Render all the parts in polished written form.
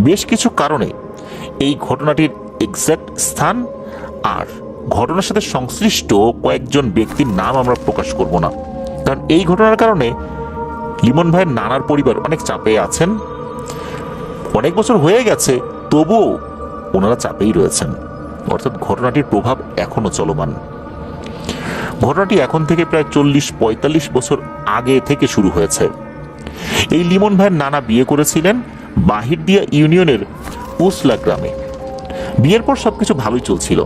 বেশ কিছু কারণে এই ঘটনাটির এক্সাক্ট স্থান আর ঘটনার সাথে সংশ্লিষ্ট কয়েকজন ব্যক্তির নাম আমরা প্রকাশ করব না, কারণ এই ঘটনার কারণে লিমন ভাইয়ের নানার পরিবার অনেক চাপে আছেন। অনেক বছর হয়ে গেছে, তবুও ওনারা চাপেই রয়েছেন, অর্থাৎ ঘটনাটির প্রভাব এখনো চলমান। ঘটনাটি এখন থেকে প্রায় 40-45 বছর আগে থেকে শুরু হয়েছে। এই লিমন ভাইয়ের নানা বিয়ে করেছিলেন বাহিরদিয়া ইউনিয়নের উসলা গ্রামে। বিয়ের পর সবকিছু ভালোই চলছিল,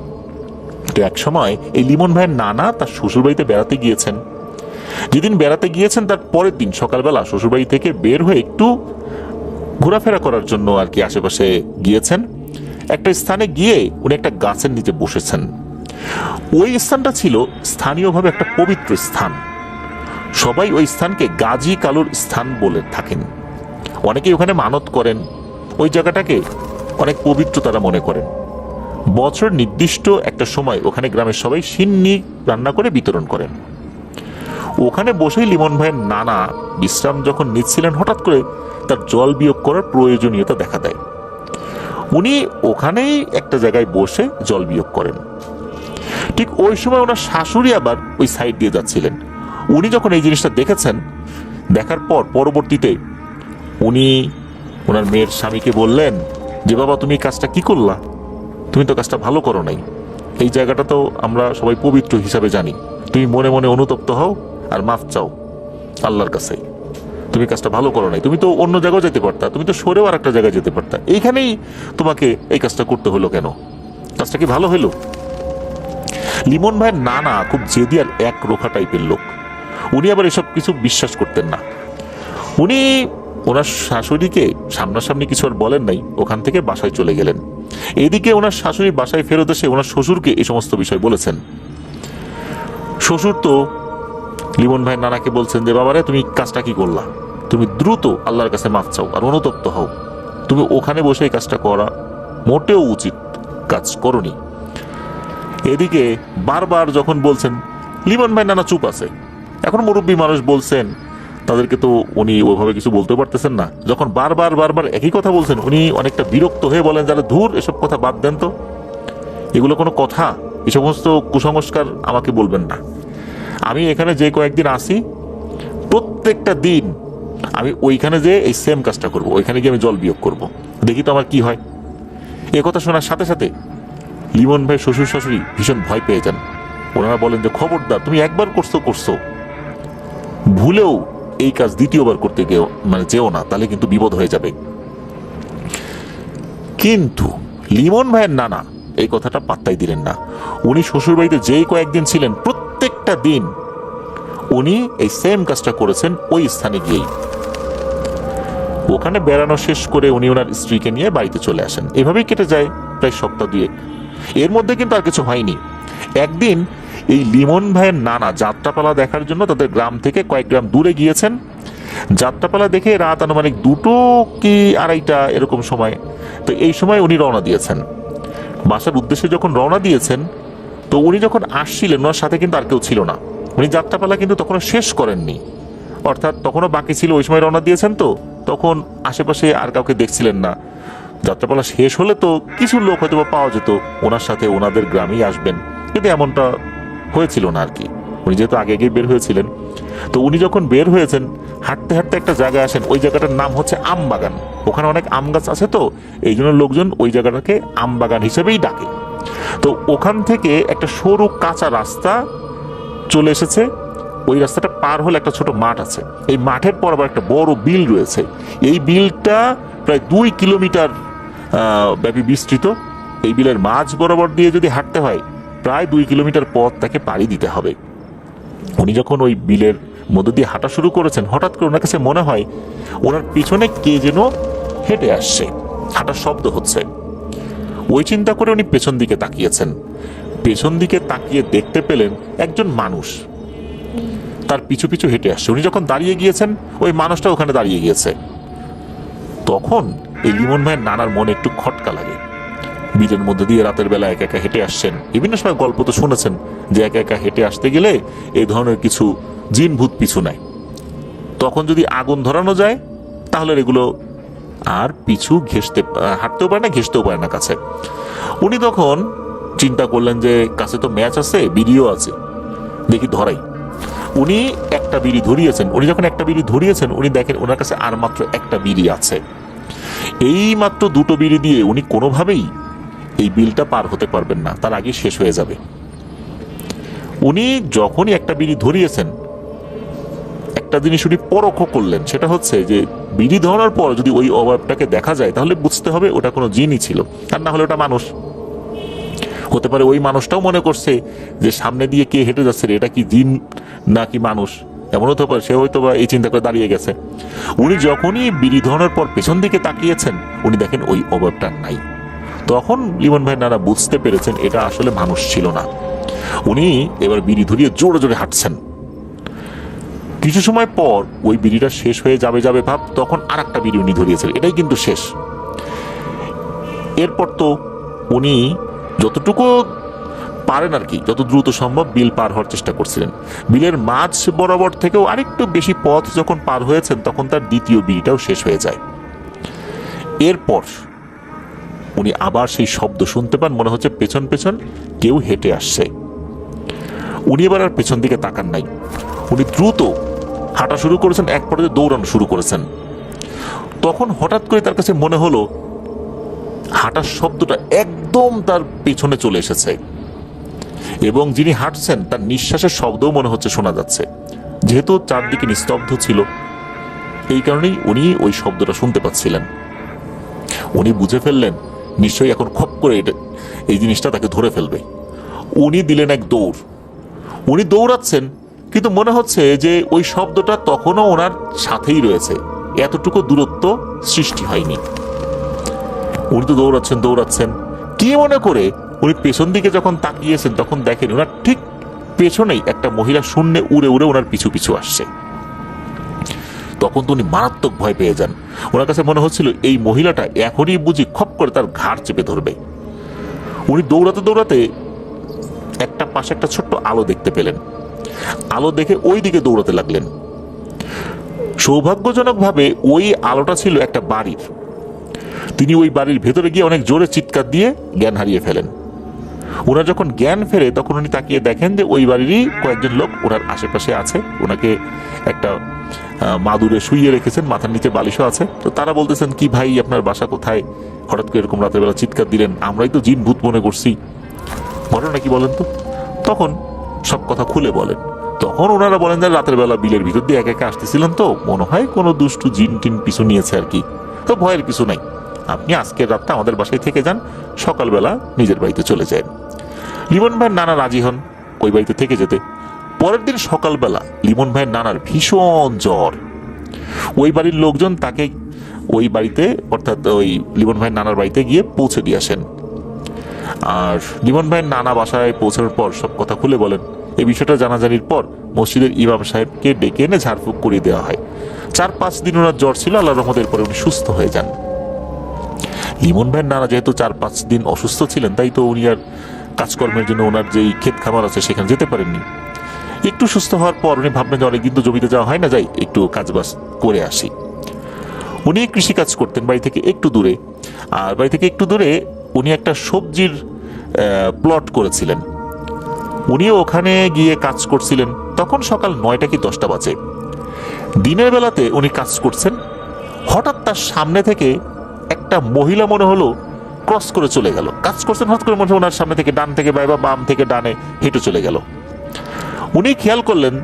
তো এক সময় এই লিমন ভাইয়ের নানা তার শ্বশুরবাড়িতে বেড়াতে গিয়েছেন। যেদিন বেড়াতে গিয়েছেন তার পরের দিন সকালবেলা শ্বশুরবাড়ি থেকে বের হয়ে একটু ঘোরাফেরা করার জন্য আর কি আশেপাশে গিয়েছেন। একটা স্থানে গিয়ে উনি একটা গাছের নিচে বসেছেন। ওই স্থানটা ছিল স্থানীয়ভাবে একটা পবিত্র স্থান। সবাই ওই স্থানকে গাজী কালুর স্থান বলে থাকেন। অনেকেই ওখানে মানত করেন, ওই জায়গাটাকে অনেক পবিত্র তারা মনে করেন। বছর নির্দিষ্ট একটা সময় ওখানে গ্রামের সবাই সিন্নি রান্না করে বিতরণ করেন। ওখানে বসেই লিমন ভাইয়ের নানা বিশ্রাম যখন নিচ্ছিলেন, হঠাৎ করে তার জল বিয়োগ করার প্রয়োজনীয়তা দেখা দেয়। উনি ওখানেই একটা জায়গায় বসে জল বিয়োগ করেন। ঠিক ওই সময় ওনার শাশুড়ি আবার ওই সাইড দিয়ে যাচ্ছিলেন। উনি যখন এই জিনিসটা দেখেছেন, দেখার পর পরবর্তীতে উনি ওনার মেয়ের স্বামীকে বললেন যে, বাবা তুমি কাজটা কি করলা? তুমি তো কাজটা ভালো করো নাই। এই জায়গাটা তো আমরা সবাই পবিত্র হিসাবে জানি। তুমি মনে মনে অনুতপ্ত হও আর মাফ চাও আল্লাহর কাছে। তুমি কাজটা ভালো করো নাই, তুমি তো অন্য জায়গায় যেতে পারতা, তুমি তো সরেও আর একটা জায়গায় যেতে পারতা, এইখানেই তোমাকে এই কাজটা করতে হলো কেন? কাজটা কি ভালো হইলো? লিমন ভাইয়ের নানা খুব জেদি আর এক রোখা টাইপের লোক। উনি আবার এসব কিছু বিশ্বাস করতেন না। উনি ওনার শাশুড়িকে সামনাসামনি কিছু আর বলেন নাই, ওখান থেকে বাসায় চলে গেলেন। এদিকে ওনার শাশুড়ি বাসায় ফেরত এসে ওনার শ্বশুরকে এই সমস্ত বিষয় বলেছেন। শ্বশুর তো লিমন ভাইয়ের নানাকে বলছেন যে, বাবারে তুমি কাজটা কি করলা? তুমি দ্রুত আল্লাহর কাছে মাফ চাও আর অনুতপ্ত হও। তুমি ওখানে বসে এই কাজটা করা মোটেও উচিত কাজ করনি। এদিকে বারবার যখন বলছেন, লিমন ভাই নানা চুপ আছে। এখন মুরব্বী মানুষ বলছেন, তাদেরকে তো উনি ওইভাবে কিছু বলতে পারতেছেন না। যখন বারবার বারবার একই কথা বলছেন, উনি অনেকটা বিরক্ত হয়ে বলেন, যারা ধুর এসব কথা বাদ দেন তো, এগুলো কোনো কথা? এই সমস্ত কুসংস্কার আমাকে বলবেন না। আমি এখানে যে কয়েকদিন আসি, প্রত্যেকটা দিন আমি ওইখানে যে এই সেম কাজটা করব, ওইখানে গিয়ে আমি জল বিয়োগ করব, দেখি তো আমার কি হয়। এ কথা শোনার সাথে সাথে লিমন ভাই শ্বশুর শাশুড়ি ভীষণ ভয় পেয়ে যান। ওনারা বলেন যে, খবরদার, তুমি একবার করছো, ভুলেও এই কাজ দ্বিতীয়বার করতে গিয়েও যেও না, তাহলে কিন্তু বিপদ হয়ে যাবে। কিন্তু লিমন ভাইয়ের নানা এই কথাটা পাত্তাই দিলেন না। উনি শ্বশুর বাড়িতে যেই কয়েকদিন ছিলেন, প্রত্যেকটা দিন উনি এই সেম কাজটা করেছেন ওই স্থানে গিয়েই। ওখানে বেড়ানো শেষ করে উনি ওনার স্ত্রীকে নিয়ে বাড়িতে চলে আসেন। এভাবেই কেটে যায় প্রায় সপ্তাহ দুয়েক। এর মধ্যে কিন্তু আর কিছু হয়নি। একদিন এই লিমন ভাইয়ের নানা যাত্রাপালা দেখার জন্য তাদের গ্রাম থেকে কয়েক গ্রাম দূরে গিয়েছেন। যাত্রাপালা দেখে রাত আনুমানিক 2টো কি 2:30 এরকম সময়। তো এই সময় উনি রওনা দিয়েছেন। বাসার উদ্দেশ্যে যখন রওনা দিয়েছেন, তো উনি যখন আসছিলেন, ওনার সাথে কিন্তু আর কেউ ছিল না। উনি যাত্রাপালা কিন্তু তখনও শেষ করেননি, অর্থাৎ তখনও বাকি ছিল। ওই সময় রওনা দিয়েছেন, তো তখন আশেপাশে আর কাউকে দেখছিলেন না। যাত্রাপালা শেষ হলে তো কিছু লোক হয়তো পাওয়া যেত ওনার সাথে ওনাদের গ্রামেই আসবেন, কিন্তু এমনটা হয়েছিল না আর কি। উনি যেহেতু আগে আগে বের হয়েছিলেন, তো উনি যখন বের হয়েছেন, হাঁটতে হাঁটতে একটা জায়গায় আসেন। ওই জায়গাটার নাম হচ্ছে আমবাগান। ওখানে অনেক আম গাছ আছে, তো এই জন্য লোকজন ওই জায়গাটাকে আমবাগান হিসেবেই ডাকে। তো ওখান থেকে একটা সরু কাঁচা রাস্তা চলে এসেছে। ওই রাস্তাটা পার হলে একটা ছোট মাঠ আছে। এই মাঠের পর আবার একটা বড় বিল রয়েছে। এই বিলটা প্রায় 2 কিলোমিটার ব্যাপী বিস্তৃত। এই বিলের মাঝ বরাবর দিয়ে যদি হাঁটতে হয়, প্রায় 2 কিলোমিটার পথ তাকে পাড়ি দিতে হবে। উনি যখন ওই বিলের মধ্য দিয়ে হাঁটা শুরু করেছেন, হঠাৎ করে ওনার কাছে মনে হয় ওনার পিছনে কে যেন হেঁটে আসছে, হাঁটার শব্দ হচ্ছে। ওই চিন্তা করে উনি পেছন দিকে তাকিয়েছেন। পেছন দিকে তাকিয়ে দেখতে পেলেন একজন মানুষ তার পিছু পিছু হেঁটে আসছে। উনি যখন দাঁড়িয়ে গিয়েছেন, ওই মানুষটা ওখানে দাঁড়িয়ে গিয়েছে। তখন এই লিমন ভাইয়ের নানার মনে একটু খটকা লাগে। বিলের মধ্যে দিয়ে রাতের বেলা একা একা হেঁটে আসছেন। বিভিন্ন সময় গল্প তো শুনেছেন যে একা একা হেঁটে আসতে গেলে এই ধরনের কিছু জিন ভূত পিছু নেয়। তখন যদি আগুন ধরানো যায়, তাহলে এগুলো আর পিছু হাঁটতেও পারে না, ঘেঁষতেও পারে না কাছে। উনি তখন চিন্তা করলেন যে কাছে তো ম্যাচ আছে, বিড়িও আছে, দেখি ধরাই। উনি একটা বিড়ি ধরিয়েছেন। উনি যখন একটা বিড়ি ধরিয়েছেন, উনি দেখেন ওনার কাছে আর মাত্র একটা বিড়ি আছে। এই মাত্র দুটো বিড়ি দিয়ে উনি কোনোভাবেই এই বিলটা পার হতে পারবেন না, তার আগে শেষ হয়ে যাবে। উনি যখনই একটা বিড়ি ধরিয়েছেন, একটা জিনিস উনি পরখ করলেন, সেটা হচ্ছে যে বিড়ি ধরার পর যদি ওই অবয়বটাকে দেখা যায় তাহলে বুঝতে হবে ওটা কোনো জিনই ছিল, আর না হলে ওটা মানুষ হতে পারে। ওই মানুষটাও মনে করছে যে সামনে দিয়ে কে হেঁটে যাচ্ছে, এটা কি জিন নাকি মানুষ, এমন হতে পারে সে হয়তো বা এই চিন্তা করে দাঁড়িয়ে গেছে। উনি যখনই বিড়ি ধরানোর পর পেছন দিকে তাকিয়েছেন, উনি দেখেন ওই অবয়বটা নাই। তখন লিমন ভাই নানা বুঝতে পেরেছেন এটা আসলে মানুষ ছিল না। উনি এবার বিড়ি ধরিয়ে জোরে জোরে হাঁটছেন। কিছু সময় পর ওই বিড়িটা শেষ হয়ে যাবে ভাব, তখন আর একটা বিড়ি উনি ধরিয়েছেন, এটাই কিন্তু শেষ। এরপর তো উনি যতটুকু পারেন আর কি, যত দ্রুত সম্ভব বিল পার হওয়ার চেষ্টা করছিলেন। বিলের মাঝ বরাবর থেকেও আরেকটু বেশি পথ যখন পার হয়েছেন, তখন তার দ্বিতীয় বিড়িটাও শেষ হয়ে যায়। এরপর উনি আবার সেই শব্দ শুনতে পান, মনে হচ্ছে পেছন পেছন কেউ হেঁটে আসছে। উনি এবার আর পেছন দিকে তাকান নাই, উনি দ্রুত হাঁটা শুরু করেছেন, এক পর্যায়ে দৌড়ানো শুরু করেছেন। তখন হঠাৎ করে তার কাছে মনে হলো হাঁটার শব্দটা একদম তার পেছনে চলে এসেছে, এবং যিনি হাঁটছেন তার নিঃশ্বাসের শব্দও মনে হচ্ছে শোনা যাচ্ছে। যেহেতু চারদিকে নিস্তব্ধ ছিল, এই কারণেই উনি ওই শব্দটা শুনতে পাচ্ছিলেন। উনি বুঝে ফেললেন নিশ্চয়ই এখন খপ করে এই জিনিসটা তাকে ধরে ফেলবে। উনি দিলেন এক দৌড়। উনি দৌড়াচ্ছেন, কিন্তু মনে হচ্ছে যে ওই শব্দটা তখনও ওনার সাথেই রয়েছে, এতটুকু দূরত্ব সৃষ্টি হয়নি। উনি তো দৌড়াচ্ছেন কি মনে করে। উনি পেছন দিকে যখন তাকিয়েছেন, তখন দেখেন ওনার ঠিক পেছনেই একটা মহিলা শূন্যে উড়ে উড়ে ওনার পিছু পিছু আসছে। তখন তো উনি মারাত্মক ভয় পেয়ে যান। ওনার কাছে মনে হচ্ছিল এই মহিলাটা এখনই বুঝি খপ করে তার ঘাড় চেপে ধরবে। উনি দৌড়াতে দৌড়াতে একটা পাশে একটা ছোট্ট আলো দেখতে পেলেন। আলো দেখে ওই দিকে দৌড়াতে লাগলেন। সৌভাগ্যজনকভাবে ওই আলোটা ছিল একটা বাড়ির। তিনি ওই বাড়ির ভেতরে গিয়ে অনেক জোরে চিৎকার দিয়ে জ্ঞান হারিয়ে ফেলেন। ওনার যখন জ্ঞান ফেরে, তখন উনি তাকিয়ে দেখেন যে ওই বাড়িরই কয়েকজন লোক ওনার আশেপাশে আছে। ওনাকে একটা মাদুরে শুইয়ে রেখেছেন, মাথার নিচে বালিশও আছে। তো তারা বলতেছেন, কি ভাই আপনার বাসা কোথায়, হঠাৎ করে এরকম রাতের বেলা চিৎকার দিলেন, আমরাই তো জিন ভূত মনে করছি, ঘটনা কি বলেন তো। তখন সব কথা খুলে বলেন। তখন ওনারা বলেন যে রাতের বেলা বিলের ভিতর দিয়ে একা একা আসতেছিলেন, তো মনে হয় কোনো দুষ্টু জিন টিন পিছু নিয়েছে আর কি, তো ভয়ের কিছু নাই, আপনি আজকের রাতটা আমাদের বাসায় থেকে যান, সকালবেলা নিজের বাড়িতে চলে যায়। লিমন ভাইয়ের নানা রাজি হন ওই বাড়িতে থেকে যেতে। পরের দিন সকালবেলা লিমন ভাইয়ের নানার ভীষণ জ্বর। ওই বাড়ির লোকজন তাকে ওই বাড়িতে, অর্থাৎ ওই লিমন ভাইয়ের নানার বাড়িতে গিয়ে পৌঁছে দিয়ে আসেন। আর লিমন ভাইয়ের নানা বাসায় পৌঁছানোর পর সব কথা খুলে বলেন। এই বিষয়টা জানাজানির পর মসজিদের ইমাম সাহেবকে ডেকে এনে ঝাড়ফুঁক করিয়ে দেওয়া হয়। 4-5 দিন ওনার জ্বর ছিল, আল্লাহর রহমতের পরে উনি সুস্থ হয়ে যান। লিমন ভাইয়ের নানা যেহেতু 4-5 দিন অসুস্থ ছিলেন, তাই তো উনি আর কাজকর্মের জন্য ওনার যেই ক্ষেত খামার আছে সেখানে যেতে পারেননি। একটু সুস্থ হওয়ার পর উনি ভাবলেন যে অনেকদিন তো জমিতে যাওয়া হয় না, যাই একটু কাজবাজ করে আসি। উনি কৃষিকাজ করতেন বাড়ি থেকে একটু দূরে। আর বাড়ি থেকে একটু দূরে উনি একটা সবজির প্লট করেছিলেন। উনিও ওখানে গিয়ে কাজ করছিলেন। তখন সকাল 9টা কি 10টা বাজে। দিনের বেলাতে উনি কাজ করছেন, হঠাৎ তার সামনে থেকে একটা মহিলা মনে হলো ক্রস করে চলে গেল। কাজ করছেন, হঠাৎ করে মনে হলো ওনার সামনে থেকে ডান থেকে বাই বা বাম থেকে ডানে হেঁটে চলে গেল। উনি খেয়াল করলেন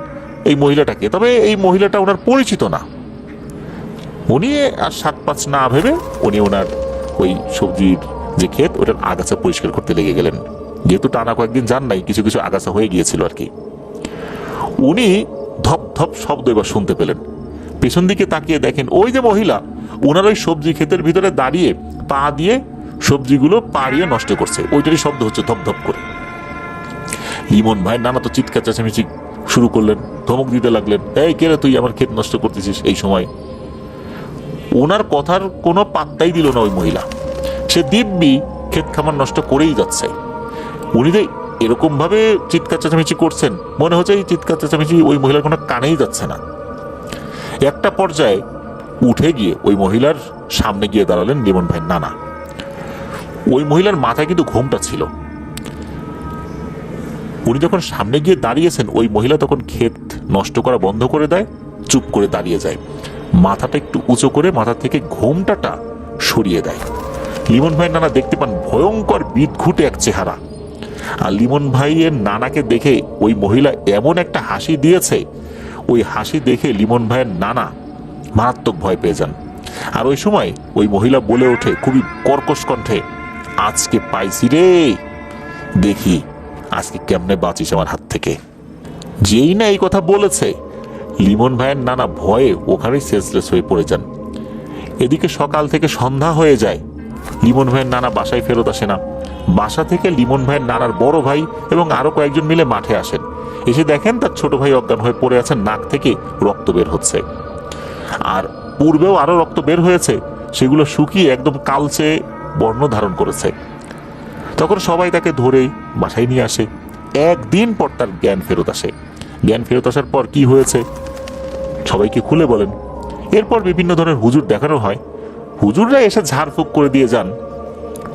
এই মহিলাটাকে, তবে এই মহিলাটা ওনার পরিচিত না। উনি আর 7-5 না ভেবে উনি ওনার ওই সবজির যে ক্ষেত, ওটার আগাছা পরিষ্কার করতে লেগে গেলেন। যেহেতু টানা কয়েকদিন যান নাই, কিছু কিছু আগাছা হয়ে গিয়েছিল আর কি। উনি ধপ ধপ শব্দ এবার শুনতে পেলেন। পেছন দিকে তাকিয়ে দেখেন ওই যে মহিলা, ওনার ওই সবজি ক্ষেতের ভিতরে দাঁড়িয়ে পা দিয়ে সবজিগুলো পাড়িয়ে নষ্ট করছে, ওইটারই শব্দ হচ্ছে ধপ ধপ করে। লিমন ভাই নানা তো চিৎকার চেঁচামেচি শুরু করলেন, ধমক দিতে লাগলেন, এই কে রে তুই, আমার ক্ষেত নষ্ট করতেছিস এই সময়। ওনার কথার কোনো পাত্তাই দিল না ওই মহিলা। সে দিব্যি ক্ষেত খামার নষ্ট করেই যাচ্ছে। উনি যে এরকম ভাবে চিৎকার চেঁচামেচি করছেন, মনে হচ্ছে এই চিৎকার চেঁচামেচি ওই মহিলার কোনো কানেই যাচ্ছে না। একটা পর্যায়ে উঠে গিয়ে ওই মহিলার সামনে গিয়ে দাঁড়ালেন লিমন ভাইয়ের নানা। ওই মহিলার মাথায় কিন্তু ঘোমটা ছিল। উনি যখন সামনে গিয়ে দাঁড়িয়েছেন, ওই মহিলা তখন ক্ষেত নষ্ট করা বন্ধ করে দেয়, চুপ করে দাঁড়িয়ে যায়, মাথাটা একটু উঁচু করে মাথা থেকে ঘোমটাটা সরিয়ে দেয়। লিমন ভাইয়ের নানা দেখতে পান ভয়ঙ্কর বিদঘুটে এক চেহারা। আর লিমন ভাইয়ের নানাকে দেখে ওই মহিলা এমন একটা হাসি দিয়েছে, ওই হাসি দেখে লিমন ভাইয়ের নানা মারাত্মক ভয় পেয়ে যান। আর ওই সময় ওই মহিলা বলে ওঠে খুবই কর্কশ কণ্ঠে, আজকে পাইছি রে, দেখি আজকে কেমনে বাঁচিস আমার হাত থেকে। যেই না এই কথা বলেছে, লিমন ভাইয়ের নানা ভয়ে ওখানেই সেন্সলেস হয়ে পড়ে যান। এদিকে সকাল থেকে সন্ধ্যা হয়ে যায়, লিমন ভাইয়ের নানা বাসায় ফেরত আসে না। বাসা থেকে লিমন ভাইয়ের নানার বড় ভাই এবং আরো কয়েকজন মিলে মাঠে আসেন। এসে দেখেন তার ছোট ভাই অজ্ঞান হয়ে পড়ে আছেন, নাক থেকে রক্ত বের হচ্ছে। আর পূর্বেও আরো রক্ত বের হয়েছে, সেগুলো শুকিয়ে একদম কালচে বর্ণ ধারণ করেছে। তখন সবাই তাকে ধরে বাসায় নিয়ে আসে। একদিন পর তার জ্ঞান ফেরত আসে। জ্ঞান ফেরত আসার পর কি হয়েছে সবাইকে খুলে বলেন। এরপর বিভিন্ন ধরনের হুজুর দেখানো হয়। হুজুররা এসে ঝাড়ফুঁক করে দিয়ে যান,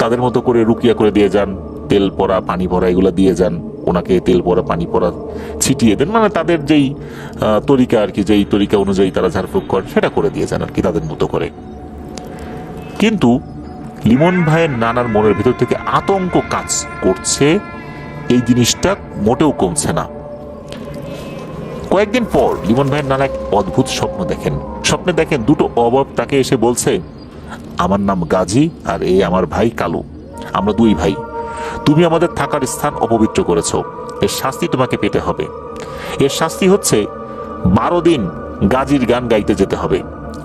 তাদের মতো করে রুকিয়া করে দিয়ে যান, তেল পড়া পানি পড়া এগুলো দিয়ে যান, ওনাকে তেল পড়া পানি পড়া ছিটিয়ে দেন, মানে তাদের যেই তরিকা আর কি, যেই তরিকা অনুযায়ী তারা ঝাড়ফুঁক করেন সেটা করে দিয়ে যান আর কি, তাদের মতো করে। কিন্তু লিমন ভাইয়ের নানার মনের ভিতর থেকে আতঙ্ক কাজ করছে, এই জিনিসটা মোটেও কমছে না। কয়েকদিন পর লিমন ভাইয়ের নানা এক অদ্ভুত স্বপ্ন দেখেন। স্বপ্নে দেখেন দুটো অবয়ব তাকে এসে বলছে, আমার নাম গাজী আর এই আমার ভাই কালু, আমরা দুই ভাই, তুমি আমাদের থাকার স্থান অপবিত্র করেছো, এর শাস্তি তোমাকে পেতে হবে। এর শাস্তি হচ্ছে 12 দিন গাজীর গান গাইতে যেতে হবে,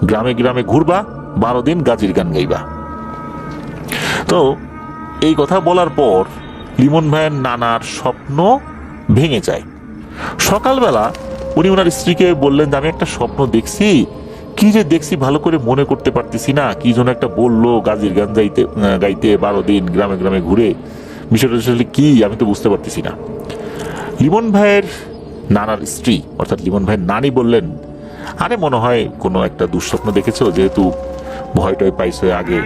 গ্রামে গ্রামে ঘুরবা, 12 দিন গাজীর গান গাইবা। তো এই কথা বলার পর লিমন ভাইয়ের নানার স্বপ্ন ভেঙে যায়। সকালবেলা উনি ওনার স্ত্রীকে বললেন যে আমি একটা স্বপ্ন দেখছি, কি যে দেখছি ভালো করে মনে করতে পারতেছি না, কি যেন একটা বললো গাজীর গান গাইতে 12 দিন গ্রামে গ্রামে ঘুরে, বিষয়টা আসলে কি আমি তো বুঝতে পারতেছি না। লিমন ভাইয়ের নানার স্ত্রী অর্থাৎ লিমন ভাইয়ের নানি বললেন, আরে মনে হয় কোনো একটা দুঃস্বপ্ন দেখেছো, যেহেতু ভয় টয় পাইছো আগে,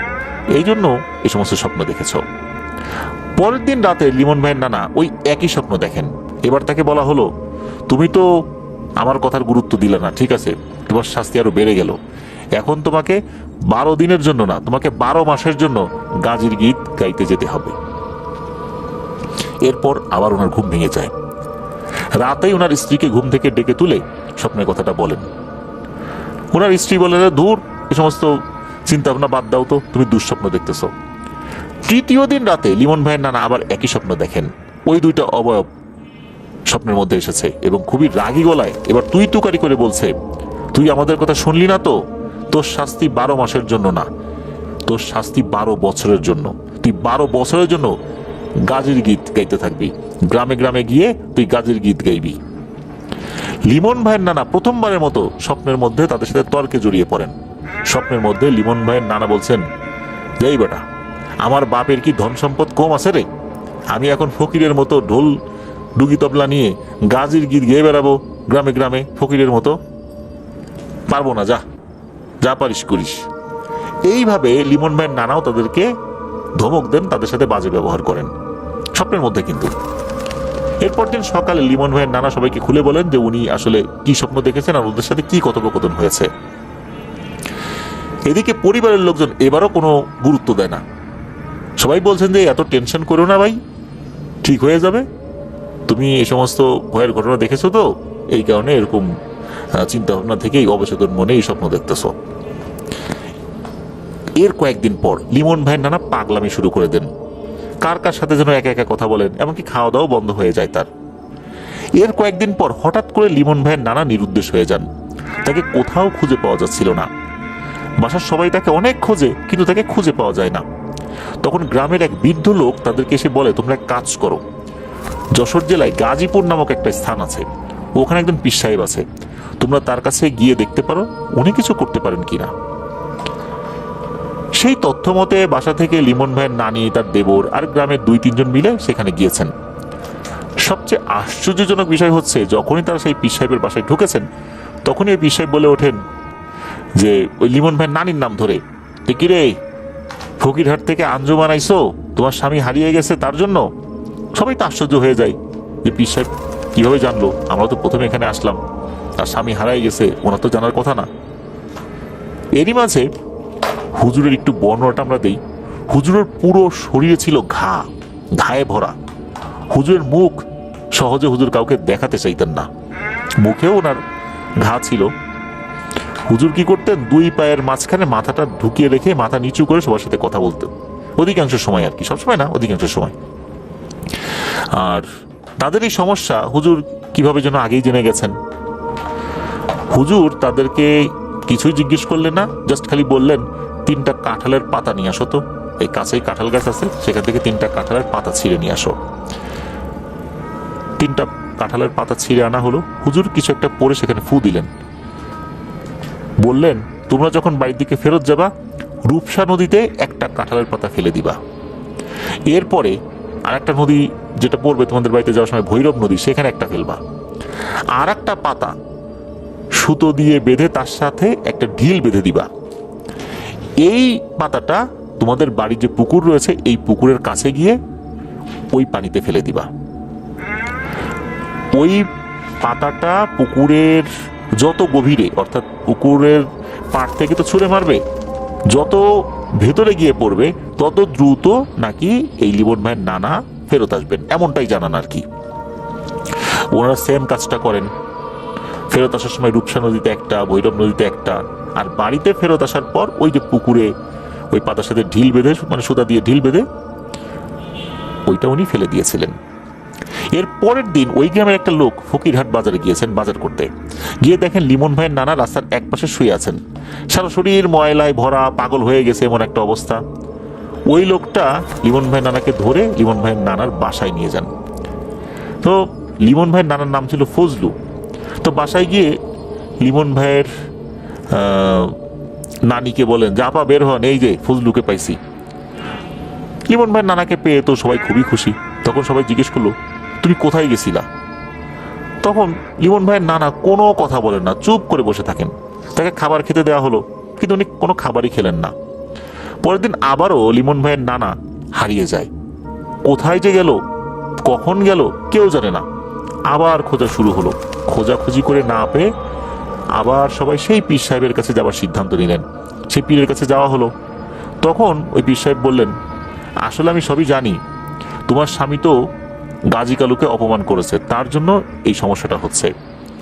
এই জন্য এই সমস্ত স্বপ্ন দেখেছ। পরের দিন রাতে লিমন ভাইয়ের নানা ওই একই স্বপ্ন দেখেন। এবার তাকে বলা হলো, তুমি তো আমার কথার গুরুত্ব দিলে না, ঠিক আছে, তোমার শাস্তি আরো বেড়ে গেল, এখন তোমাকে 12 দিনের জন্য না, তোমাকে 12 মাসের জন্য গাজীর গীত গাইতে যেতে হবে। এরপর আবার ওনার ঘুম ভেঙে যায়। রাতেই ওনার স্ত্রীকে ঘুম থেকে ডেকে তুলে স্বপ্নের কথাটা বলেন। ওনার স্ত্রী বলে, ধুর, এ সমস্ত চিন্তা ভাবনা বাদ দাও তো, তুমি দুঃস্বপ্ন দেখতেছ। তৃতীয় দিন রাতে লিমন ভাইয়ের নানা আবার একই স্বপ্ন দেখেন। ওই দুইটা অবয়ব স্বপ্নের মধ্যে এসেছে এবং খুবই রাগী গলায় এবার তুই তুকারি করে বলছে, তুই আমাদের কথা শুনলি না তো, তোর শাস্তি 12 মাসের জন্য না, তোর শাস্তি 12 বছরের জন্য। তুই 12 বছরের জন্য গাজীর গীত গাইতে থাকবি, গ্রামে গ্রামে গিয়ে তুই গাজীর গীত গাইবি। লিমন ভাইয়ের নানা প্রথমবারের মতো স্বপ্নের মধ্যে তাদের সাথে তর্কে জড়িয়ে পড়েন। স্বপ্নের মধ্যে লিমন ভাইয়ের নানা বলছেন, এই বেটা, আমার বাপের কি ধন সম্পদ কম আছে রে? আমি এখন ফকিরের মতো ঢোল ডুগি তবলা নিয়ে গাজীর গীত গেয়ে বেড়াবো গ্রামে গ্রামে ফকিরের মতো? পারবো না, যা যা পারিস করিস। এইভাবে লিমন ভাইয়ের নানাও তাদেরকে ধমক দেন, তাদের সাথে বাজে ব্যবহার করেন স্বপ্নের মধ্যে। কিন্তু এরপর দিন সকালে লিমন ভাইয়ের নানা সবাইকে খুলে বলেন যে উনি আসলে কি স্বপ্ন দেখেছেন আর ওদের সাথে কি কথোপকথন হয়েছে। এদিকে পরিবারের লোকজন এবারও কোনো গুরুত্ব দেয় না। সবাই বলছেন যে এত টেনশন করো না ভাই, ঠিক হয়ে যাবে, তুমি এই সমস্ত ভয়ের ঘটনা দেখেছো তো, এই কারণে এরকম চিন্তা ভাবনা থেকেই অবচেতন মনে এই স্বপ্ন দেখতেছ। এর কয়েকদিন পর লিমন ভাইয়ের নানা পাগলামি শুরু করে দেন, কার কার সাথে যেন একা একা কথা বলেন, এমনকি খাওয়া দাওয়া বন্ধ হয়ে যায় তার। এর কয়েকদিন পর হঠাৎ করে লিমন ভাইয়ের নানা নিরুদ্দেশ হয়ে যান, তাকে কোথাও খুঁজে পাওয়া যাচ্ছিল না। বাসার সবাই তাকে অনেক খোঁজে, কিন্তু তাকে খুঁজে পাওয়া যায় না। তখন গ্রামের এক বৃদ্ধ লোক তাদেরকে এসে বলে, তোমরা এক কাজ করো, যশোর জেলায় গাজীপুর নামক একটা স্থান আছে, ওখানে একজন পীর সাহেব আছে, তোমরা তার কাছে গিয়ে দেখতে পারো উনি কিছু করতে পারেন কিনা। সেই তথ্য মতে বাসা থেকে লিমন ভাইয়ের নানি, তার দেবর আর গ্রামের 2-3 জন মিলে সেখানে গিয়েছেন। সবচেয়ে আশ্চর্যজনক বিষয় হচ্ছে, যখনই তারা সেই পীর সাহেবের বাসায় ঢুকেছেন, তখনই ওই পীর সাহেব বলে ওঠেন যে ওই লিমন ভাইয়ের নানির নাম ধরে, কি রে, ফকিরহাট থেকে আঞ্জুমান আইছো, তোমার স্বামী হারিয়ে গেছে তার জন্য? সবাই তো আশ্চর্য হয়ে যায় যে পীর সাহেব কিভাবে জানলো, আমরা তো প্রথমে এখানে আসলাম, তার স্বামী হারাই গেছে, ওনার তো জানার কথা না। এরই মাঝে হুজুরের একটু বর্ণনাটা আমরা দেই। হুজুরের পুরো শরীরে ছিল ঘায়ে ভরা। হুজুরের মুখ সহজে হুজুর কাউকে দেখাতে চাইতেন না, মুখেও ওনার ঘা ছিল। হুজুর কি করতেন, দুই পায়ের মাঝখানে মাথাটা ঢুকিয়ে রেখে মাথা নিচু করে সবার সাথে কথা বলতেন, অধিকাংশ সময় আর কি, সবসময় না, অধিকাংশ সময়। আর তাদের এই সমস্যা হুজুর কিভাবে যেন আগেই জেনে গেছেন। হুজুর তাদেরকে কিছুই জিজ্ঞেস করলেন না, জাস্ট খালি বললেন 3টা কাঁঠালের পাতা নিয়ে আসো তো, এই কাছেই কাঁঠাল গাছ আছে, সেখান থেকে 3টা কাঁঠালের পাতা ছিঁড়ে নিয়ে আসো। 3টা কাঁঠালের পাতা ছিঁড়ে আনা হলো। হুজুর কিছু একটা পরে সেখানে ফু দিলেন, বললেন তোমরা যখন বাড়ির দিকে ফেরত যাবা, রূপসা নদীতে একটা কাঁঠালের পাতা ফেলে দিবা। এরপরে আর একটা নদী যেটা পড়বে তোমাদের বাড়িতে যাওয়ার সময়, ভৈরব নদী, সেখানে একটা ফেলবা। আর একটা পাতা সুতো দিয়ে বেঁধে তার সাথে একটা ঢিল বেঁধে দিবা। এই পাতাটা তোমাদের বাড়ির যে পুকুর রয়েছে, এই পুকুরের কাছে গিয়ে ওই পানিতে ফেলে দিবা। ওই পাতাটা পুকুরের যত গভীরে, অর্থাৎ পুকুরের পাড় থেকে তো ছুঁড়ে মারবে, যত ভেতরে গিয়ে পড়বে তত দ্রুত নাকি এই লিমন ভাইয়ের নানা ফেরত আসবেন, এমনটাই জানান আর কি। ওনারা সেম কাজটা করেন। ফেরত আসার সময় রূপসা নদীতে একটা, ভৈরব নদীতে একটা, আর বাড়িতে ফেরত আসার পর ওই যে পুকুরে ওই পাতার সাথে ঢিল বেঁধে, মানে সুতা দিয়ে ঢিল বেঁধে ওইটা উনি ফেলে দিয়েছিলেন। এর পরের দিন ওই গ্রামের একটা লোক ফকিরহাট বাজারে গিয়েছেন বাজার করতে, গিয়ে দেখেন লিমন ভাইয়ের নানা রাস্তার এক পাশে শুয়ে আছেন, সারা শরীর ময়লায় ভরা, পাগল হয়ে গেছে এমন একটা অবস্থা। ওই লোকটা লিমন ভাইয়ের নানাকে ধরে লিমন ভাইয়ের নানার বাসায় নিয়ে যান। তো লিমন ভাইয়ের নানার নাম ছিল ফজলু। তো বাসায় গিয়ে লিমন ভাইয়ের নানিকে বলেন যে আপা বের হন, এই যে ফজলুকে পাইছি। লিমন ভাইয়ের নানাকে পেয়ে তো সবাই খুবই খুশি। তখন সবাই জিজ্ঞেস করলো তুমি কোথায় গেছিলা? তখন লিমন ভাইয়ের নানা কোনো কথা বলেন না, চুপ করে বসে থাকেন। তাকে খাবার খেতে দেওয়া হলো, কিন্তু উনি কোনো খাবারই খেলেন না। পরের দিন আবারও লিমন ভাইয়ের নানা হারিয়ে যায়। কোথায় যে গেল, কখন গেল, কেউ জানে না। আবার খোঁজা শুরু হলো। খোঁজাখুঁজি করে না পেয়ে আবার সবাই সেই পীর সাহেবের কাছে যাওয়ার সিদ্ধান্ত নিলেন। সেই পীরের কাছে যাওয়া হলো। তখন ওই পীর সাহেব বললেন আসলে আমি সবই জানি, তোমার স্বামী তো গাজী কালুকে অপমান করেছে, তার জন্য এই সমস্যাটা হচ্ছে।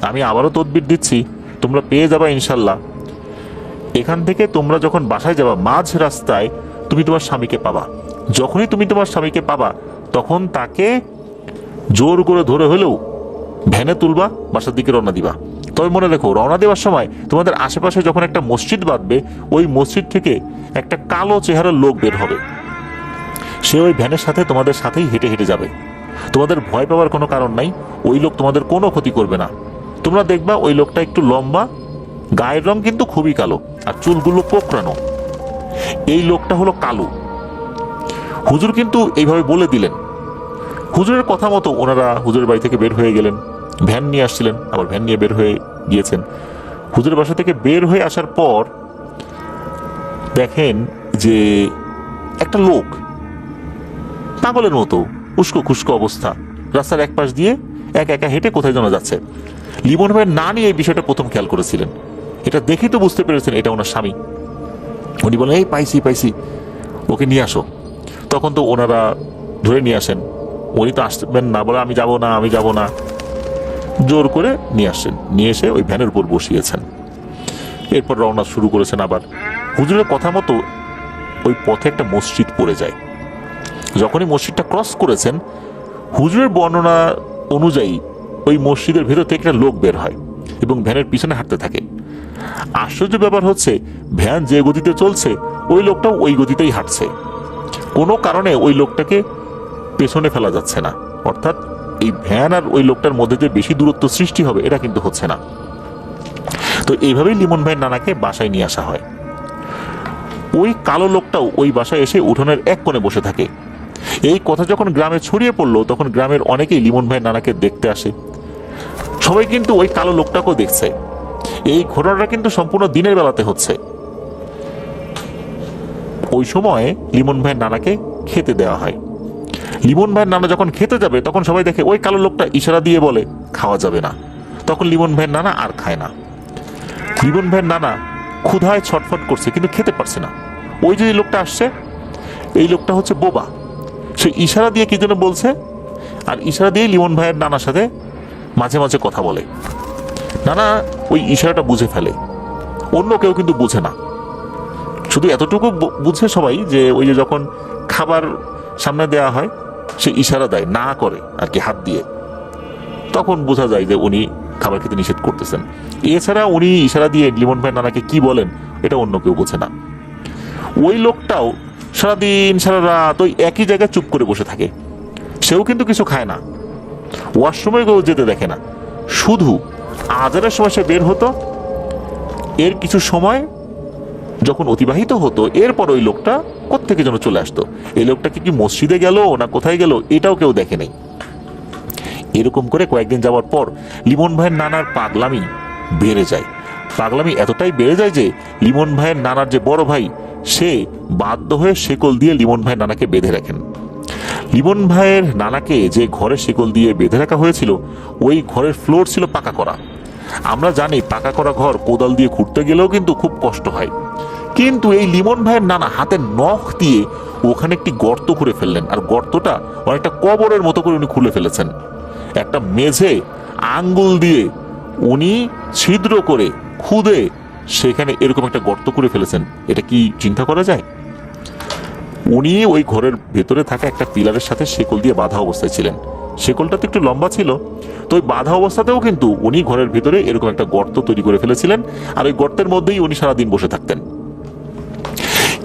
আমি আবারও তদবির দিচ্ছি, তোমরা পেয়ে যাবা ইনশাল্লাহ। এখান থেকে তোমরা যখন বাসায় যাবা, মাঝ রাস্তায় তুমি তোমার স্বামীকে পাবা। যখনই তুমি তোমার স্বামীকে পাবা, তখন তাকে জোর করে ধরে হলেও ভ্যানে তুলবা, বাসার দিকে রওনা দিবা। তবে মনে রেখো, রওনা দেওয়ার সময় তোমাদের আশেপাশে যখন একটা মসজিদ বাঁধবে, ওই মসজিদ থেকে একটা কালো চেহারার লোক বের হবে। সে ওই ভ্যানের সাথে তোমাদের সাথেই হেঁটে হেঁটে যাবে। তোমাদের ভয় পাওয়ার কোনো কারণ নাই, ওই লোক তোমাদের কোনো ক্ষতি করবে না। তোমরা দেখবা ওই লোকটা একটু লম্বা, গায়ের রং কিন্তু খুবই কালো, আর চুলগুলো কোঁকড়ানো। এই লোকটা হলো কালু। হুজুর কিন্তু এইভাবে বলে দিলেন। হুজুরের কথা মতো ওনারা হুজুরের বাড়ি থেকে বের হয়ে গেলেন। ভ্যান নিয়ে আসছিলেন, আবার ভ্যান নিয়ে বের হয়ে গিয়েছেন। হুজুরের বাসা থেকে বের হয়ে আসার পর দেখেন যে একটা লোক পাগলের মতো উস্কো খুস্কো অবস্থা রাস্তার এক পাশ দিয়ে একা একা হেঁটে কোথায় যেন যাচ্ছে। লিমন ভাইয়ের নানি এই বিষয়টা প্রথম খেয়াল করেছিলেন। এটা দেখেই তো বুঝতে পেরেছেন এটা ওনার স্বামী। উনি বলেন এই পাইছি, ওকে নিয়ে আসো। তখন তো ওনারা ধরে নিয়ে আসেন। উনি তো আসবেন না, বলে আমি যাব না, জোর করে নিয়ে আসছেন। নিয়ে এসে ওই ভ্যানের উপর বসিয়েছেন। এরপর রওনা শুরু করেছেন। আবার হুজুরের কথা মতো ওই পথে একটা মসজিদ পড়ে যায়। যখনই মসজিদটা ক্রস করেছেন, হুজুরের বর্ণনা অনুযায়ী ওই মসজিদের ভেতর থেকে একটা লোক বের হয় এবং ভ্যানের পিছনে হাঁটতে থাকে। আশ্চর্য ব্যাপার হচ্ছে, ভ্যান যে গতিতে চলছে ওই লোকটাও ওই গতিতেই হাঁটছে। কোনো কারণে ওই লোকটাকে পেছনে ফেলা যাচ্ছে না, অর্থাৎ এই ভ্যান আর ওই লোকটার মধ্যে যে বেশি দূরত্ব সৃষ্টি হবে এটা কিন্তু হচ্ছে না। তো এইভাবেই লিমন ভাইয়ের নানাকে বাসায় নিয়ে আসা হয়। ওই কালো লোকটাও ওই বাসায় এসে উঠোনের এক কোণে বসে থাকে। এই কথা যখন গ্রামে ছড়িয়ে পড়লো, তখন গ্রামের অনেকেই লিমন ভাইয়ের নানাকে দেখতে আসে। সবাই কিন্তু ওই কালো লোকটাকেও দেখছে। এই ঘটনাটা কিন্তু সম্পূর্ণ দিনের বেলাতে হচ্ছে। ওই সময় লিমন ভাইয়ের নানাকে খেতে দেওয়া হয়। লিমন ভাইয়ের নানা যখন খেতে যাবে তখন সবাই দেখে ওই কালো লোকটা ইশারা দিয়ে বলে খাওয়া যাবে না। তখন লিমন ভাইয়ের নানা আর খায় না। লিমন ভাইয়ের নানা ক্ষুধায় ছটফট করছে কিন্তু খেতে পারছে না। ওই যে লোকটা আসছে, এই লোকটা হচ্ছে বোবা, সে ইশারা দিয়ে কি যেন বলছে, আর ইশারা দিয়ে লিমন ভাইয়ের নানার সাথে মাঝে মাঝে কথা বলে। নানা ওই ইশারাটা বুঝে ফেলে, অন্য কেউ কিন্তু বুঝে না। শুধু এতটুকু বুঝে সবাই যে ওই যে যখন খাবার সামনে দেওয়া হয় সে ইশারা দেয় না করে আর কি হাত দিয়ে, তখন বোঝা যায় যে উনি খাবার খেতে নিষেধ করতেছেন। এছাড়া উনি ইশারা দিয়ে লিমন ভাই নানাকে কি বলেন এটা অন্য কেউ বোঝে না। ওই লোকটাও সারাদিন সারা রাত ওই একই জায়গায় চুপ করে বসে থাকে। সেও কিন্তু কিছু খায় না, ওয়াশরুমে কেউ যেতে দেখে না, শুধু আজানের সময় সে বের হতো। এর কিছু সময় যখন অতিবাহিত হতো এরপর ওই লোকটা কোত্থেকে যেন চলে আসতো। এই লোকটাকে কি মসজিদে গেল না কোথায় গেল এটাও কেউ দেখে নেই। এরকম করে কয়েকদিন যাওয়ার পর লিমন ভাইয়ের নানার পাগলামি বেড়ে যায়। পাগলামি এতটাই বেড়ে যায় যে লিমন ভাইয়ের নানার যে বড় ভাই সে বাধ্য হয়ে শেকল দিয়ে লিমন ভাইয়ের নানাকে বেঁধে রাখেন। লিমন ভাইয়ের নানাকে যে ঘরে শেকল দিয়ে বেঁধে রাখা হয়েছিল ওই ঘরের ফ্লোর ছিল পাকা করা। আমরা জানি পাকা করা ঘর কোদাল দিয়ে খুঁড়তে গেলেও কিন্তু খুব কষ্ট হয়, কিন্তু এই লিমন ভাইয়ের নানা হাতের নখ দিয়ে ওখানে একটি গর্ত করে ফেললেন, আর গর্তটা অনেকটা কবরের মতো করে উনি খুলে ফেলেছেন। একটা মেঝে আঙ্গুল দিয়ে উনি ছিদ্র করে খুদে সেখানে এরকম একটা গর্ত করে ফেলেছেন। এটা কি চিন্তা করা যায়? উনি ওই ঘরের ভেতরে থাকা একটা পিলারের সাথে শেকল দিয়ে বাঁধা অবস্থায় ছিলেন। শেকলটা তো একটু লম্বা ছিল, তো ওই বাঁধা অবস্থাতেও কিন্তু উনি ঘরের ভিতরে এরকম একটা গর্ত তৈরি করে ফেলেছিলেন, আর ওই গর্তের মধ্যেই উনি সারাদিন বসে থাকতেন।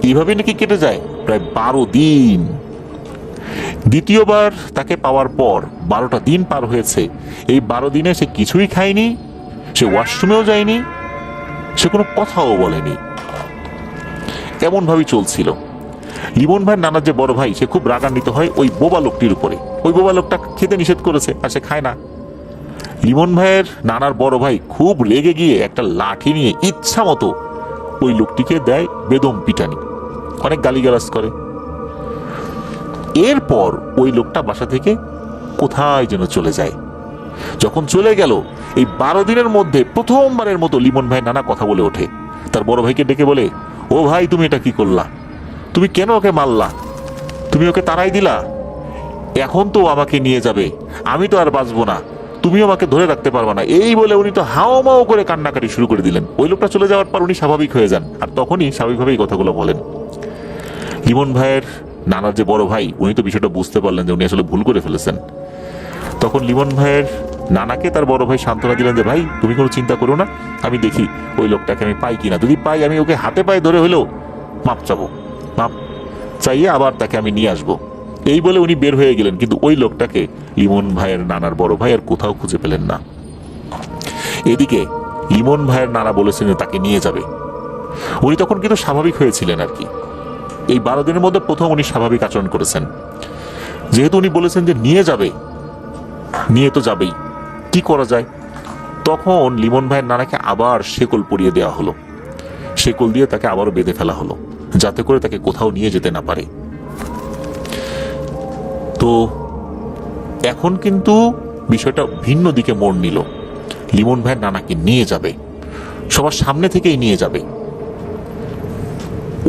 এইভাবে নাকি কেটে যায় প্রায় 12 দিন। দ্বিতীয়বার তাকে পাওয়ার পর 12টা দিন পার হয়েছে। এই 12 দিনে সে কিছুই খায়নি, সে ওয়াশরুমেও যায়নি, সে কোনো কথাও বলেনি। এমন ভাবেই চলছিল। লিমন ভাইয়ের নানার যে বড় ভাই সে খুব রাগান্বিত হয় ওই বোবা লোকটির উপরে। ওই বোবা লোকটা খেতে নিষেধ করেছে আর সে খায় না। লিমন ভাইয়ের নানার বড় ভাই খুব রেগে গিয়ে একটা লাঠি নিয়ে ইচ্ছা মতো ওই লোকটিকে দেয় বেদম পিটানি, অনেক গালিগালাজ করে। এরপর ওই লোকটা বাসা থেকে কোথায় যেন চলে যায়। যখন চলে গেল এই 12 দিনের মধ্যে প্রথমবারের মতো লিমন ভাই নানা কথা বলে ওঠে। তার বড় ভাইকে ডেকে বলে, ও ভাই তুমি এটা কি করলা? তুমি কেন ওকে মারলা? তুমি ওকে তাড়াই দিলা? এখন তো আমাকে নিয়ে যাবে, আমি তো আর বাঁচবো না, তুমিও আমাকে ধরে রাখতে পারবা না। এই বলে উনি তো হাও মাও করে কান্নাকাটি শুরু করে দিলেন। ওই লোকটা চলে যাওয়ার পর উনি স্বাভাবিক হয়ে যান, আর তখনই স্বাভাবিকভাবে এই কথাগুলো বলেন। লিমন ভাইয়ের নানার যে বড় ভাই উনি তো বিষয়টা বুঝতে পারলেন যে উনি আসলে ভুল করে ফেলেছেন। তখন লিমন ভাইয়ের নানাকে তার বড় ভাই সান্ত্বনা দিলেন যে ভাই তুমি কোনো চিন্তা করো না, আমি দেখি ওই লোকটাকে আমি পাই কিনা, যদি পাই আমি ওকে হাতে পায়ে ধরে হলেও মাপ চাবো, মাপ চাইয়ে আবার তাকে আমি নিয়ে আসবো। এই বলে উনি বের হয়ে গেলেন, কিন্তু ওই লোকটাকে লিমন ভাইয়ের নানার বড় ভাই আর কোথাও খুঁজে পেলেন না। এদিকে লিমন ভাইয়ের নানা বলেছেন যে তাকে নিয়ে যাবে। উনি তখন কিন্তু স্বাভাবিক হয়েছিলেন আর কি। এই 12 দিনের মধ্যে প্রথম উনি স্বাভাবিক আচরণ করেছেন। যেহেতু উনি বলেছেন যে নিয়ে যাবে, নিয়ে তো যাবেই, কি করা যায়? তখন লিমন ভাইয়ের নানাকে আবার শেকল পরিয়ে দেওয়া হলো। শেকল দিয়ে তাকে আবারও বেঁধে ফেলা হলো যাতে করে তাকে কোথাও নিয়ে যেতে না পারে। তো এখন কিন্তু বিষয়টা ভিন্ন দিকে মোড় নিল। লিমন ভাইয়ের নানাকে নিয়ে যাবে, সবার সামনে থেকেই নিয়ে যাবে।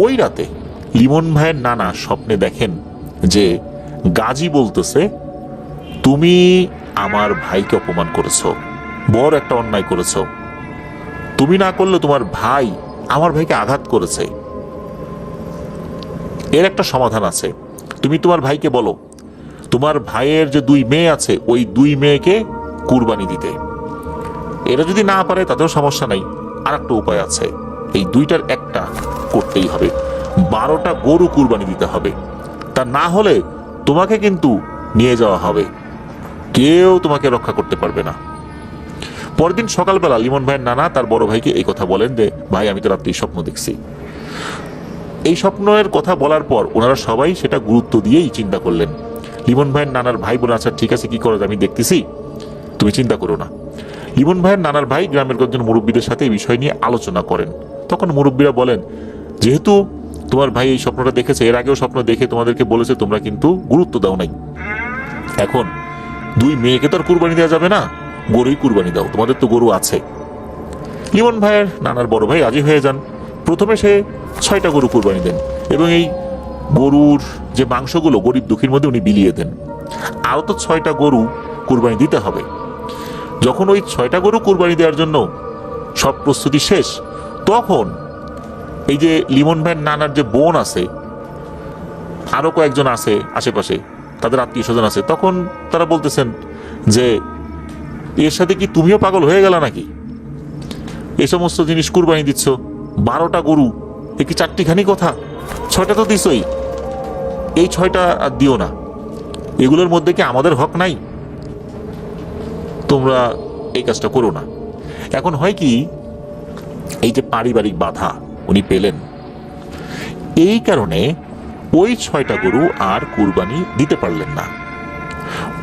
ওই রাতে লিমন ভাইয়ের নানা স্বপ্নে দেখেন যে গাজী বলতেছে, তুমি আমার ভাইকে অপমান করেছো, বড় একটা অন্যায় করেছো। তুমি না করলে তোমার ভাই আমার ভাইকে আঘাত করেছে, এর একটা সমাধান আছে। তুমি তোমার ভাইকে বলো তোমার ভাইয়ের যে 2 মেয়ে আছে ওই 2 মেয়েকে কুরবানি দিতে। এরা যদি না পারে তাতেও সমস্যা নাই, আর একটা উপায় আছে, এই 2টার একটা করতেই হবে। 12টা গরু কুরবানি দিতে হবে, তা না হলে তোমাকে কিন্তু নিয়ে যাওয়া হবে, কেউ তোমাকে রক্ষা করতে পারবে না। পরের দিন সকালবেলা লিমন ভাইয়ের নানা তার বড় ভাইকে এই কথা বলেন যে ভাই আমি তো রাত্রি স্বপ্ন দেখছি। এই স্বপ্নের কথা বলার পর ওনারা সবাই সেটা গুরুত্ব দিয়েই চিন্তা করলেন। লিমন ভাইয়ের নানার ভাই বলে, আচ্ছা ঠিক আছে কি করো আমি দেখতেছি, তুমি চিন্তা করো না। লিমন ভাইয়ের নানার ভাই গ্রামের কয়েকজন মুরব্বীদের সাথে এই বিষয় নিয়ে আলোচনা করেন। তখন মুরব্বীরা বলেন, যেহেতু তোমার ভাই এই স্বপ্নটা দেখেছে, এর আগেও স্বপ্ন দেখে তোমাদেরকে বলেছে, তোমরা কিন্তু গুরুত্ব দাও নাই। এখন 2 মেয়েকে তো আর কুরবানি দেওয়া যাবে না, গরুই কুরবানি দাও, তোমাদের তো গরু আছে। লিমন ভাইয়ের নানার বড় ভাই রাজি হয়ে যান। প্রথমে সে 6টা গরু কুরবানি দেন এবং এই গরুর যে মাংসগুলো গরিব দুঃখীর মধ্যে উনি বিলিয়ে দেন। আরও তো 6টা গরু কুরবানি দিতে হবে। যখন ওই 6টা গরু কুরবানি দেওয়ার জন্য সব প্রস্তুতি শেষ, তখন এই যে লিমন ভাইয়ের নানার যে বোন আছে, আরো কয়েকজন আছে আশেপাশে, তাদের আত্মীয় স্বজন আছে, তখন তারা বলতেছেন যে এর সাথে কি তুমিও পাগল হয়ে গেল নাকি? এই সমস্ত জিনিস কুরবানি দিচ্ছ, 12টা গরু, এ কি 4টিখানি কথা? 6টা তো দিছই, এই 6টা আর দিও না, এগুলোর মধ্যে কি আমাদের হক নাই? তোমরা এই কাজটা করো না। এখন হয় কি, এই যে পারিবারিক বাধা উনি পেলেন, এই কারণে ওই 6টা গরু আর কুরবানি দিতে পারলেন না।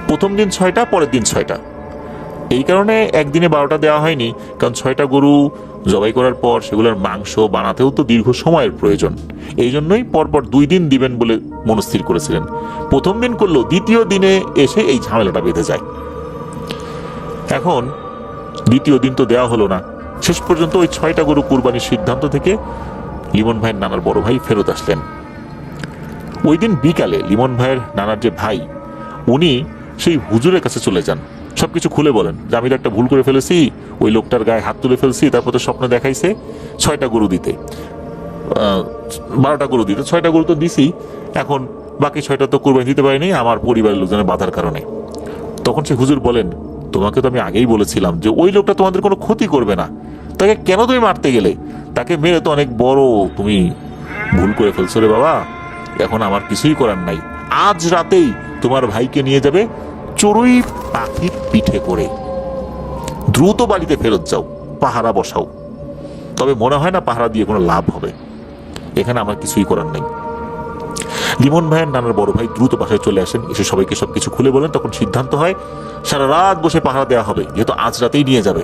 প্রথম দিন 6টা, পরের দিন 6টা। এই কারণে একদিনে 12টা দেওয়া হয়নি, কারণ 6টা গরু জবাই করার পর সেগুলোর মাংস বানাতেও তো দীর্ঘ সময়ের প্রয়োজন। এই জন্যই পরপর 2 দিন দিবেন বলে মনস্থির করেছিলেন। প্রথম দিন করলেও দ্বিতীয় দিনে এসে এই ঝামেলাটা বেঁধে যায়। এখন দ্বিতীয় দিন তো দেওয়া হলো না। শেষ পর্যন্ত ওই 6টা গরু কুরবানির সিদ্ধান্ত থেকে লিমন ভাইয়ের নানার বড় ভাই ফেরত আসলেন। ওই দিন বিকালে লিমন ভাইয়ের নানার যে ভাই, উনি সেই হুজুরের কাছে চলে যান, সবকিছু খুলে বলেন যে আমি একটা ভুল করে ফেলেছি, ওই লোকটার গায়ে হাত তুলে ফেলছি, তারপর তো স্বপ্ন দেখাইছে 6টা গরু দিতে, 12টা গরু দিতে, 6টা গরু তো দিছি, এখন বাকি 6টা তো কুরবানি দিতে পারিনি আমার পরিবারের লোকজনের বাধার কারণে। তখন সে হুজুর বলেন, তোমাকে তো আমি আগেই বলেছিলাম যে ওই লোকটা তোমাদের কোনো ক্ষতি করবে না, তাকে কেন তুমি মারতে গেলে? তাকে মেরে তো অনেক বড় তুমি ভুল করে ফেলছো রে বাবা। এখন আমার কিছুই করার নাই, আজ রাতেই তোমার ভাইকে নিয়ে যাবে চড়ুই পাখির পিঠে করে, দ্রুত বাড়িতে ফেরত যাও, পাহারা বসাও। তবে মনে হয় না পাহারা দিয়ে কোনো লাভ হবে, এখানে আমার কিছুই করার নেই। লিমন ভাইয়ের নানার বড় ভাই দ্রুত বাসায় চলে আসেন, এসে সবাইকে সবকিছু খুলে বলেন। তখন সিদ্ধান্ত হয় সারা রাত বসে পাহারা দেওয়া হবে, যেহেতু আজ রাতেই নিয়ে যাবে।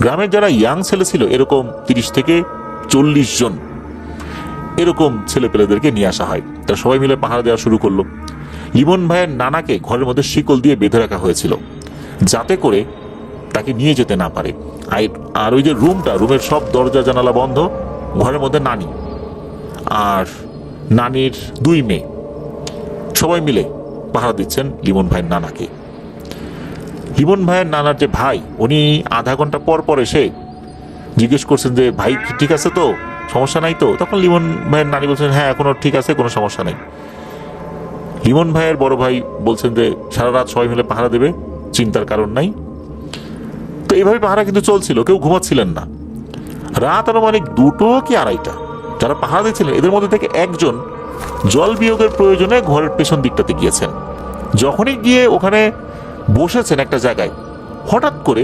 গ্রামের যারা ইয়াং ছেলে ছিল, এরকম 30 থেকে 40 জন এরকম ছেলে পেলেদেরকে নিয়ে আসা হয়। তারা সবাই মিলে পাহারা দেওয়া শুরু করলো। লিমন ভাইয়ের নানাকে ঘরের মধ্যে শিকল দিয়ে বেঁধে রাখা হয়েছিল, যাতে করে তাকে নিয়ে যেতে না পারে। আর ওই যে রুমের সব দরজা জানালা বন্ধ। ঘরের মধ্যে নানি আর নানির 2 মেয়ে সবাই মিলে পাহারা দিচ্ছেন লিমন ভাইয়ের নানাকে। লিমন ভাইয়ের নানার যে ভাই, উনি আধা ঘন্টা পর পর এসে জিজ্ঞেস করছেন যে ভাই ঠিক আছে তো, সমস্যা নাই তো? তখন লিমন ভাইয়ের নানি বলছেন হ্যাঁ এখনো ঠিক আছে, কোনো সমস্যা নেই। লিমন ভাইয়ের বড় ভাই বলছেন যে সারা রাত সবাই মিলে পাহারা দেবে, চিন্তার কারণ নাই। তো এইভাবে পাহারা কিন্তু চলছিল, কেউ ঘুমাচ্ছিলেন না। রাত আনুমানিক 2টো কি 2:30। যারা পাহারা দিচ্ছিলেন এদের মধ্যে থেকে একজন জল বিয়োগের প্রয়োজনে ঘরের পেছন দিকটাতে গিয়েছেন। যখনই গিয়ে ওখানে বসেছেন একটা জায়গায়, হঠাৎ করে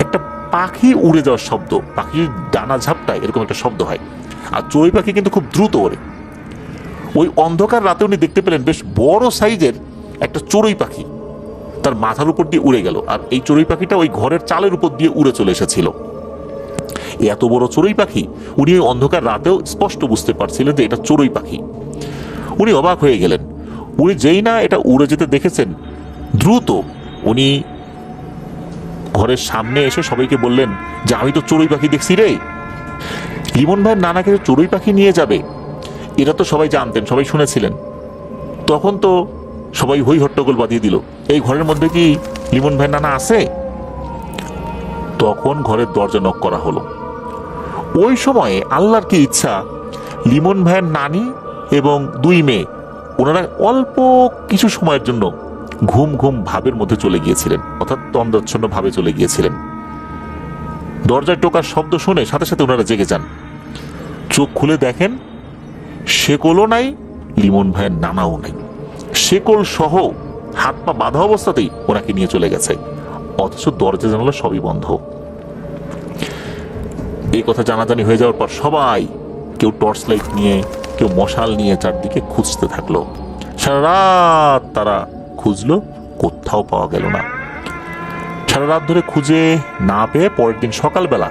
একটা পাখি উড়ে যাওয়ার শব্দ, পাখির ডানা ঝাপটায় এরকম একটা শব্দ হয়। আর চড়ুই পাখি কিন্তু খুব দ্রুত ওড়ে। ওই অন্ধকার রাতে উনি দেখতে পেলেন বেশ বড় সাইজের একটা চড়ুই পাখি তার মাথার উপর দিয়ে উড়ে গেল। আর এই চড়ুই পাখিটা ওই ঘরের চালের উপর দিয়ে উড়ে চলে এসেছিল। এত বড় চড়ুই পাখি উনি ওই অন্ধকার রাতেও স্পষ্ট বুঝতে পারছিলেন যে এটা চড়ুই পাখি। উনি অবাক হয়ে গেলেন। উনি যেই না এটা উড়ে যেতে দেখেছেন, দ্রুত উনি ঘরের সামনে এসে সবাইকে বললেন যে আমি তো চড়ুই পাখি দেখছি রে। লিমন ভাইয়ের নানাকে চড়ুই পাখি নিয়ে যাবে, এটা তো সবাই জানতেন, সবাই শুনেছিলেন। তখন তো সবাই হই হট্টগোল বাঁধিয়ে দিল, এই ঘরের মধ্যে কি লিমন ভাইয়ের নানা আছে? তখন ঘরের দরজা নক করা হলো। ওই সময়ে আল্লাহর কি ইচ্ছা, লিমন ভাইয়ের নানি এবং 2 মেয়ে ওনারা অল্প কিছু সময়ের জন্য ঘুম ঘুম ভাবের মধ্যে চলে গিয়েছিলেন, অর্থাৎ তন্দ্রাচ্ছন্ন ভাবে চলে গিয়েছিলেন। দরজায় টোকার শব্দ শুনে সাথে সাথে ওনারা জেগে যান। চোখ খুলে দেখেন শেকলও নাই, লিমন ভাইয়ের নানাও নাই। শেকল সহ হাত পা বাঁধা অবস্থাতেই ওনাকে নিয়ে চলে গেছে, অথচ দরজা জানালা সবই বন্ধ। এই কথা জানাজানি হয়ে যাওয়ার পর সবাই, কেউ টর্চ লাইট নিয়ে, কেউ মশাল নিয়ে চারদিকে খুঁজতে থাকলো। সারা রাত তারা খুঁজলো, কোথাও পাওয়া গেল না। সারা রাত ধরে খুঁজে না পেয়ে পরের দিন সকালবেলা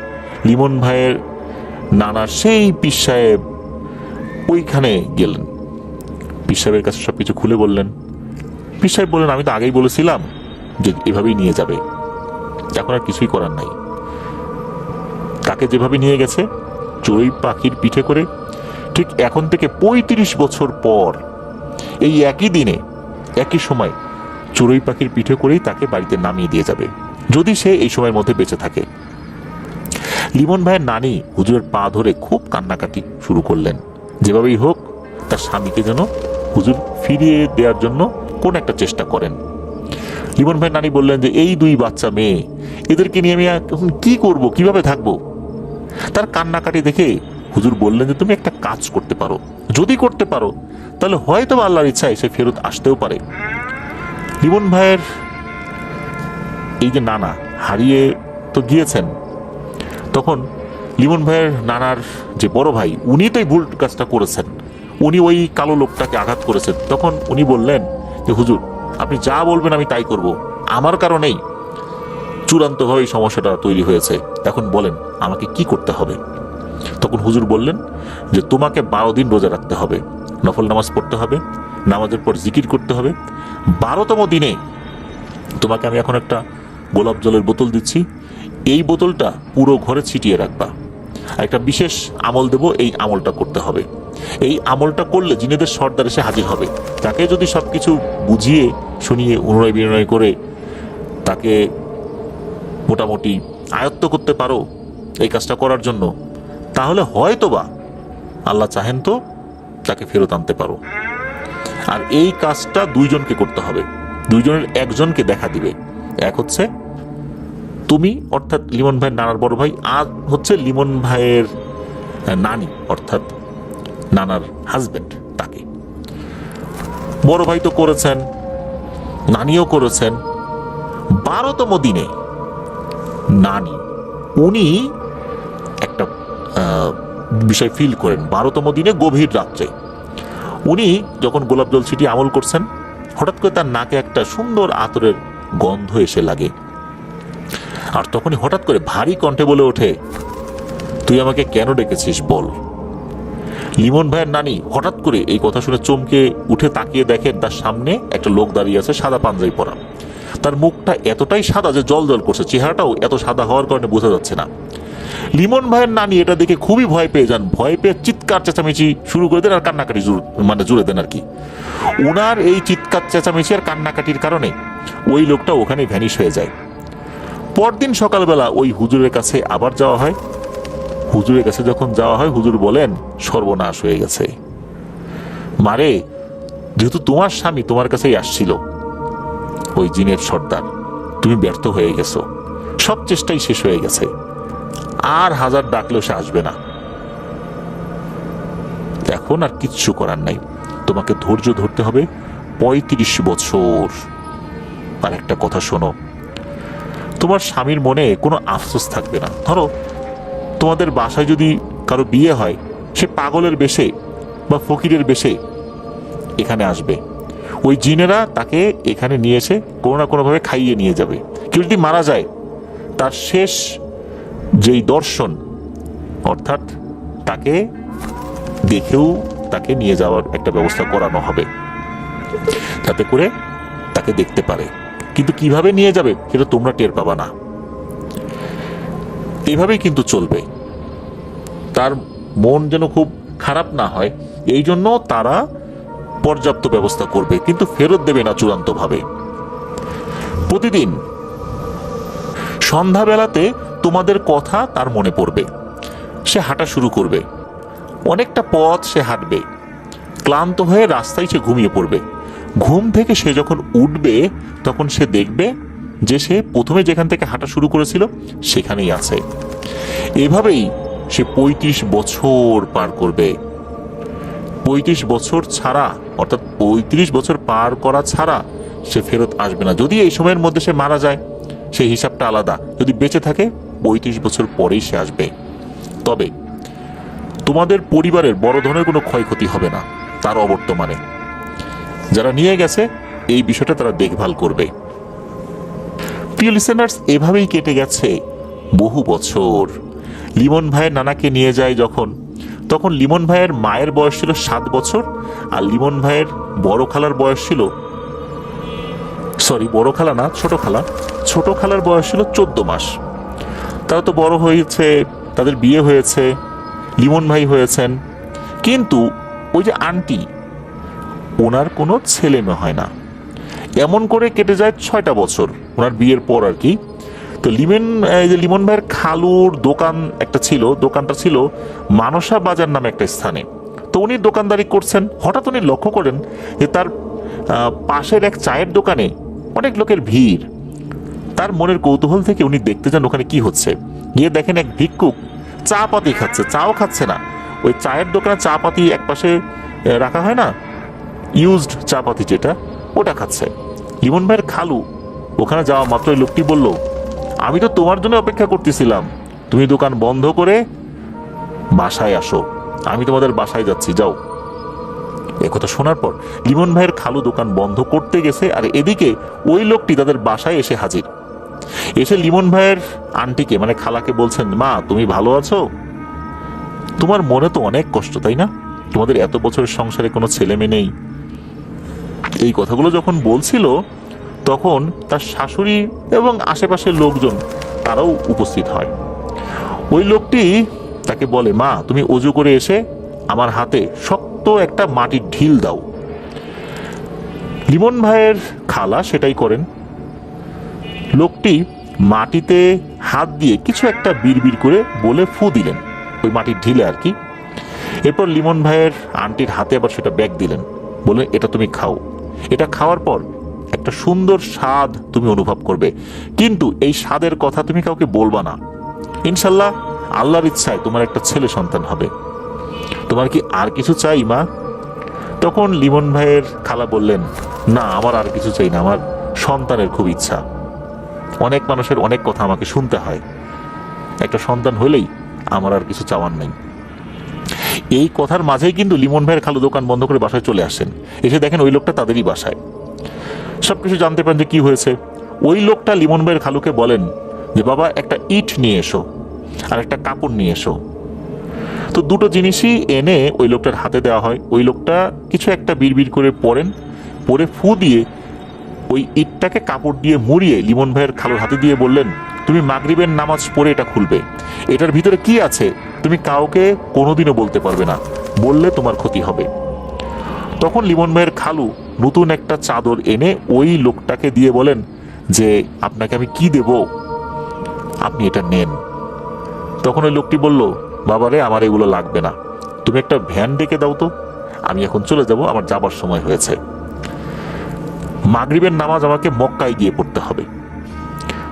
লিমন ভাইয়ের নানার সেই পীর সাহেব ওইখানে গেলেন, পীর সাহেবের কাছে সবকিছু খুলে বললেন। পীর সাহেব বললেন, আমি তো আগেই বলেছিলাম যে এভাবেই নিয়ে যাবে, এখন আর কিছুই করার নাই। তাকে যেভাবে নিয়ে গেছে চড়ুই পাখির পিঠে করে, ঠিক এখন থেকে ৩৫ বছর পর এই একই দিনে একই সময় চড়ুই পাখির পিঠে করেই তাকে বাড়িতে নামিয়ে দিয়ে যাবে, যদি সে এই সময়ের মধ্যে বেঁচে থাকে। লিমন ভাইয়ের নানি হুজুরের পা ধরে খুব কান্নাকাটি শুরু করলেন, যেভাবেই হোক তার স্বামীকে যেন হুজুর ফিরিয়ে দেওয়ার জন্য কোন একটা চেষ্টা করেন। লিমন ভাইয়ের নানি বললেন যে এই 2 বাচ্চা মেয়ে, এদেরকে নিয়ে আমি এখন কি করব, কিভাবে থাকবো? তার কান্নাকাটি দেখে হুজুর বললেন যে তুমি একটা কাজ করতে পারো, যদি করতে পারো তাহলে হয়তো আল্লাহর ইচ্ছায় সে ফেরত আসতেও পারে। লিমন ভাইয়ের এই যে নানা হারিয়ে তো গিয়েছেন, তখন লিমন ভাইয়ের নানার যে বড় ভাই, উনি তো এই ভুল কাজটা করেছেন, উনি ওই কালো লোকটাকে আঘাত করেছেন। তখন উনি বললেন যে হুজুর, আপনি যা বলবেন আমি তাই করব, আমার কারণেই চূড়ান্তভাবে এই সমস্যাটা তৈরি হয়েছে, এখন বলেন আমাকে কি করতে হবে? তখন হুজুর বললেন যে তোমাকে 12 দিন রোজা রাখতে হবে, নফল নামাজ পড়তে হবে, নামাজের পর জিকির করতে হবে। 12তম দিনে তোমাকে আমি এখন একটা গোলাপ জলের বোতল দিচ্ছি, এই বোতলটা পুরো ঘরে ছিটিয়ে রাখবা। একটা বিশেষ আমল দেব, এই আমলটা করতে হবে। এই আমলটা করলে জিনেদের সর্দার এসে হাজির হবে। তাকে যদি সবকিছু বুঝিয়ে শুনিয়ে অনুনয় বিনয় করে তাকে মোটামুটি আয়ত্ত করতে পারো এই কাজটা করার জন্য, তাহলে হয়তোবা আল্লাহ চাহেন তো তাকে ফেরত আনতে পারো। আর এই কাজটা 2 জনকে করতে হবে, 2 জনের একজনকে দেখা দিবে। এক হচ্ছে তুমি, অর্থাৎ লিমন ভাইয়ের নানার বড় ভাই, আর হচ্ছে লিমন ভাইয়ের নানি, অর্থাৎ নানার হাজবেন্ড। তাকে বড় ভাই তো করেছেন, নানিও করেছেন। 12তম দিনে নানি উনি একটা বিষয় ফিল করেন। 12তম দিনে গভীর রাত্রে উনি যখন গোলাপ জল ছিটিয়ে আমল করছেন, হঠাৎ করে তার নাকে একটা সুন্দর আতরের গন্ধ এসে লাগে। আর তখনই হঠাৎ করে ভারী কণ্ঠে বলে ওঠে, তুই আমাকে কেন ডেকেছিস বল? লিমন ভাইয়ের নানি হঠাৎ করে এই কথা শুনে চমকে উঠে তাকিয়ে দেখেন তার সামনে একটা লোক দাঁড়িয়ে আছে, সাদা পাঞ্জাবি পরা। তার মুখটা এতটাই সাদা যে জল জল করছে, চেহারাটাও এত সাদা হওয়ার কারণে বোঝা যাচ্ছে না। লিমন ভাইয়ের নানি এটা দেখে খুবই ভয় পেয়ে যান, ভয় পেয়ে চিৎকার চেঁচামেচি শুরু করে দেন আর কান্নাকাটি জুড়ে দেন আর কি। উনার এই চিৎকার চেঁচামেচি আর কান্নাকাটির কারণে ওই লোকটা ওখানে ভ্যানিশ হয়ে যায়। পরদিন সকালবেলা ওই হুজুরের কাছে আবার যাওয়া হয়। হুজুরের কাছে যখন যাওয়া হয়, হুজুর বলেন সর্বনাশ হয়ে গেছে মারে, যেহেতু তোমার স্বামী তোমার কাছেই আসছিল, ওই জিনের সর্দার, তুমি ব্যর্থ হয়ে গেছো, সব চেষ্টাই শেষ হয়ে গেছে, আর 1000 ডাকলেও সে আসবে না, এখন আর কিচ্ছু করার নাই, তোমাকে ধৈর্য ধরতে হবে 35 বছর। আর একটা কথা শোনো, তোমার স্বামীর মনে কোনো আফসোস থাকবে না। ধরো তোমাদের বাসায় যদি কারো বিয়ে হয়, সে পাগলের বেশে বা ফকিরের বেশে এখানে আসবে, ওই জিনেরা তাকে এখানে নিয়ে এসে কোনো না কোনোভাবে খাইয়ে নিয়ে যাবে। কেউ যদি মারা যায়, তার শেষ যেই দর্শন, অর্থাৎ তাকে দেখেও তাকে নিয়ে যাওয়ার একটা ব্যবস্থা করানো হবে, যাতে করে তাকে দেখতে পারে। কিন্তু কিভাবে নিয়ে যাবে সেটা তোমরা টের পাবা না। এভাবেই কিন্তু চলবে। তার মন যেন খুব খারাপ না হয়, এই জন্য তারা পর্যাপ্ত ব্যবস্থা করবে, কিন্তু ফেরত দেবে না চূড়ান্তভাবে। প্রতিদিন সন্ধ্যাবেলাতে তোমাদের কথা তার মনে পড়বে, সে হাঁটা শুরু করবে, অনেকটা পথ সে হাঁটবে, ক্লান্ত হয়ে রাস্তায় সে ঘুমিয়ে পড়বে। ঘুম থেকে সে যখন উঠবে, তখন সে দেখবে যে সে প্রথমে যেখান থেকে হাঁটা শুরু করেছিল সেখানেই আছে। এভাবেই সে 35 বছর পার করবে। 35 বছর ছাড়া, অর্থাৎ 35 বছর পার করা ছাড়া সে ফেরত আসবে না। যদি এই সময়ের মধ্যে সে মারা যায়, সেই হিসাবটা আলাদা। যদি বেঁচে থাকে, 35 বছর পরেই সে আসবে। তবে তোমাদের পরিবারের বড় ধরনের কোনো ক্ষয়ক্ষতি হবে না তার অবর্তমানে। যারা নিয়ে গেছে এই বিষয়টা তারা দেখভাল করবে। প্রিয় লিসেনার্স, এভাবেই কেটে গেছে বহু বছর। লিমন ভাইয়ের নানাকে নিয়ে যায় যখন, তখন লিমন ভাইয়ের মায়ের বয়স ছিল 7 বছর, আর লিমন ভাইয়ের বড় খালার বয়স ছিল, সরি বড় খালা না, ছোট খালার বয়স ছিল 14 মাস। তারা তো বড় হয়েছে, তাদের বিয়ে হয়েছে, লিমন ভাই হয়েছেন, কিন্তু ওই যে আন্টি, ওনার কোনো ছেলে মেয়ে হয় না। এমন করে কেটে যায় 6টা বছর ওনার বিয়ের পর আর কি। তো লিমন ভাইয়ের খালুর দোকান একটা ছিল, দোকানটা ছিল মানসা বাজার নামে একটা স্থানে। তো উনি দোকানদারি করছেন, হঠাৎ উনি লক্ষ্য করেন যে তার পাশের এক চায়ের দোকানে অনেক লোকের ভিড়। তার মনের কৌতূহল থেকে উনি দেখতে যান ওখানে কি হচ্ছে। গিয়ে দেখেন এক ভিক্ষুক চা পাতি খাচ্ছে, চাও খাচ্ছে না, ওই চায়ের দোকানে চা পাতি এক পাশে রাখা হয় না, ইউজড চা পাতি যেটা, ওটা খাচ্ছে। লিমন ভাইয়ের খালু ওখানে যাওয়া মাত্রই লোকটি বলল, আমি তো তোমার জন্য অপেক্ষা করতেছিলাম, তুমি দোকান বন্ধ করে বাসায় আসো, আমি তোমাদের বাসায় যাচ্ছি, যাও। একথা শোনার পর লিমন ভাইয়ের খালু দোকান বন্ধ করতে গেছে, আর এদিকে ওই লোকটি তাদের বাসায় এসে হাজির। এসে লিমন ভাইয়ের আন্টিকে মানে খালাকে বলছেন, মা তুমি ভালো আছো? তোমার মনে তো অনেক কষ্ট তাই না, তোমাদের এত বছরের সংসারে কোনো ছেলে মেয়ে নেই। এই কথাগুলো যখন বলছিল তখন তার শাশুড়ি এবং আশেপাশের লোকজন তারাও উপস্থিত হয়। ওই লোকটি তাকে বলে, মা তুমি অজু করে এসে আমার হাতে শক্ত একটা মাটির ঢিল দাও। লিমন ভাইয়ের খালা সেটাই করেন। লোকটি মাটিতে হাত দিয়ে কিছু একটা বিড়বিড় করে বলে ফু দিলেন ওই মাটির ঢিলে আর কি। এরপর লিমন ভাইয়ের আন্টির হাতে আবার সেটা ব্যাগ দিলেন, বললেন এটা তুমি খাও, এটা খাওয়ার পর একটা সুন্দর স্বাদ তুমি অনুভব করবে, কিন্তু এই স্বাদের কথা তুমি কাউকে বলবা না, ইনশাল্লাহ আল্লাহর ইচ্ছায় তোমার একটা ছেলে সন্তান হবে। তোমার কি আর কিছু চাই মা? তখন লিমন ভাইয়ের খালা বললেন, না আমার আর কিছু চাই না, আমার সন্তানের খুব ইচ্ছা। অনেক মানুষের অনেক কথা আমাকে শুনতে হয়, একটা সন্তান হলেই আমার আর কিছু চাওয়ার নেই। এই কথার মাঝেই কিন্তু লিমন ভাইয়ের খালু দোকান বন্ধ করে বাসায় চলে আসেন। এসে দেখেন ওই লোকটা তাদেরই বাসায়। সবকিছু জানতে পারেন যে কি হয়েছে। ওই লোকটা লিমন ভাইয়ের খালুকে বলেন যে বাবা একটা ইট নিয়ে এসো আর একটা কাপড় নিয়ে এসো। তো দুটো জিনিসই এনে ওই লোকটার হাতে দেওয়া হয়। ওই লোকটা কিছু একটা বিড়বিড় করে পরে ফু দিয়ে ওই ইটটাকে কাপড় দিয়ে মুড়িয়ে লিমন ভাইয়ের খালুর হাতে দিয়ে বললেন, তুমি মাগরিবের নামাজ পড়ে এটা খুলবে, এটার ভিতরে কি আছে তুমি কাউকে কোনোদিনও বলতে পারবে না, বললে তোমার ক্ষতি হবে। তখন লিমন ভাইয়ের খালু নতুন একটা চাদর এনে ওই লোকটাকে দিয়ে বলেন যে আপনাকে আমি কি দেব, আপনি এটা নেন। তখন ওই লোকটি বলল, বাবারে আমার এগুলো লাগবে না, তুমি একটা ভ্যান ডেকে দাও তো, আমি এখন চলে যাব, আমার যাবার সময় হয়েছে, মাগরিবের নামাজ আমাকে মক্কায় গিয়ে পড়তে হবে।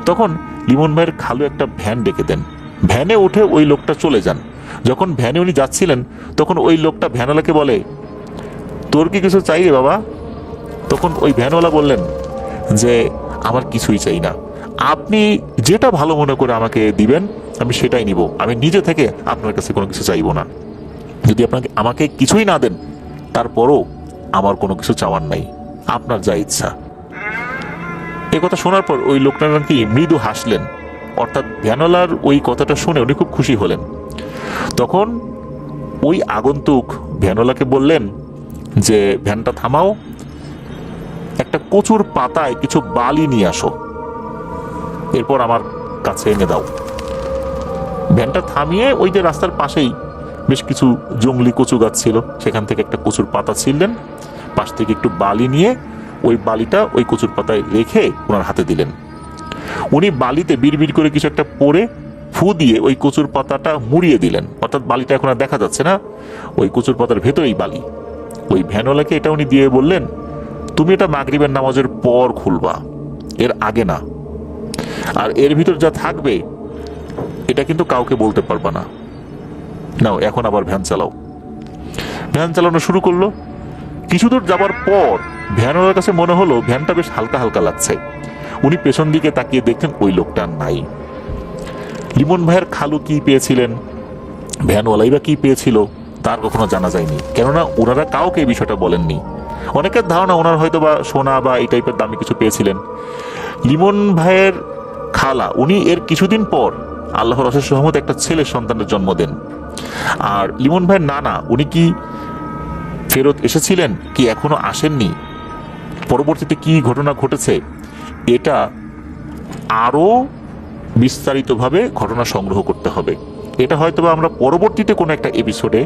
তখন লিমন ভাইয়ের খালু একটা ভ্যান ডেকে দেন, ভ্যানে উঠে ওই লোকটা চলে যান। যখন ভ্যানে উনি যাচ্ছিলেন তখন ওই লোকটা ভ্যানওয়ালাকে বলে, তোর কি কিছু চাই রে বাবা? তখন ওই ভ্যানওয়ালা বললেন যে আমার কিছুই চাই না, আপনি যেটা ভালো মনে করে আমাকে দিবেন আমি সেটাই নিব, আমি নিজে থেকে আপনার কাছে কোনো কিছু চাইবো না, যদি আমাকে কিছুই না দেন তারপরও আমার কোনো কিছু চাওয়ার নাই, আপনার যা ইচ্ছা। এই কথা শোনার পর ওই লোকটা নাকি মৃদু হাসলেন, অর্থাৎ ভ্যানওয়ালার ওই কথাটা শুনে উনি খুব খুশি হলেন। তখন ওই আগন্তুক ভ্যানওয়ালাকে বললেন যে ভ্যানটা থামাও, একটা কচুর পাতায় কিছু বালি নিয়ে আসো, এরপর আমার কাছে এনে দাও। ভ্যানটা থামিয়ে ওই যে রাস্তার পাশেই বেশ কিছু জঙ্গলি কচু গাছ ছিল, সেখান থেকে একটা কচুর পাতা ছিললেন, পাশ থেকে একটু বালি নিয়ে ওই বালিটা ওই কচুর পাতায় রেখে ওনার হাতে দিলেন। উনি বালিতে বিড়বিড় করে কিছু একটা পরে ফু দিয়ে ওই কচুর পাতাটা মুড়িয়ে দিলেন, অর্থাৎ বালিটা এখন আর দেখা যাচ্ছে না, ওই কচুর পাতার ভেতরেই বালি। ওই ভ্যানওয়ালাকে এটা উনি দিয়ে বললেন, তুমি এটা মাগরিবের নামাজের পর খুলবা, এর আগে না, আর এর ভিতর যা থাকবে এটা কিন্তু কাউকে বলতে পারবা না, নাও এখন আবার ভ্যান চালাও। ভ্যান চালানো শুরু করলো। কিছু দূর যাবার পর ভ্যানওয়ালার কাছে মনে হলো ভ্যানটা বেশ হালকা হালকা লাগছে। উনি পেছন দিকে তাকিয়ে দেখলেন ওই লোকটা নাই। লিমন ভাইয়ের খালু কি পেয়েছিলেন, ভ্যানওয়ালাই বা কি পেয়েছিল তার কখনো জানা যায়নি, কেননা ওনারা কাউকে এই বিষয়টা বলেননি। অনেকের ধারণা ওনার হয়তো বা সোনা বা এই টাইপের দামি কিছু পেয়েছিলেন। লিমন ভাইয়ের খালা উনি এর কিছুদিন পর আল্লাহর অশেষ রহমতে একটা ছেলে সন্তানের জন্ম দেন। আর লিমন ভাইয়ের নানা উনি কি ফেরত এসেছিলেন কি এখনো আসেননি, পরবর্তীতে কি ঘটনা ঘটেছে, এটা আরো বিস্তারিতভাবে ঘটনা সংগ্রহ করতে হবে। এটা হয়তো আমরা পরবর্তীতে কোনো একটা এপিসোডে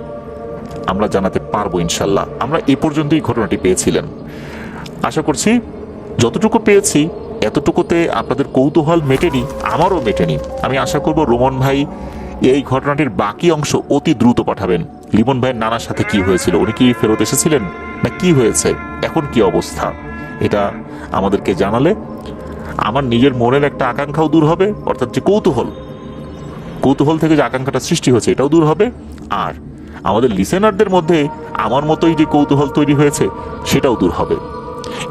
আমরা জানাতে পারবো ইনশাল্লাহ। আমরা এ পর্যন্তই ঘটনাটি পেয়েছিলেন, আশা করছি যতটুকু পেয়েছি এতটুকুতে আপনাদের কৌতূহল মেটেনি, আমারও মেটেনি। আমি আশা করব রোমন ভাই এই ঘটনাটির বাকি অংশ অতি দ্রুত পাঠাবেন। লিমন ভাইয়ের নানার সাথে কি হয়েছিল, উনি কি ফেরত এসেছিলেন না কি হয়েছে, এখন কি অবস্থা, এটা আমাদেরকে জানালে আমার নিজের মনের একটা আকাঙ্ক্ষাও দূর হবে, অর্থাৎ যে কৌতূহল থেকে যে আকাঙ্ক্ষাটা সৃষ্টি হয়েছে এটাও দূর হবে, আর আমাদের লিসেনারদের মধ্যে আমার মতোই যে কৌতূহল তৈরি হয়েছে সেটাও দূর হবে।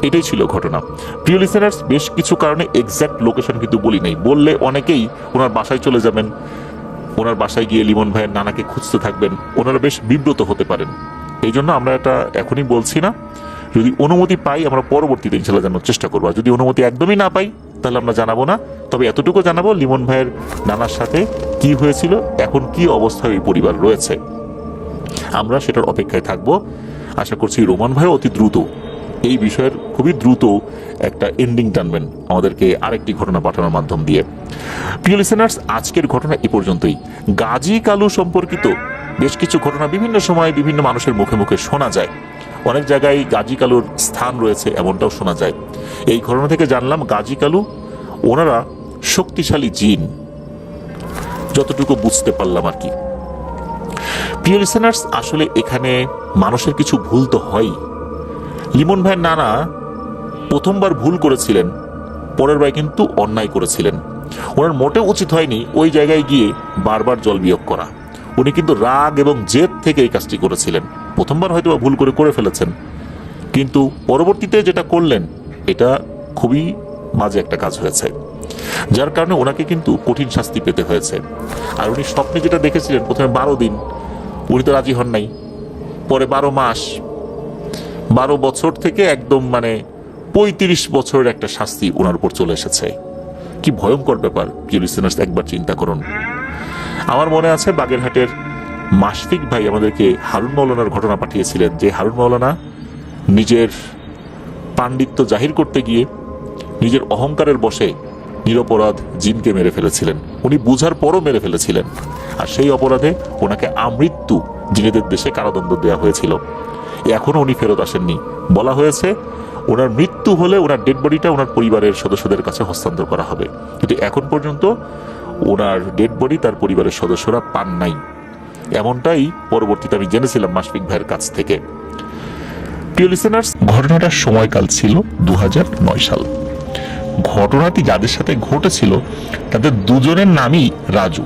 এটাই ছিল ঘটনা। প্রিয় লিসেনার্স, বেশ কিছু কারণে এক্স্যাক্ট লোকেশন কিন্তু বলি নাই, বললে অনেকেই ওনার বাসায় চলে যাবেন, ওনার বাসায় গিয়ে লিমন ভাইয়ের নানাকে খুঁজতে থাকবেন, ওনারা বেশ বিব্রত হতে পারেন। এই জন্য আমরা এটা এখনই বলছি না, যদি অনুমতি পাই আমরা পরবর্তীতে ইনশাল্লাহ জানার চেষ্টা করবো। আর যদি অনুমতি একদমই না পাই তাহলে আমরা জানাবো না, তবে এতটুকু জানাবো লিমন ভাইয়ের নানার সাথে কি হয়েছিল, এখন কি অবস্থায় এই পরিবার রয়েছে, আমরা সেটার অপেক্ষায় থাকবো। আশা করছি রোমান ভাই অতি দ্রুত এই বিষয়ের খুবই দ্রুত একটা এন্ডিং টানবেন আমাদেরকে আরেকটি ঘটনা পাঠানোর মাধ্যম দিয়ে। প্রিয় লিসেনার্স, আজকের ঘটনা এ পর্যন্তই। গাজী কালু সম্পর্কিত বেশ কিছু ঘটনা বিভিন্ন সময় বিভিন্ন মানুষের মুখে মুখে শোনা যায়, অনেক জায়গায় গাজী কালুর স্থান রয়েছে এমনটাও শোনা যায়। এই ঘটনা থেকে জানলাম গাজী কালু ওনারা শক্তিশালী জিন, যতটুকু বুঝতে পারলাম আর কি। প্রিয় লিসেনার্স, আসলে এখানে মানুষের কিছু ভুল তো হয়। লিমন ভাইয়ের নানা প্রথমবার ভুল করেছিলেন, পরের বার কিন্তু অন্যায় করেছিলেন। ওনার মোটেও উচিত হয়নি ওই জায়গায় গিয়ে বারবার জল বিয়োগ করা। উনি কিন্তু রাগ এবং জেদ থেকে এই কাজটি করেছিলেন। প্রথমবার হয়তো ভুল করে ফেলেছেন, কিন্তু পরবর্তীতে যেটা করলেন এটা খুবই বাজে একটা কাজ হয়েছে, যার কারণে ওনাকে কিন্তু কঠিন শাস্তি পেতে হয়েছে। আর উনি স্বপ্নে যেটা দেখেছিলেন প্রথমে 12 দিন, উনি তো রাজি হন নাই, পরে 12 মাস, 12 বছর থেকে একদম 35 বছরের একটা শাস্তি ওনার উপর চলে এসেছে। কি ভয়ঙ্কর ব্যাপার প্রিয় লিসেনার্স, একবার চিন্তা করুন। আমার মনে আছে বাগেরহাটের মাশফিক ভাই আমাদেরকে হারুন মৌলানার ঘটনা পাঠিয়েছিলেন, যে হারুন মৌলানা নিজের পাণ্ডিত্য জাহির করতে গিয়ে নিজের অহংকারের বশে নিরপরাধ জিনকে মেরে ফেলেছিলেন। উনি বুঝার পরও মেরে ফেলেছিলেন, আর সেই অপরাধে ওনাকে আমৃত্যু জিনেদের দেশে কারাদণ্ড দেওয়া হয়েছিল। এখনো উনি ফেরত আসেননি। বলা হয়েছে ওনার মৃত্যু হলে ওনার ডেড বডিটা ওনার পরিবারের সদস্যদের কাছে হস্তান্তর করা হবে, কিন্তু এখন পর্যন্ত ওনার ডেড বডি তার পরিবারের সদস্যরা পান নাই। এমনটাই পরবর্তীতে আমি জেনেছিলাম মাশফিক ভাইয়ের কাছ থেকে। প্রিয় লিসেনার্স, ঘটনাটার সময়কাল ছিল 2009 সাল। ঘটনাটি যাদের সাথে ঘটেছিল তাদের দুজনের নামই রাজু।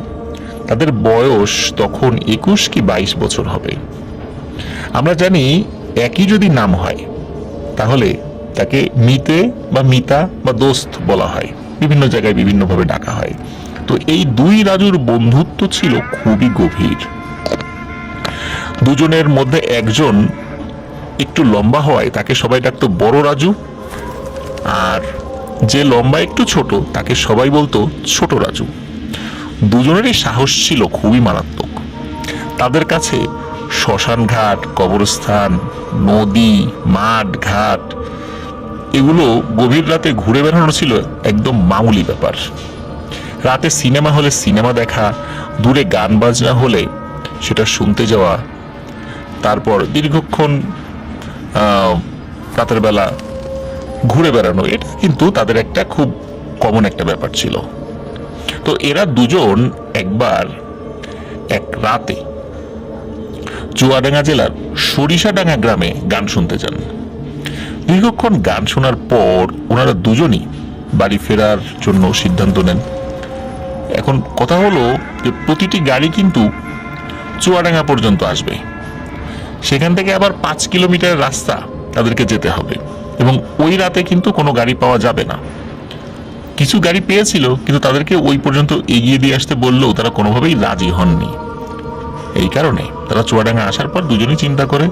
তাদের বয়স তখন 21 কি 22 বছর হবে। আমরা জানি একই যদি নাম হয় তাহলে তাকে মিতে বা মিতা বা দোস্ত বলা হয়, বিভিন্ন জায়গায় বিভিন্নভাবে ডাকা হয়। তো এই দুই রাজুর বন্ধুত্ব ছিল খুবই গভীর। দুজনের মধ্যে একজন একটু লম্বা হওয়ায় তাকে সবাই ডাকতো বড় রাজু, আর যে লম্বা একটু ছোট তাকে সবাই বলতো ছোট রাজু। দুজনেরই সাহস ছিল খুবই মারাত্মক। তাদের কাছে শ্মশান ঘাট, কবরস্থান, নদী, মাঠ ঘাট এগুলো গভীর রাতে ঘুরে বেড়ানো ছিল একদম মামুলি ব্যাপার। রাতে সিনেমা হলে সিনেমা দেখা, দূরে গান বাজনা হলে সেটা শুনতে যাওয়া, তারপর দীর্ঘক্ষণ রাতের বেলা ঘুরে বেড়ানো, এটা কিন্তু তাদের একটা খুব কমন একটা ব্যাপার ছিল। তো এরা দুজন একবার এক রাতে চুয়াডাঙ্গা জেলার সরিষাডাঙ্গা গ্রামে গান শুনতে যান। দীর্ঘক্ষণ গান শোনার পর ওনারা দুজনই বাড়ি ফেরার জন্য সিদ্ধান্ত নেন। এখন কথা হলো যে প্রতিটি গাড়ি কিন্তু চুয়াডাঙ্গা পর্যন্ত আসবে, সেখান থেকে আবার 5 কিলোমিটার রাস্তা তাদেরকে যেতে হবে, এবং ওই রাতে কিন্তু কোনো গাড়ি পাওয়া যাবে না। কিছু গাড়ি পেয়েছিল কিন্তু তাদেরকে ওই পর্যন্ত এগিয়ে দিয়ে আসতে বললেও তারা কোনোভাবেই রাজি হননি। এই কারণে তারা চুয়াডাঙ্গা আসার পর দুজনেই চিন্তা করে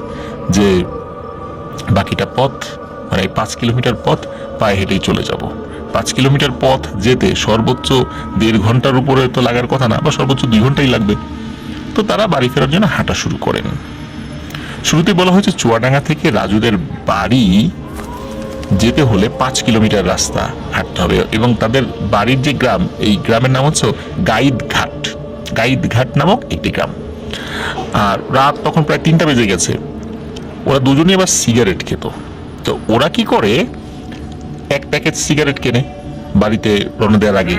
যে বাকিটা পথ এই 5 কিলোমিটার পথ পায়ে হেঁটেই চলে যাব। 5 কিলোমিটার পথ যেতে সর্বোচ্চ 1.5 ঘন্টার উপরে তো লাগার কথা না, বা সর্বোচ্চ 2 ঘন্টাই লাগবে। তো তারা বাড়ি ফেরার জন্য হাঁটা শুরু করেন। শুরুতে বলা হয়েছে চুয়াডাঙ্গা থেকে রাজুদের বাড়ি যেতে হলে 5 কিলোমিটার রাস্তা হাঁটতে হবে, এবং তাদের বাড়ির যে গ্রাম, এই গ্রামের নাম হচ্ছে গাইদঘাট নামক একটি গ্রাম। আর রাত তখন প্রায় 3টা বেজে গেছে। ওরা দুজনেই আবার সিগারেট খেত। তো ওরা কি করে, 1 প্যাকেট সিগারেট কেনে বাড়িতে রওনা দেওয়ার আগে।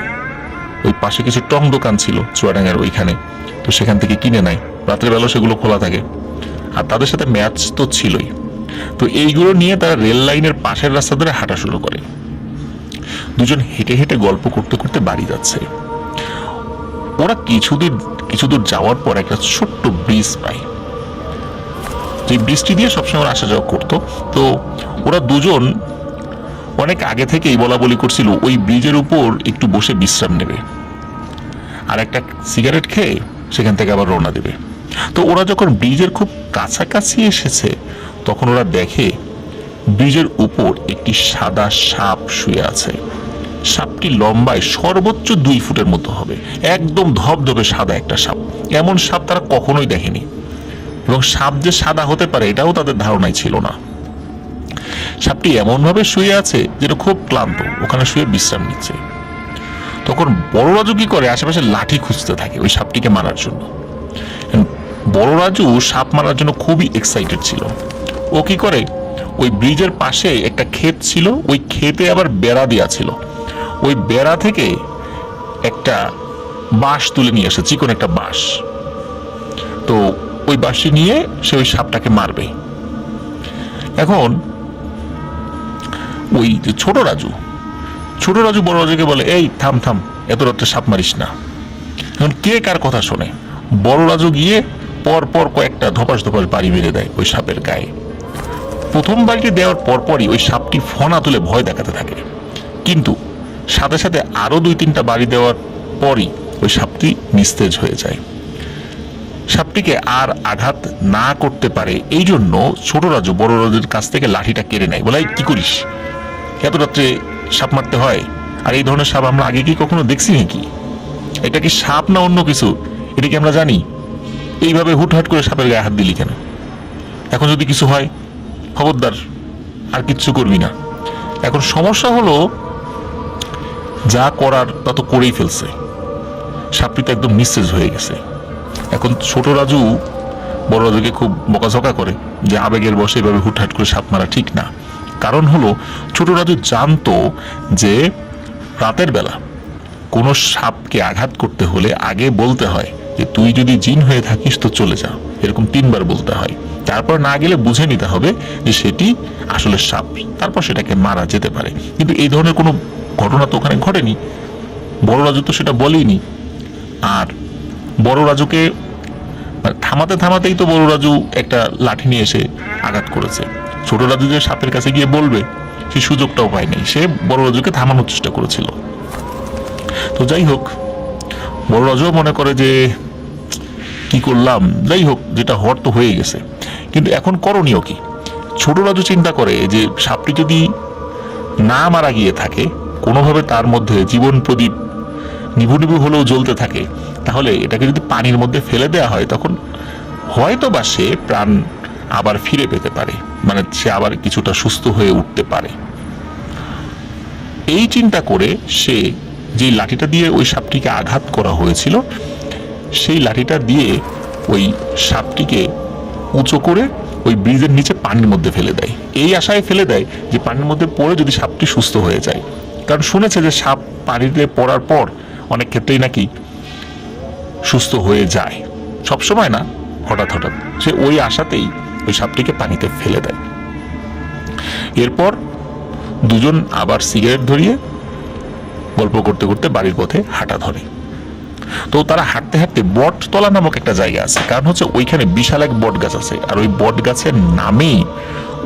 ওই পাশে কিছু টং দোকান ছিল চুয়াডাঙ্গার ওইখানে, তো সেখান থেকে কিনে নেয়। রাতের বেলা সেগুলো খোলা থাকে, আর তাদের সাথে ম্যাচ তো ছিলই। তো এইগুলো নিয়ে তারা রেল লাইনের পাশের রাস্তা ধরে হাঁটা শুরু করে। দুজন হেঁটে হেঁটে গল্প করতে করতে বাড়ি যাচ্ছে। ওরা কিছু দূর যাওয়ার পর একটা ছোট্ট ব্রিজ পায়, যে ব্রিজটি দিয়ে সবসময় ওরা আসা যাওয়া করতো। তো ওরা দুজন অনেক আগে থেকেই বলা বলি করছিল ওই ব্রিজের উপর একটু বসে বিশ্রাম নেবে, আর একটা সিগারেট খেয়ে সেখান থেকে আবার রওনা দেবে। তো ওরা যখন ব্রিজের খুব কাছাকাছি এসেছে, তখন ওরা দেখে ব্রিজের উপর একটি সাদা সাপ শুয়ে আছে। সাপটি লম্বায় সর্বোচ্চ 2 ফুটের মতো হবে, একদম ধবধবে সাদা একটা সাপ। এমন সাপ তারা কখনোই দেখেনি, এবং সাপ যে সাদা হতে পারে এটাও তাদের ধারণাই ছিল না। সাপটি এমনভাবে শুয়ে আছে যেটা খুব ক্লান্ত, ওখানে শুয়ে বিশ্রাম নিচ্ছে। তখন বড় রাজু কি করে, আশেপাশে লাঠি খুঁজতে থাকে ওই সাপটিকে মারার জন্য। বড় রাজু সাপ মারার জন্য খুবই এক্সাইটেড ছিল। ও কি করে, ওই ব্রিজের পাশে একটা ক্ষেত ছিল, ওই ক্ষেতে আবার বেড়া দেওয়া ছিল। ওই বেড়া থেকে একটা বাঁশ তুলে নিয়ে আসে, চিকন একটা বাঁশ। তো ওই বাঁশটি নিয়ে সে ওই সাপটাকে মারবে। এখন ওই যে ছোট রাজু বড় রাজুকে বলে, এই থাম থাম, এত রাত্রে সাপ মারিস না। এখন কে কার কথা শোনে? বড় রাজু গিয়ে পর পর কয়েকটা ধপাস বাড়ি মেরে দেয় ওই সাপের গায়ে। প্রথম বাড়িটি দেওয়ার পরপরই ওই সাপটি ফনা তুলে ভয় দেখাতে থাকে, কিন্তু সাথে সাথে আরো 2-3টা বাড়ি দেওয়ার পরই ওই সাপটি নিস্তেজ হয়ে যায়। সাপটিকে আর আঘাত না করতে পারে এই জন্য ছোট রাজু বড় রাজুর কাছ থেকে লাঠিটা কেড়ে নেয়, বলে, কি করিস, এত রাত্রে সাপ মারতে হয়? আর এই ধরনের সাপ আমরা আগে কি কখনো দেখছি নাকি? এটা কি সাপ না অন্য কিছু, এটা কি আমরা জানি? এইভাবে হুটহাট করে সাপের গায়ে হাত দিলি কেন? এখন যদি কিছু হয়, খবরদার আর কিচ্ছু করবি না। এখন সমস্যা হলো, যা করার তা তো করেই ফেলছে, সাপটি তো একদম নিস্তেজ হয়ে গেছে। এখন ছোট রাজু বড় রাজুকে খুব বকাঝকা করে যে আবেগের বশে এভাবে হুটহাট করে সাপ মারা ঠিক না। কারণ হলো, ছোট রাজু জানতো যে রাতের বেলা কোনো সাপকে আঘাত করতে হলে আগে বলতে হয় যে তুই যদি জিন হয়ে থাকিস তো চলে যা, এরকম 3 বার বলতে হয়। তারপর না গেলে বুঝে নিতে হবে যে সেটি আসলে সাপ, তারপর সেটাকে মারা যেতে পারে। কিন্তু এই ধরনের কোনো ঘটনা তো ওখানে ঘটেনি, বড় রাজু তো সেটা বলেইনি। আর বড় রাজুকে থামাতেই তো বড় রাজু একটা লাঠি নিয়ে এসে আঘাত করেছে। ছোট রাজু যে সাপের কাছে গিয়ে বলবে, সেই সুযোগটাও পায়নি। সে বড় রাজুকে থামানোর চেষ্টা করেছিল। তো যাই হোক, বড় রাজুও মনে করে যে কি করলাম, যাই হোক, যেটা হওয়ার তো হয়ে গেছে, কিন্তু এখন করণীয় কি? ছোট রাজু চিন্তা করে যে সাপটি যদি না মারা গিয়ে থাকে, কোনোভাবে তার মধ্যে জীবন প্রদীপ নিভু হলেও জ্বলতে থাকে, তাহলে এটাকে যদি পানির মধ্যে ফেলে দেওয়া হয়, তখন হয়তো বা সে প্রাণ আবার ফিরে পেতে পারে, মানে সে আবার কিছুটা সুস্থ হয়ে উঠতে পারে। এই চিন্তা করে সে যে লাঠিটা দিয়ে ওই সাপটিকে আঘাত করা হয়েছিল, সেই লাঠিটা দিয়ে ওই সাপটিকে উঁচু করে ওই ব্রিজের নিচে পানির মধ্যে ফেলে দেয়। এই আশায় ফেলে দেয় যে পানির মধ্যে পড়ে যদি সাপটি সুস্থ হয়ে যায়। কারণ শুনেছে যে সাপ পানিতে পড়ার পর অনেক ক্ষেত্রেই নাকি সুস্থ হয়ে যায়, সবসময় না, হঠাৎ হঠাৎ। সে ওই আশাতেই ওই সাপটিকে পানিতে ফেলে দেয়। এরপর দুজন আবার সিগারেট ধরিয়ে গল্প করতে করতে বাড়ির পথে হাঁটা ধরে। তো তারা হাঁটতে হাঁটতে বটতলা নামক একটা জায়গা আছে, কারণ হচ্ছে ওইখানে বিশাল এক বট গাছ আছে, আর ওই বট গাছের নামেই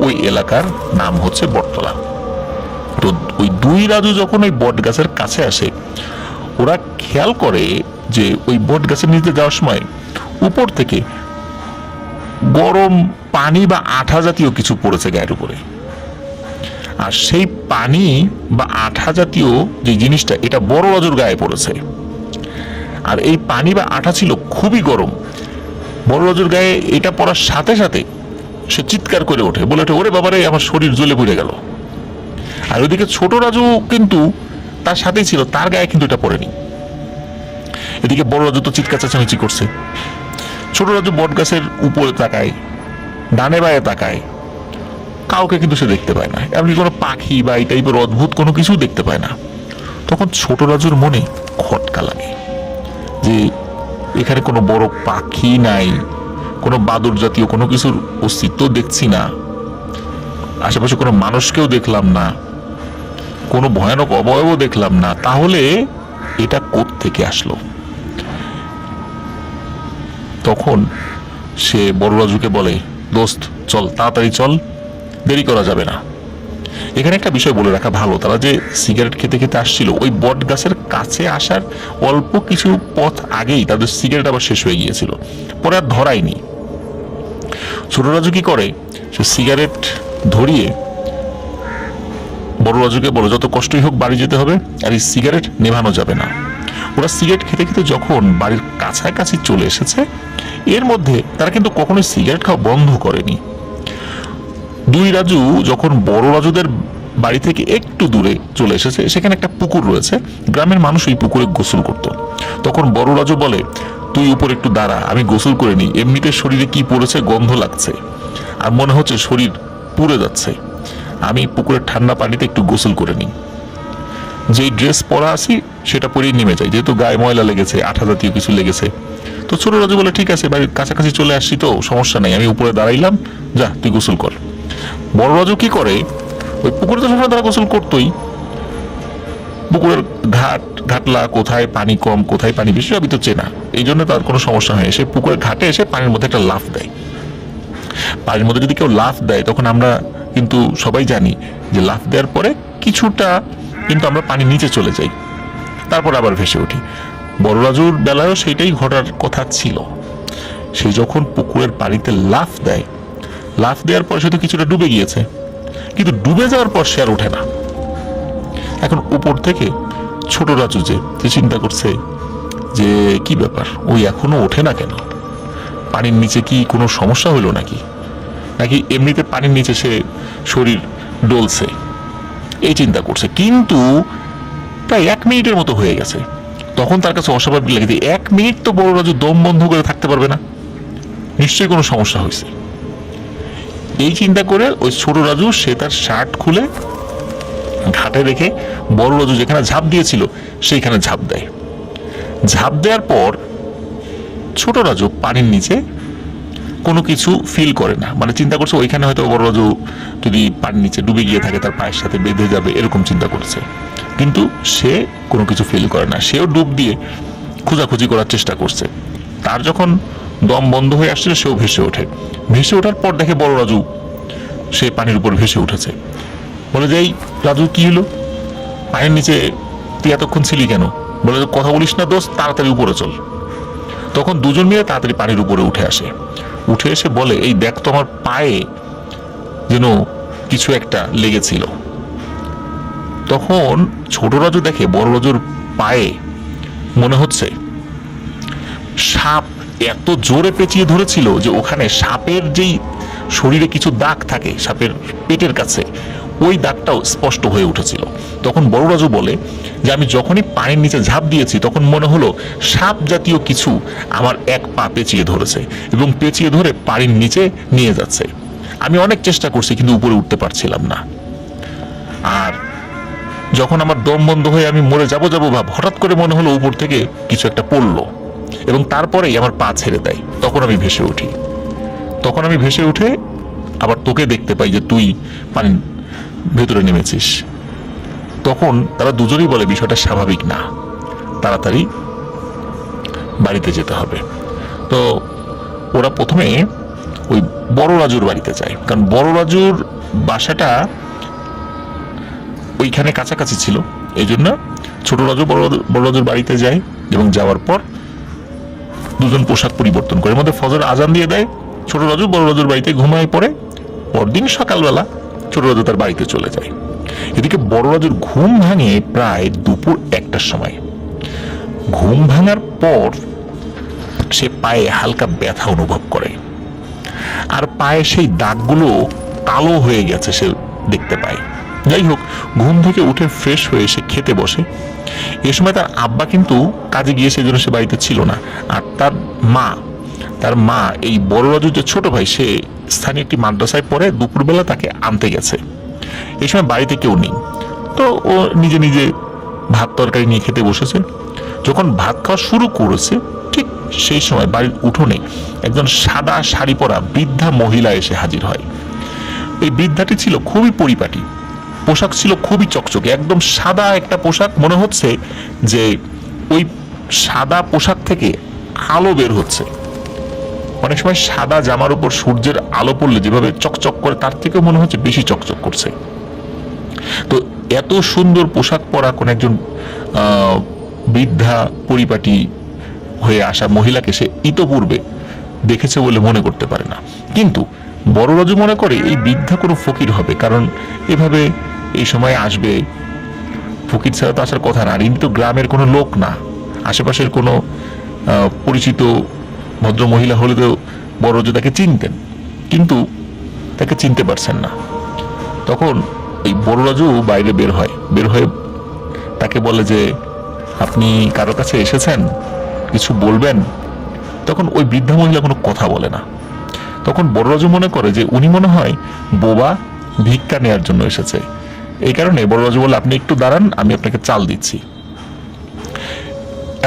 ওই এলাকার নাম হচ্ছে বটতলা। তো ওই 2 রাজু যখন ওই বট গাছের কাছে আসে, ওরা খেয়াল করে যে ওই বট গাছের নিচে যাওয়ার সময় উপর থেকে গরম পানি বা আঠা জাতীয় কিছু পড়েছে গায়ের উপরে। আর সেই পানি বা আঠা জাতীয় যে জিনিসটা এটা বড় রাজুর গায়ে পড়েছে। আর এই পানি বা আঠা ছিল খুবই গরম। বড় রাজুর গায়ে এটা পড়ার সাথে সাথে সে চিৎকার করে ওঠে, বলে ওঠে, ওরে বাবারে, আমার শরীর জ্বলে পুড়ে গেল। আর ওইদিকে ছোট রাজু কিন্তু তার সাথেই ছিল, তার গায়ে কিন্তু এটা পড়েনি। এদিকে বড় রাজু তো চিৎকার চেঁচামেচি করছে। ছোট রাজু বট গাছের উপরে তাকায়, ডানে বায়ে তাকায়, কাউকে কিন্তু সে দেখতে পায় না, এমনকি কোনো পাখি বা এই টাইপের অদ্ভুত কোনো কিছু দেখতে পায় না। তখন ছোট রাজুর মনে খটকা লাগে যে এখানে কোনো বড় পাখি নাই, কোনো বাদুর জাতীয় কোনো কিছুর অস্তিত্ব দেখছি না, আশেপাশে কোনো মানুষকেও দেখলাম না, কোনো ভয়ানক অবয়বও দেখলাম না, তাহলে এটা কোত্থেকে আসলো? তখন সে বড় রাজুকে বলে, দোস্ত চল, তাড়াতাড়ি চল, দেরি করা যাবে না। এখানে একটা বিষয় বলে রাখা ভালো, তারা যে সিগারেট খেতে খেতে আসছিল, ওই বট গাছের কাছে আসার অল্প কিছু পথ আগেই তাদের সিগারেট আবার শেষ হয়ে গিয়েছিল, পরে আর ধরায়নি। ছোট রাজু কি করে, সে সিগারেট ধরিয়ে বড় রাজুকে বলে, যত কষ্টই হোক বাড়ি যেতে হবে, আর এই সিগারেট নেভানো যাবে না। ওরা সিগারেট খেতে খেতে যখন বাড়ির কাছাকাছি চলে এসেছে, এর মধ্যে তারা কিন্তু কখনোই সিগারেট খাওয়া বন্ধ করেনি। দুই রাজু যখন বড় রাজুদের বাড়ি থেকে একটু দূরে চলে এসেছে, সেখানে একটা পুকুর রয়েছে, গ্রামের মানুষ ওই পুকুরে গোসল করত। তখন বড় রাজু বলে, তুই উপর একটু দাঁড়া, আমি গোসল করে নিই, এমনিতে শরীরে কি পড়েছে, গন্ধ লাগছে, আর মনে হচ্ছে শরীর পুড়ে যাচ্ছে, আমি পুকুরের ঠান্ডা পানিতে একটু গোসল করে নিই। যেই ড্রেস পরা আছি সেটা পরেই নেমে যাই, যেহেতু গায়ে ময়লা লেগেছে, আঠা জাতীয় কিছু লেগেছে। তো ছোট রাজু বলে, ঠিক আছে, বাড়ির কাছাকাছি চলে আসছি তো, সমস্যা নেই, আমি উপরে দাঁড়াইলাম, যা তুই গোসল কর। বড় রাজু কি করে, ওই পুকুরে তো সবসময় তারা গোসল করতোই, পুকুরের ঘাটলা কোথায় পানি কম কোথায় পানি বেশি সবই তো চেনা, এই জন্য তার কোনো সমস্যা হয়। সে পুকুরের ঘাটে এসে পানির মধ্যে একটা লাফ দেয়। পানির মধ্যে যদি কেউ লাফ দেয়, তখন আমরা কিন্তু সবাই জানি যে লাফ দেওয়ার পরে কিছুটা কিন্তু আমরা পানির নিচে চলে যাই, তারপর আবার ভেসে উঠি। বড় রাজুর বেলায়ও সেইটাই ঘটার কথা ছিল। সে যখন পুকুরের পানিতে লাফ দেয়, লাফ দেওয়ার পর সে তো কিছুটা ডুবে গিয়েছে, কিন্তু ডুবে যাওয়ার পর সে আর ওঠে না। এখন উপর থেকে ছোট রাজু যে চিন্তা করছে যে কি ব্যাপার, ওই এখনো ওঠে না কেন, পানির নিচে কি কোনো সমস্যা হলো নাকি, নাকি এমনিতে পানির নিচে সে শরীর ডলছে, এই চিন্তা করছে। কিন্তু প্রায় 1 মিনিটের মতো হয়ে গেছে। তখন তার কাছে অস্বাভাবিক লাগে যে 1 মিনিট তো বড় রাজু দম বন্ধ করে থাকতে পারবে না, নিশ্চয়ই কোনো সমস্যা হয়েছে। এই চিন্তা করে ওই ছোট রাজু সে তার শার্ট খুলে ঘাটে রেখে বড় রাজু যেখানে ঝাঁপ দিয়েছিল সেইখানে ঝাঁপ দেয়। ঝাঁপ দেওয়ার পর ছোট রাজু পানির নিচে কোনো কিছু ফিল করে না, মানে চিন্তা করছে ওইখানে হয়তো বড় রাজু যদি পানির নিচে ডুবে গিয়ে থাকে তার পায়ের সাথে বেঁধে যাবে, এরকম চিন্তা করছে। কিন্তু সে কোনো কিছু ফিল করে না, সেও ডুব দিয়ে খোঁজাখুঁজি করার চেষ্টা করছে। তার যখন দম বন্ধ হয়ে আসছিল, সেও ভেসে ওঠে। ভেসে ওঠার পর দেখে বড় রাজু সে পানির উপর ভেসে উঠেছে। বলে যে, এই রাজু কি হলো, পানির নিচে তুই এতক্ষণ ছিলি কেন? বলে, কথা বলিস না দোস্ত, তাড়াতাড়ি উপরে চল। তখন দুজন মিলে তাড়াতাড়ি পানির উপরে উঠে আসে। উঠে এসে বলে, এই দেখ তো আমার পায়ে যেন কিছু একটা লেগেছিল। তখন ছোট রাজু দেখে বড় রাজুর পায়ে মনে হচ্ছে সাপ এত জোরে পেঁচিয়ে ধরেছিল যে ওখানে সাপের যেই শরীরে কিছু দাগ থাকে সাপের পেটের কাছে, ওই দাগটাও স্পষ্ট হয়ে উঠেছিল। তখন বড় রাজু বলে যে, আমি যখনই পানির নিচে ঝাঁপ দিয়েছি তখন মনে হলো সাপ জাতীয় কিছু আমার এক পা পেঁচিয়ে ধরেছে এবং পেঁচিয়ে ধরে পানির নিচে নিয়ে যাচ্ছে। আমি অনেক চেষ্টা করছি কিন্তু উপরে উঠতে পারছিলাম না। আর যখন আমার দম বন্ধ হয়ে আমি মরে যাবো ভাব, হঠাৎ করে মনে হলো উপর থেকে কিছু একটা পড়লো এবং তারপরেই আমার পা ছেড়ে দেয়। তখন আমি ভেসে উঠি। তখন আমি ভেসে উঠে আবার তোকে দেখতে পাই যে তুই পানির ভেতরে নেমেছিস। তখন তারা দুজনেই বলে বিষয়টা স্বাভাবিক না, তাড়াতাড়ি বাড়িতে যেতে হবে। তো ওরা প্রথমে ওই বড় রাজুর বাড়িতে যায়, কারণ বড় রাজুর বাসাটা ওইখানে কাছাকাছি ছিল। এই জন্য ছোট রাজু বড় রাজুর বাড়িতে যায় এবং যাওয়ার পর দুজন পোশাক পরিবর্তন করে, এর মধ্যে ফজর আজান দিয়ে দেয়। ছোট রাজু বড় রাজুর বাড়িতে ঘুমায় পড়ে। পরদিন সকালবেলা ছোট রাজু তার বাড়িতে চলে যায়। এদিকে বড় রাজুর ঘুম ভাঙে প্রায় দুপুর 1টার সময়। ঘুম ভাঙার পর সে পায়ে হালকা ব্যথা অনুভব করে, আর পায়ে সেই দাগগুলো কালো হয়ে গেছে সে দেখতে পায়। যাই হোক, ঘুম থেকে উঠে ফ্রেশ হয়ে সে খেতে বসে। এ সময় তার আব্বা কিন্তু কাজে গিয়ে সেই জন্য সে বাড়িতে ছিল না, আর তার মা এই বড় রাজুর যে ছোট ভাই, সে স্থানীয় একটি মাদ্রাসায় পড়ে, দুপুরবেলা তাকে আনতে গেছে। এই সময় বাড়িতে কেউ নেই, তো ও নিজে নিজে ভাত তরকারি নিয়ে খেতে বসেছে। যখন ভাত খাওয়া শুরু করেছে, ঠিক সেই সময় বাড়ির উঠোনে একজন সাদা শাড়ি পরা বৃদ্ধা মহিলা এসে হাজির হয়। এই বৃদ্ধাটি ছিল খুবই পরিপাটি, পোশাক ছিল খুবই চকচকে, একদম সাদা একটা পোশাক, মনে হচ্ছে যে ওই সাদা পোশাক থেকে আলো বের হচ্ছে। অনেক সময় সাদা জামার উপর সূর্যের আলো পড়লে যেভাবে চকচক করে, তার থেকেও মনে হচ্ছে বেশি চকচক করছে। তো এত সুন্দর পোশাক পরা কোন একজন বৃদ্ধা পরিপাটি হয়ে আসা মহিলাকে সে ইতপূর্বে দেখেছে বলে মনে করতে পারে না। কিন্তু বড় রাজু মনে করে এই বৃদ্ধা কোনো ফকির হবে, কারণ এভাবে এই সময় আসবে, ফকির ছাড়া তো আসার কথা না। আর ইনি তো গ্রামের কোনো লোক না, আশেপাশের কোনো পরিচিত ভদ্র মহিলা হলে তো বড় রাজু তাকে চিনতেন, কিন্তু তাকে চিনতে পারছেন না। তখন এই বড় রাজু বাইরে বের হয়ে তাকে বলে যে, আপনি কারো কাছে এসেছেন, কিছু বলবেন? তখন ওই বৃদ্ধা মহিলা কোনো কথা বলে না। তখন বড় রাজু মনে করে যে উনি মনে হয় বোবা, ভিক্ষা নেওয়ার জন্য এসেছে। এই কারণে বড় রাজু বলে, আপনি একটু দাঁড়ান, আমি আপনাকে চাল দিচ্ছি।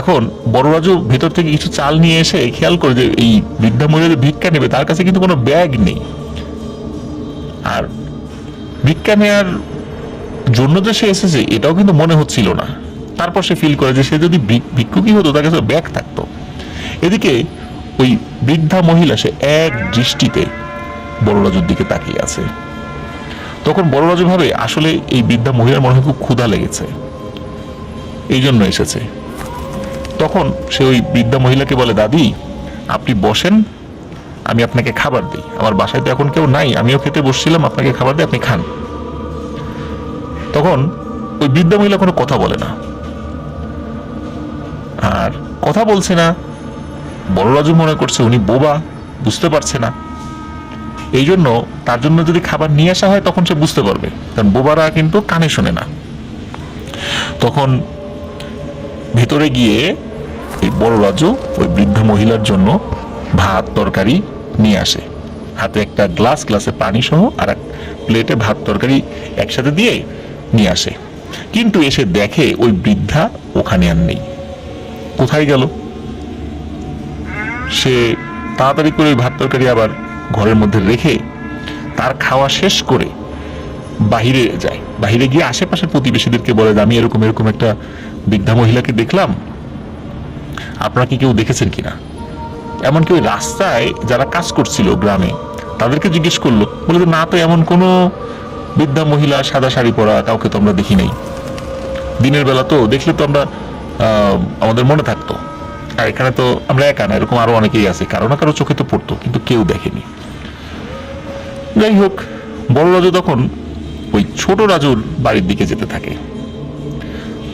এখন বড় রাজু ভেতর থেকে কিছু চাল নিয়ে এসে খেয়াল করে যে এই বৃদ্ধা মহিলা যে ভিক্ষা নেবে, তার কাছে কিন্তু কোনো ব্যাগ নেই, আর ভিক্ষা নেওয়ার জন্য যে সে এসেছে এটাও কিন্তু মনে হচ্ছিল না। তারপর সে ফিল করে যে সে যদি ভিক্ষুকই হতো, তার কাছে ব্যাগ থাকতো। এদিকে ওই বৃদ্ধা মহিলা সে এক দৃষ্টিতে বড় রাজুর দিকে তাকিয়ে আছে। তখন বড় রাজু ভাবে, আসলে এই বৃদ্ধা মহিলার মনে হয় খুব ক্ষুধা লেগেছে, এই জন্য এসেছে। তখন সে ওই বৃদ্ধা মহিলাকে বলে, দাদি আপনি বসেন, আমি আপনাকে খাবার দিই, আমার বাসায় তো এখন কেউ নাই, আমিও খেতে বসছিলাম, আপনাকে খাবার দিই, আপনি খান। তখন ওই বৃদ্ধা মহিলা কোনো কথা বলে না, আর কথা বলছে না। বড় রাজু মনে করছে উনি বোবা, বুঝতে পারছে না। এই জন্য তার জন্য যদি খাবার নিয়ে আসা হয় তখন সে বুঝতে পারবে, কারণ বোবারা কিন্তু কানে শোনে না। তখন ভেতরে গিয়ে এই বড় রাজু ওই বৃদ্ধ মহিলার জন্য ভাত তরকারি নিয়ে আসে, হাতে একটা গ্লাসে পানি সহ আর এক প্লেটে ভাত তরকারি একসাথে দিয়ে নিয়ে আসে। কিন্তু এসে দেখে ওই বৃদ্ধা ওখানে আর নেই। কোথায় গেল? সে তাড়াতাড়ি করে ওই ভাত তরকারি আবার ঘরের মধ্যে রেখে তার খাওয়া শেষ করে বাহিরে যায়। বাহিরে গিয়ে আশেপাশের প্রতিবেশীদেরকে বলে, আমি এরকম এরকম একটা বৃদ্ধা মহিলাকে দেখলাম, আপনারা কি কেউ দেখেছেন কিনা? এমনকি ওই রাস্তায় যারা কাজ করছিল গ্রামে, তাদেরকে জিজ্ঞেস করলো, বলে না, তো এমন কোনো বৃদ্ধা মহিলা সাদা শাড়ি পরা কাউকে তো আমরা দেখি নাই। দিনের বেলা তো দেখলে তো আমরা আমাদের মনে থাকতো, আর এখানে তো আমরা একা না, এরকম আরো অনেকেই আছে, কারো না কারো চোখে তো পড়তো, কিন্তু কেউ দেখেনি। যাই হোক, বড় রাজু তখন ওই ছোট রাজুর বাড়ির দিকে যেতে থাকে।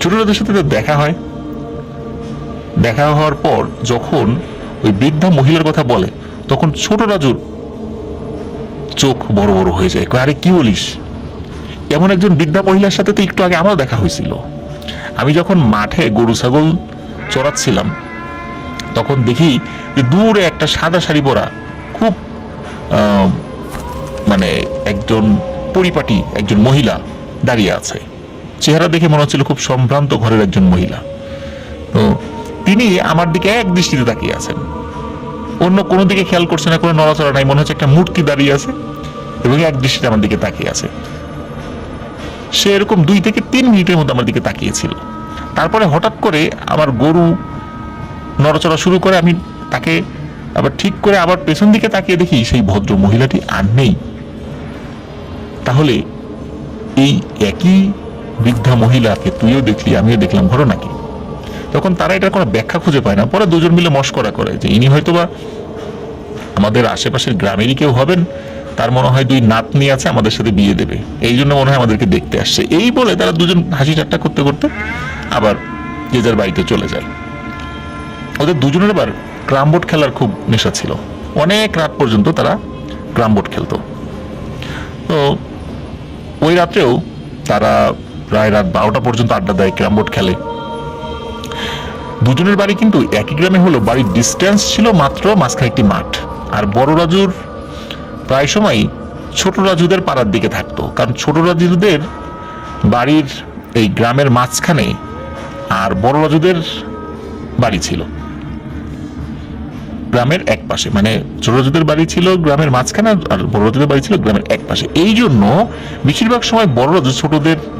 ছোট রাজুর সাথে দেখা হয়। দেখা হওয়ার পর যখন ওই বৃদ্ধা মহিলার কথা বলে, তখন ছোট রাজুর চোখ বড় বড় হয়ে যায়। আরে কি বলিস, এমন একজন বৃদ্ধা মহিলার সাথে তো একটু আগে আমারও দেখা হয়েছিল। আমি যখন মাঠে গরু ছাগল চড়াচ্ছিলাম, তখন দেখি যে দূরে একটা সাদা শাড়ি পরা খুব মানে একজন পরিপাটি একজন মহিলা দাঁড়িয়ে আছে। চেহারা দেখে মনে হচ্ছিল খুব সম্ভ্রান্ত ঘরের একজন মহিলা। তো তিনি আমার দিকে এক দৃষ্টিতে তাকিয়ে আছেন, অন্য কোনো দিকে খেয়াল করছে না, কোনো নড়াচড়া নাই, মনে হচ্ছে একটা মূর্তি দাঁড়িয়ে আছে এবং এক দৃষ্টিতে আমার দিকে তাকিয়ে আছে। সে এরকম 2 থেকে 3 মিনিটের মধ্যে আমার দিকে তাকিয়েছিল। তারপরে হঠাৎ করে আমার গরু নড়াচড়া শুরু করে, আমি তাকে আবার ঠিক করে আবার পেছন দিকে তাকিয়ে দেখি সেই ভদ্র মহিলাটি আর নেই। তাহলে এই একই বৃদ্ধা মহিলাকে তুইও দেখলি, আমিও দেখলাম, ঘটনা কি? তখন তারা এটার কোনো ব্যাখ্যা খুঁজে পায় না। পরে দুজন মিলে মশকরা করে যে ইনি হয়তোবা আমাদের আশেপাশের গ্রামেরই কেউ হবেন, তার মনে হয় 2 নাতনি আছে, আমাদের সাথে বিয়ে দেবে, এই জন্য মনে হয় আমাদেরকে দেখতে আসছে। এই বলে তারা দুজন হাসি ঠাট্টা করতে করতে আবার যে যার বাড়িতে চলে যায়। ওদের দুজনের আবার ক্রাম বোর্ড খেলার খুব নেশা ছিল, অনেক রাত পর্যন্ত তারা ক্রাম বোর্ড খেলতো। তো ওই রাত্রেও তারা প্রায় রাত 12টা পর্যন্ত আড্ডা দেয়, ক্রাম বোর্ড খেলে। দুজনের বাড়ি কিন্তু একই গ্রামে হলো, বাড়ির ডিস্টেন্স ছিল মাত্র মাঝখানে একটি মাঠ। আর বড় রাজুর প্রায় সময় ছোট রাজুদের পাড়ার দিকে থাকতো, কারণ ছোট রাজুদের বাড়ির এই গ্রামের মাঝখানে, আর বড় রাজুদের বাড়ি ছিল গ্রামের এক পাশে, মানে ছোট রাজুদের বাড়ি ছিল গ্রামের মাঝখানে আর বড় রাজুদের বাড়ি ছিল গ্রামের এক পাশে। এই জন্য বেশিরভাগ সময় বড় রাজু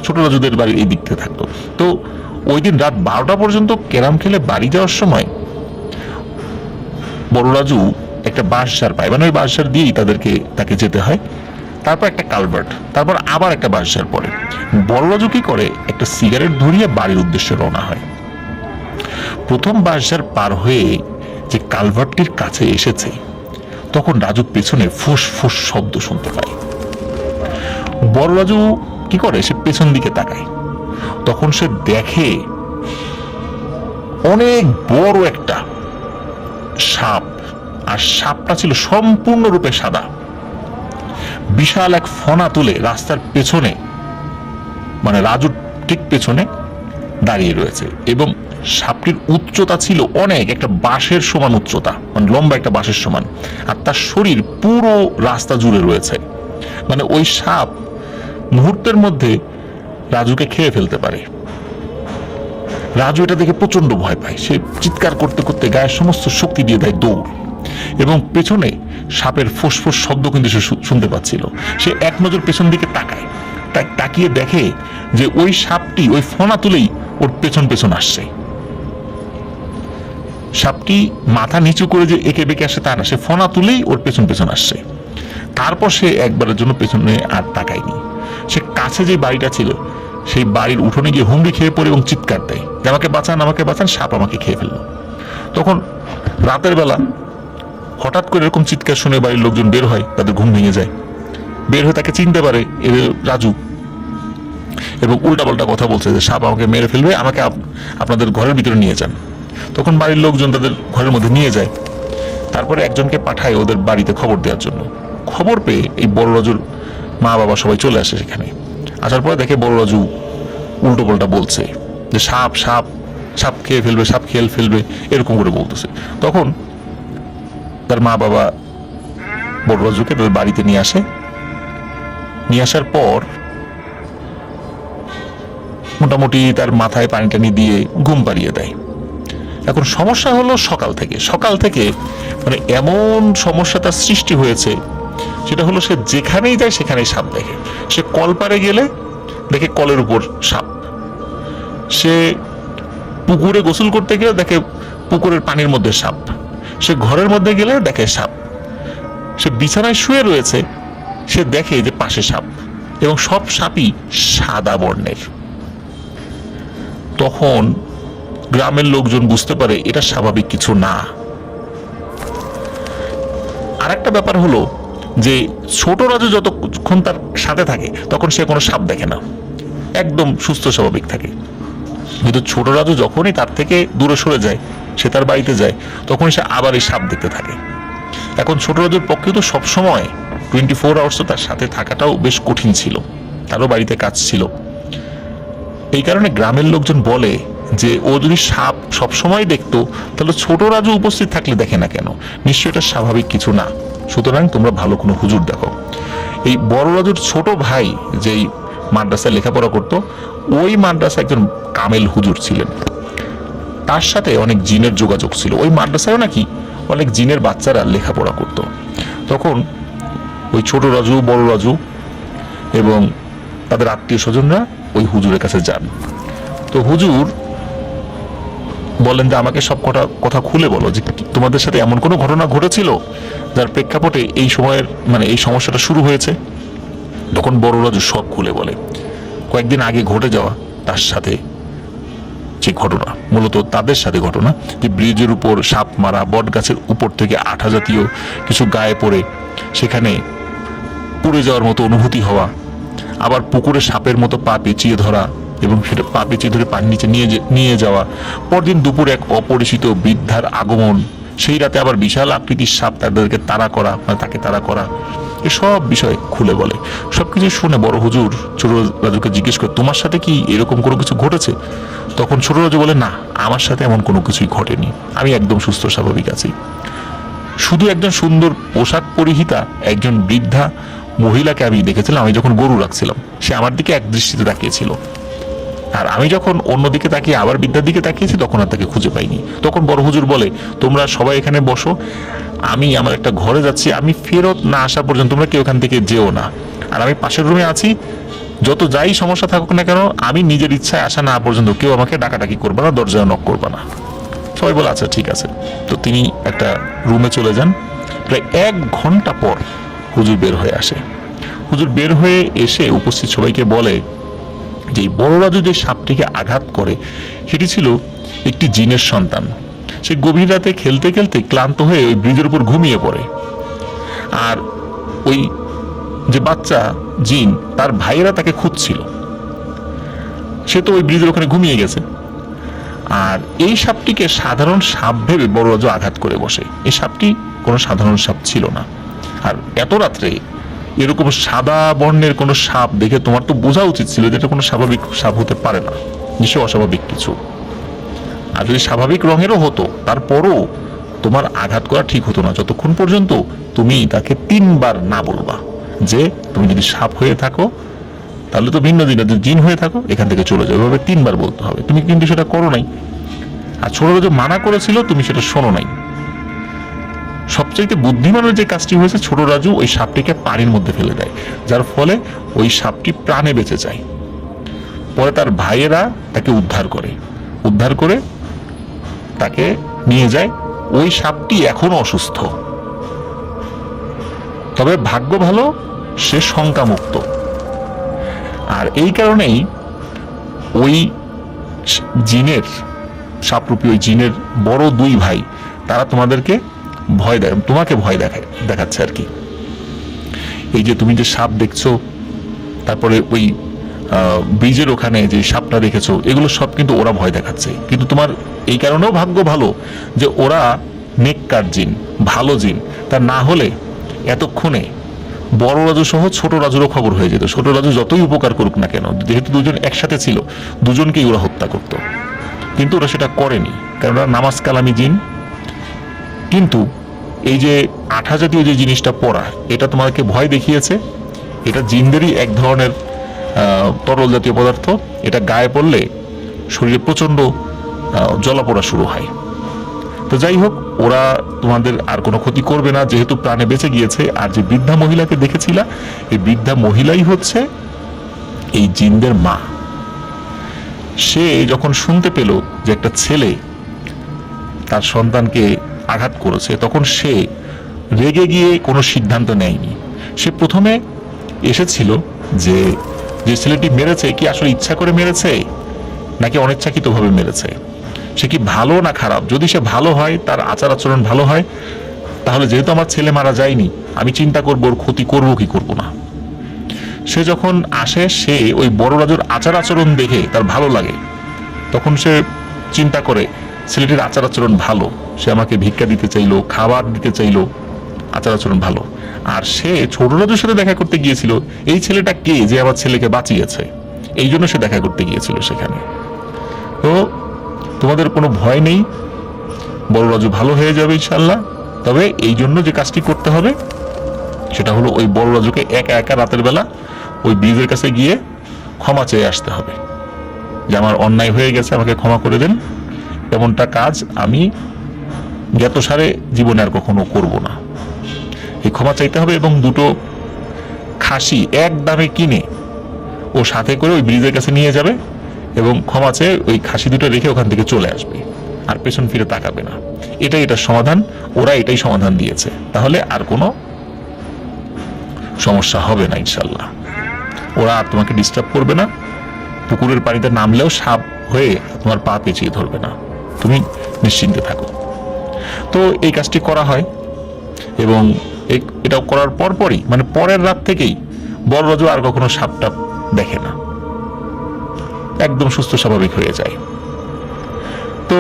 ছোট রাজুদের বাড়ির এই দিক থেকে থাকতো। তো ওই দিন রাত 12টা পর্যন্ত ক্যারাম খেলে বাড়ি যাওয়ার সময় বড় রাজু একটা বাঁশঝাড় পায়, মানে ওই বাঁশঝাড় দিয়েই তাকে যেতে হয়। তারপর একটা কালভার্ট, তারপর আবার একটা বাঁশঝাড় পড়ে। বড় রাজু কি করে, একটা সিগারেট ধরিয়ে বাড়ির উদ্দেশ্যে রওনা হয়। প্রথম বাঁশঝাড় পার হয়ে যে কালভার্টটির কাছে এসেছে, তখন রাজু পেছনে ফুস ফুস শব্দ শুনতে পায়। বড় রাজু কি করে, সে পেছন দিকে তাকায়। তখন সে দেখে অনেক বড় একটা সাপ, আর সাপটা ছিল সম্পূর্ণরূপে সাদা। বিশাল এক ফনা তুলে রাস্তার পেছনে, মানে রাজুর ঠিক পেছনে দাঁড়িয়ে রয়েছে, এবং সাপটির উচ্চতা ছিল অনেক, একটা বাঁশের সমান উচ্চতা, মানে লম্বা একটা বাঁশের সমান। আর তার শরীর পুরো রাস্তা জুড়ে রয়েছে, মানে ওই সাপ মুহূর্তের মধ্যে রাজুকে খেয়ে ফেলতে পারে। রাজু এটা দেখে প্রচন্ড ভয় পায়, সে চিৎকার করতে করতে গায়ের সমস্ত শক্তি দিয়ে দেয় দৌড়, এবং পেছনে সাপের ফোঁস শব্দ কিন্তু সে শুনতে পাচ্ছিল। সে এক নজর পেছন দিকে তাকায়, তাকিয়ে দেখে যে ওই সাপটি ওই ফনা তুলেই ওর পেছন আসছে। সাপটি মাথা নিচু করে যে একে বেঁকে আসে তা না, সে ফনা তুলেই ওর পেছন আসছে। তারপর সে একবারের জন্য পেছনে আর তাকায়নি। সে কাছে যে বাড়িটা ছিল, সেই বাড়ির উঠোনে গিয়ে হুমড়ি খেয়ে পড়ে এবং চিৎকার দেয় যে আমাকে বাঁচান, সাপ আমাকে খেয়ে ফেললো। তখন রাতের বেলা হঠাৎ করে এরকম চিৎকার শুনে বাড়ির লোকজন বের হয়, তাদের ঘুম ভেঙে যায়। বের হয়ে তাকে চিনতে পারে রাজু, এবং উল্টাপাল্টা কথা বলছে যে সাপ আমাকে মেরে ফেলবে, আমাকে আপনাদের ঘরের ভিতরে নিয়ে যান। তখন বাড়ির লোকজন তাদের ঘরের মধ্যে নিয়ে যায়। তারপরে একজনকে পাঠায় ওদের বাড়িতে খবর দেওয়ার জন্য। খবর পেয়ে এই বড় রাজুর মা বাবা সবাই চলে আসে সেখানে। আসার পরে দেখে বড় রাজু উল্টো পাল্টা বলছে যে সাপ খেয়ে ফেলবে এরকম করে বলতেছে। তখন তার মা বাবা বড় রাজুকে তাদের বাড়িতে নিয়ে আসে। নিয়ে আসার পর মোটামুটি তার মাথায় পানি টানি দিয়ে ঘুম পাড়িয়ে দেয়। এখন সমস্যা হলো সকাল থেকে মানে এমন সমস্যা তার সৃষ্টি হয়েছে, সেটা হলো সে যেখানেই যায় সেখানেই সাপ দেখে। সে কলপারে গেলে দেখে কলের উপর সাপ, সে পুকুরে গোসল করতে গেলে দেখে পুকুরের পানির মধ্যে সাপ, সে ঘরের মধ্যে গেলে দেখে সাপ, সে বিছানায় শুয়ে রয়েছে, সে দেখে যে পাশে সাপ, এবং সব সাপই সাদা বর্ণের। তখন গ্রামের লোকজন বুঝতে পারে এটা স্বাভাবিক কিছু না। আর একটা ব্যাপার হলো যে ছোট রাজু যতক্ষণ তার সাথে থাকে তখন সে কোনো সাপ দেখে না, একদম সুস্থ স্বাভাবিক থাকে। কিন্তু ছোট রাজু যখনই তার থেকে দূরে সরে যায়, সে তার বাড়িতে যায়, তখন সে আবার এই সাপ দেখতে থাকে। এখন ছোট রাজুর পক্ষে তো সবসময় 24 আওয়ার্স তার সাথে থাকাটাও বেশ কঠিন ছিল, তারও বাড়িতে কাজ ছিল। এই কারণে গ্রামের লোকজন বলে যে ও যদি সাপ সবসময় দেখতো তাহলে ছোট রাজু উপস্থিত থাকলে দেখে না কেন, নিশ্চয়ই এটা স্বাভাবিক কিছু না। সুতরাং তোমরা ভালো কোনো হুজুর দেখো। এই বড় রাজুর ছোট ভাই যেই মাদ্রাসায় লেখাপড়া করতো, ওই মাদ্রাসায় একজন কামেল হুজুর ছিলেন, তার সাথে অনেক জিনের যোগাযোগ ছিল। ওই মাদ্রাসায় নাকি অনেক জিনের বাচ্চারা লেখাপড়া করতো। তখন ওই ছোট রাজু, বড় রাজু এবং তাদের আত্মীয় স্বজনরা ওই হুজুরের কাছে যান। তো হুজুর বলেন যে আমাকে সব কথা খুলে বলো, যে তোমাদের সাথে এমন কোনো ঘটনা ঘটেছিল যার প্রেক্ষাপটে এই সময়ের মানে এই সমস্যাটা শুরু হয়েছে। তখন বড় রাজু সব খুলে বলে, কয়েকদিন আগে ঘটে যাওয়া তার সাথে যে ঘটনা, মূলত তাদের সাথে ঘটনা, যে ব্রিজের উপর সাপ মারা, বট গাছের উপর থেকে আঠা জাতীয় কিছু গায়ে পড়ে সেখানে পুড়ে যাওয়ার মতো অনুভূতি হওয়া, আবার পুকুরে সাপের মতো পা পেঁচিয়ে ধরা এবং সেটা পা পেঁচিয়ে ধরে পানির নিচে নিয়ে যাওয়া, পরদিন দুপুরে এক অপরিচিত বৃদ্ধার আগমন, সেই রাতে আবার বিশাল আকৃতির সাপ তাদেরকে তাড়া করা, মানে তাকে তাড়া করা, এসব বিষয় খুলে বলে। সবকিছু শুনে বড় হুজুর ছোট রাজুকে জিজ্ঞেস করে, তোমার সাথে কি এরকম কোনো কিছু ঘটেছে? তখন ছোট রাজু বলে, না, আমার সাথে এমন কোনো কিছুই ঘটেনি, আমি একদম সুস্থ স্বাভাবিক আছি। শুধু একজন সুন্দর পোশাক পরিহিতা একজন বৃদ্ধা মহিলাকে আমি দেখেছিলাম, আমি যখন গরু রাখছিলাম, সে আমার দিকে এক দৃষ্টিতে তাকিয়েছিল, আর আমি যখন অন্যদিকে তাকিয়ে আবার বৃদ্ধার দিকে তাকিয়েছি তখন আর তাকে খুঁজে পাইনি। তখন বড় হুজুর বলে, তোমরা সবাই এখানে বসো, আমি আমার একটা ঘরে যাচ্ছি, আমি ফেরত না আসা পর্যন্ত তোমরা কেউ এখান থেকে যেও না, আর আমি পাশের রুমে আছি, যত যাই সমস্যা থাকুক না কেন আমি নিজের ইচ্ছায় আসা না পর্যন্ত কেউ আমাকে ডাকাডাকি করবে না, দরজায় নক করবে না। সবাই বলে, আচ্ছা ঠিক আছে। তো তিনি একটা রুমে চলে যান। প্রায় 1 ঘন্টা পর হুজুর বের হয়ে আসে। হুজুর বের হয়ে এসে উপস্থিত সবাইকে বলে যে বড় রাজু যে সাপটিকে আঘাত করে সেটি ছিল একটি জিনের সন্তান। সে গভীর রাতে খেলতে খেলতে ক্লান্ত হয়ে ওই ব্রিজের উপর ঘুমিয়ে পড়ে, আর ওই যে বাচ্চা জিন তার ভাইয়েরা তাকে খুঁজছিল, সে তো ওই ব্রিজের ওখানে ঘুমিয়ে গেছে। আর এই সাপটিকে সাধারণ সাপ ভেবে বড় রাজু আঘাত করে বসে। এই সাপটি কোনো সাধারণ সাপ ছিল না। আর এত রাত্রে এরকম সাদা বর্ণের কোনো সাপ দেখে তোমার তো বোঝা উচিত ছিল যে এটা কোনো স্বাভাবিক সাপ হতে পারে না, নিশ্চয় অস্বাভাবিক কিছু। আর যদি স্বাভাবিক রঙেরও হতো তারপরও তোমার আঘাত করা ঠিক হতো না যতক্ষণ পর্যন্ত তুমি তাকে 3 বার না বলবা যে তুমি যদি সাপ হয়ে থাকো তাহলে তো ভিন্ন দিন, যদি জিন হয়ে থাকো এখান থেকে চলে যাবে, এভাবে 3 বার বলতে হবে। তুমি কিন্তু সেটা করো নাই, আর ছোট যে মানা করেছিল তুমি সেটা শোনো নাই। সবচাইতে বুদ্ধিমানের যে কাজটি হয়েছে, ছোট রাজু ওই সাপটিকে পানির মধ্যে ফেলে দেয়, যার ফলে ওই সাপটি প্রাণে বেঁচে যায়। পরে তার ভাইয়েরা তাকে উদ্ধার করে তাকে নিয়ে যায়। ওই সাপটি এখনো অসুস্থ, তবে ভাগ্য ভালো সে শঙ্কামুক্ত। আর এই কারণেই ওই জিনের সাপরূপী ওই জিনের বড় 2 ভাই তারা তোমাকে ভয় দেখাচ্ছে আর কি। এই যে তুমি যে সাপ দেখছো, তারপরে ওই ব্রিজের ওখানে যে সাপটা দেখেছো, এগুলো সব কিন্তু ওরা ভয় দেখাচ্ছে। কিন্তু তোমার এই কারণেও ভাগ্য ভালো যে ওরা নেককার জিন, ভালো জিন। তা না হলে এতক্ষণে বড় রাজু সহ ছোট রাজুরও খবর হয়ে যেত। ছোট রাজু যতই উপকার করুক না কেন, যেহেতু দুজন একসাথে ছিল, দুজনকেই ওরা হত্যা করত। কিন্তু ওরা সেটা করেনি, কারণ ওরা নামাজ কালামি জিন। কিন্তু এই যে আঠা জাতীয় যে জিনিসটা পড়া, এটা তোমাকে ভয় দেখিয়েছে। এটা জিনদেরই এক ধরনের তরল জাতীয় পদার্থ। এটা গায়ে পড়লে শরীরে প্রচন্ড জ্বলাপোড়া শুরু হয়। তো যাই হোক, ওরা তোমাদের আর কোনো ক্ষতি করবে না যেহেতু প্রাণে বেঁচে গিয়েছে। আর যে বৃদ্ধা মহিলাকে দেখেছিলা, এই বৃদ্ধা মহিলাই হচ্ছে এই জিনদের মা। সে যখন শুনতে পেল যে একটা ছেলে তার সন্তানকে আঘাত করেছে, তখন সে রেগে গিয়ে কোনো সিদ্ধান্ত নেয়নি। সে প্রথমে এসেছিল যে ছেলেটি মেরেছে কি আসলে ইচ্ছা করে মেরেছে নাকি অনিচ্ছাকৃতভাবে মেরেছে, সে কি ভালো না খারাপ। যদি সে ভালো হয়, তার আচার আচরণ ভালো হয়, তাহলে যেহেতু আমার ছেলে মারা যায়নি, আমি চিন্তা করবো ওর ক্ষতি করবো কি করবো না। সে যখন আসে, সে ওই বড় রাজুর আচার আচরণ দেখে তার ভালো লাগে, তখন সে চিন্তা করে ছেলেটির আচার আচরণ ভালো, সে আমাকে ভিক্ষা দিতে চাইলো, খাবার দিতে চাইলো, আচার আচরণ ভালো। আর সে ছোট রাজুর সাথে দেখা করতে গিয়েছিল, এই ছেলেটা কে যে আমার ছেলেকে বাঁচিয়েছে, এই জন্য সে দেখা করতে গিয়েছিল সেখানে। তো তোমাদের কোনো ভয় নেই, বড় রাজু ভালো হয়ে যাবে ইনশাল্লাহ। তবে এই জন্য যে কাজটি করতে হবে সেটা হলো ওই বড় রাজুকে একা একা রাতের বেলা ওই ব্রিজের কাছে গিয়ে ক্ষমা চেয়ে আসতে হবে যে আমার অন্যায় হয়ে গেছে, আমাকে ক্ষমা করে দেন। এমনটা কাজ আমি জ্ঞাতসারে জীবনে আর কখনো করব না। এই ক্ষমা চাইতে হবে এবং 2টো খাসি এক দামে কিনে ও সাথে করে ওই ব্রিজের কাছে নিয়ে যাবে এবং ক্ষমা চেয়ে ওই খাসি 2টো রেখে ওখান থেকে চলে আসবে, আর পেছন ফিরে তাকাবে না। এটার সমাধান, ওরা এটাই সমাধান দিয়েছে। তাহলে আর কোনো সমস্যা হবে না ইনশাল্লাহ। ওরা আর তোমাকে ডিস্টার্ব করবে না, পুকুরের পানিতে নামলেও সাপ হয়ে তোমার পা পেঁচিয়ে ধরবে না, তুমি নিশ্চিন্তে থাকো। তো এই কাজটি করা হয় এবং এটা করার পরপরই মানে পরের রাত থেকেই বড় রাজু আর কখনো সাপটা দেখে না, একদম সুস্থ স্বাভাবিক হয়ে যায়। তো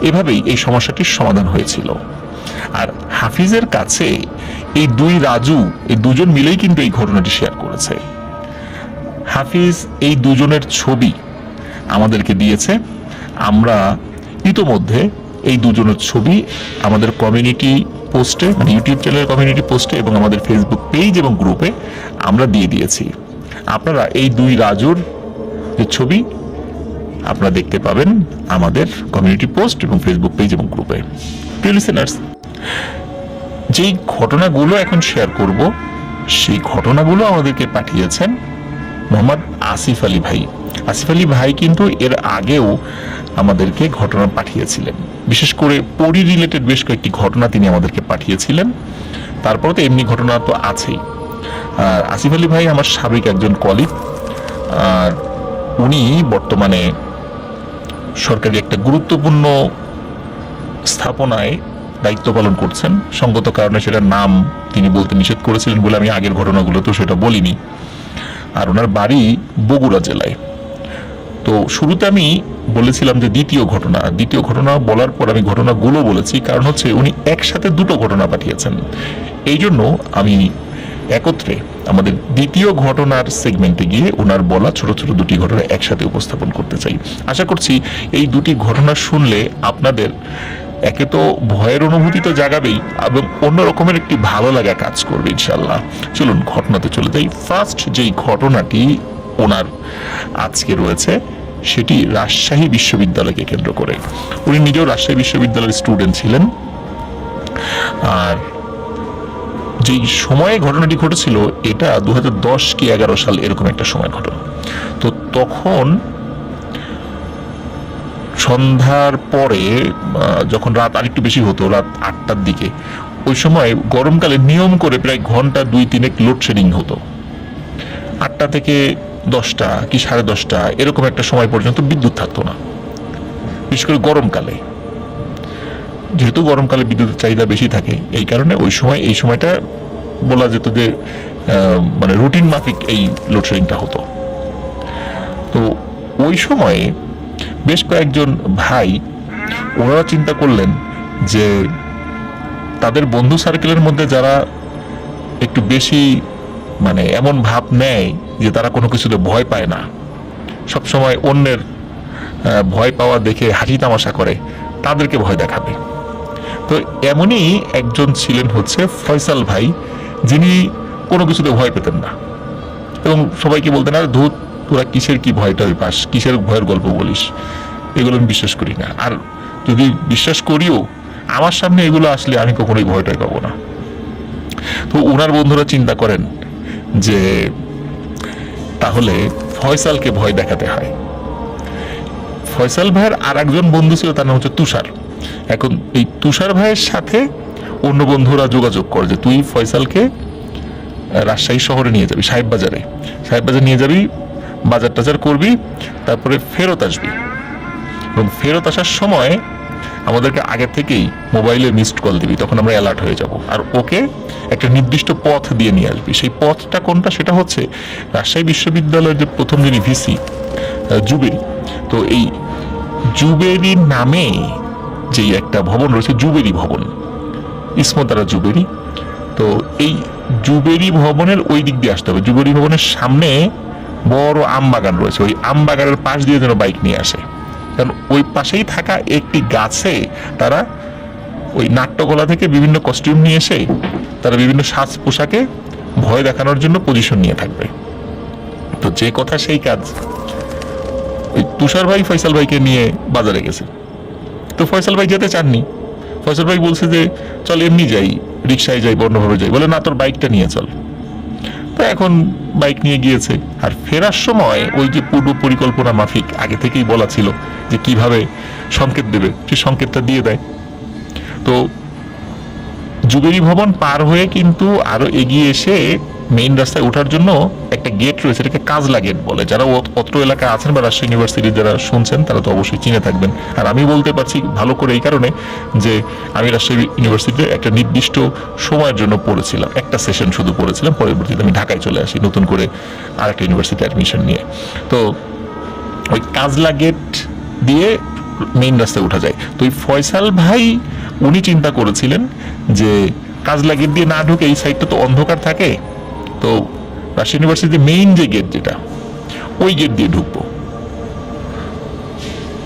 এভাবেই এই সমস্যাটির সমাধান হয়েছিল। আর হাফিজের কাছে এই দুই রাজু, এই দুজন মিলেই কিন্তু এই ঘটনাটি শেয়ার করেছে। হাফিজ এই দুজনের ছবি আমাদেরকে দিয়েছে, আমরা ইতোমধ্যে এই দুজনের ছবি আমাদের কমিউনিটি পোস্টে, মানে ইউটিউব চ্যানেলের কমিউনিটি পোস্টে এবং আমাদের ফেসবুক পেজ এবং গ্রুপে আমরা দিয়ে দিয়েছি। আপনারা এই দুই রাজুর যে ছবি আপনারা দেখতে পাবেন আমাদের কমিউনিটি পোস্ট এবং ফেসবুক পেজ এবং গ্রুপে। প্রিয় লিসেনার্স, যেই ঘটনাগুলো এখন শেয়ার করব সেই ঘটনাগুলো আমাদেরকে পাঠিয়েছেন মোহাম্মদ আসিফ আলী ভাই। আসিফ আলী ভাই কিন্তু এর আগেও আমাদেরকে ঘটনা পাঠিয়েছিলেন, বিশেষ করে পরি রিলেটেড বেশ কয়েকটি ঘটনা তিনি আমাদেরকে পাঠিয়েছিলেন। তারপরে তো এমনি ঘটনা তো আছেই। আর আসিফ আলী ভাই আমার সাবেক একজন কলিগ, আর উনি বর্তমানে সরকারি একটা গুরুত্বপূর্ণ স্থাপনায় দায়িত্ব পালন করছেন। সঙ্গত কারণে সেটার নাম তিনি বলতে নিষেধ করেছিলেন বলে আমি আগের ঘটনাগুলো তো সেটা বলিনি। আর ওনার বাড়ি বগুড়া জেলায়। তো শুরুতে আমি বলেছিলাম যে দ্বিতীয় ঘটনা বলার পর আমি ঘটনাগুলো বলেছি, কারণ হচ্ছে উনি একসাথে দুটো ঘটনা পাঠিয়েছেন। এই জন্য আমি একত্রে আমাদের দ্বিতীয় ঘটনার সেগমেন্টে গিয়ে ওনার বলা ছোট ছোট দুটি ঘটনা একসাথে উপস্থাপন করতে চাই। আশা করছি এই দুটি ঘটনা শুনলে আপনাদের একে তো ভয়ের অনুভূতি তো জাগাবেই এবং অন্য রকমের একটি ভালো লাগা কাজ করবে ইনশাল্লাহ। চলুন ঘটনাতে চলে যাই। ফার্স্ট যেই ঘটনাটি ওনার আজকে রয়েছে সেটি রাজশাহী বিশ্ববিদ্যালয়কে কেন্দ্র করে। উনি নিজেও রাজশাহী বিশ্ববিদ্যালয়ের স্টুডেন্ট ছিলেন। আর যেই সময়ে ঘটনাটি ঘটেছিল এটা 2010 কি 11 সাল এরকম একটা সময় ঘটনা। তো তখন সন্ধ্যার পরে যখন রাত আরেকটু বেশি হতো, রাত 8টার দিকে, ওই সময় গরমকালে নিয়ম করে প্রায় ঘন্টা 2-3 লোডশেডিং হতো। 8টা থেকে 10টা কি 10:30 এরকম একটা সময় পর্যন্ত বিদ্যুৎ থাকতো না, বিশেষ করে গরমকালে। যেহেতু গরমকালে বিদ্যুতের চাহিদা বেশি থাকে, এই কারণে এই সময়টা বলা যেত যে মানে রুটিন মাফিক এই লোডশেডিংটা হতো। তো ওই সময়ে বেশ কয়েকজন ভাই ওনারা চিন্তা করলেন যে তাদের বন্ধু সার্কেলের মধ্যে যারা একটু বেশি মানে এমন ভাব নেয় যে তারা কোনো কিছুতে ভয় পায় না, সবসময় অন্যের ভয় পাওয়া দেখে হাসি তামাশা করে, তাদেরকে ভয় দেখাবে। তো এমনই একজন ছিলেন হচ্ছে ফয়সাল ভাই, যিনি কোনো কিছুতে ভয় পেতেন না এবং সবাইকে বলতেন, আর ধূত তোরা কিসের কি ভয়টা পাস, কিসের ভয়ের গল্প বলিস, এগুলো আমি বিশ্বাস করি না। আর যদি বিশ্বাস করিও আমার সামনে এগুলো আসলে আমি কখনোই ভয়টাই পাবো না। তো ওনার বন্ধুরা চিন্তা করেন যে তাহলে ফয়সালকে ভয় দেখাতে হয়। ফয়সাল ভাইয়ের আর একজন বন্ধু ছিল, তার নাম হচ্ছে তুষার। এখন এই তুষার ভাইয়ের সাথে অন্য বন্ধুরা যোগাযোগ করে যে তুই ফয়সালকে রাজশাহী শহরে নিয়ে যাবি, সাহেব বাজার নিয়ে যাবি, বাজার টাজার করবি, তারপরে ফেরত আসবি এবং ফেরত আসার সময় আমাদেরকে আগে থেকেই মোবাইলে মিসড কল দিবি, তখন আমরা অ্যালার্ট হয়ে যাব। আর ওকে একটা নির্দিষ্ট পথ দিয়ে নিয়ে আসবি। সেই পথটা কোনটা? সেটা হচ্ছে রাজশাহী বিশ্ববিদ্যালয়ের যে প্রথম যিনি ভিসি জুবেরি, তো এই জুবেরি নামে যেই একটা ভবন রয়েছে, জুবেরি ভবন, ইসমতারা জুবেরি, তো এই জুবেরি ভবনের ওই দিক দিয়ে আসতে হবে। জুবেরি ভবনের সামনে বড় আম বাগান রয়েছে, ওই আম বাগানের পাশ দিয়ে যেন বাইক নিয়ে আসে, কারণ ওই পাশেই থাকা একটি গাছে তারা ওই নাট্যকলা থেকে বিভিন্ন কস্টিউম নিয়ে এসে তারা বিভিন্ন সাজ পোশাকে ভয় দেখানোর জন্য পজিশন নিয়ে থাকবে। তো যে কথা সেই কাজ, ওই তুষার ভাই ফয়সাল ভাইকে নিয়ে বাজারে গেছে। তো ফয়সাল ভাই যেতে চাননি, ফয়সাল ভাই বলছে যে চল এমনি যাই, রিক্সায় যাই, বর্ণভাবে যাই, বলে না তোর বাইকটা নিয়ে চল। তো এখন বাইক নিয়ে গিয়েছে। আর ফেরার সময় ওই যে পূর্ব পরিকল্পনা মাফিক আগে থেকেই বলা ছিল যে কিভাবে সংকেত দেবে, সেই সংকেতটা দিয়ে দেয়। তো জুবেরি ভবন পার হয়ে কিন্তু আরো এগিয়ে এসে মেইন রাস্তায় ওঠার জন্য একটা গেট রয়েছে, এটাকে কাজলা গেট বলে। যারা অত্র এলাকায় আছেন বা রাজশাহী ইউনিভার্সিটির যারা শুনছেন তারা তো অবশ্যই চিনে থাকবেন। আর আমি বলতে পারছি ভালো করে এই কারণে যে আমি রাজশাহী ইউনিভার্সিটিতে একটা নির্দিষ্ট সময়ের জন্য পড়েছিলাম, একটা সেশন শুধু পড়েছিলাম, পরবর্তীতে আমি ঢাকায় চলে আসি নতুন করে আরেকটা ইউনিভার্সিটি অ্যাডমিশন নিয়ে। তো ওই কাজলা গেট দিয়ে মেইন রাস্তায় উঠা যায়। তো ওই ফয়সাল ভাই উনি চিন্তা করেছিলেন যে কাজলা গেট দিয়ে না ঢুকে এই সাইডটা তো অন্ধকার থাকে, তো রাজশাহী ইউনিভার্সিটির মেইন যে গেট যেটা ওই গেট দিয়ে ঢুকবো।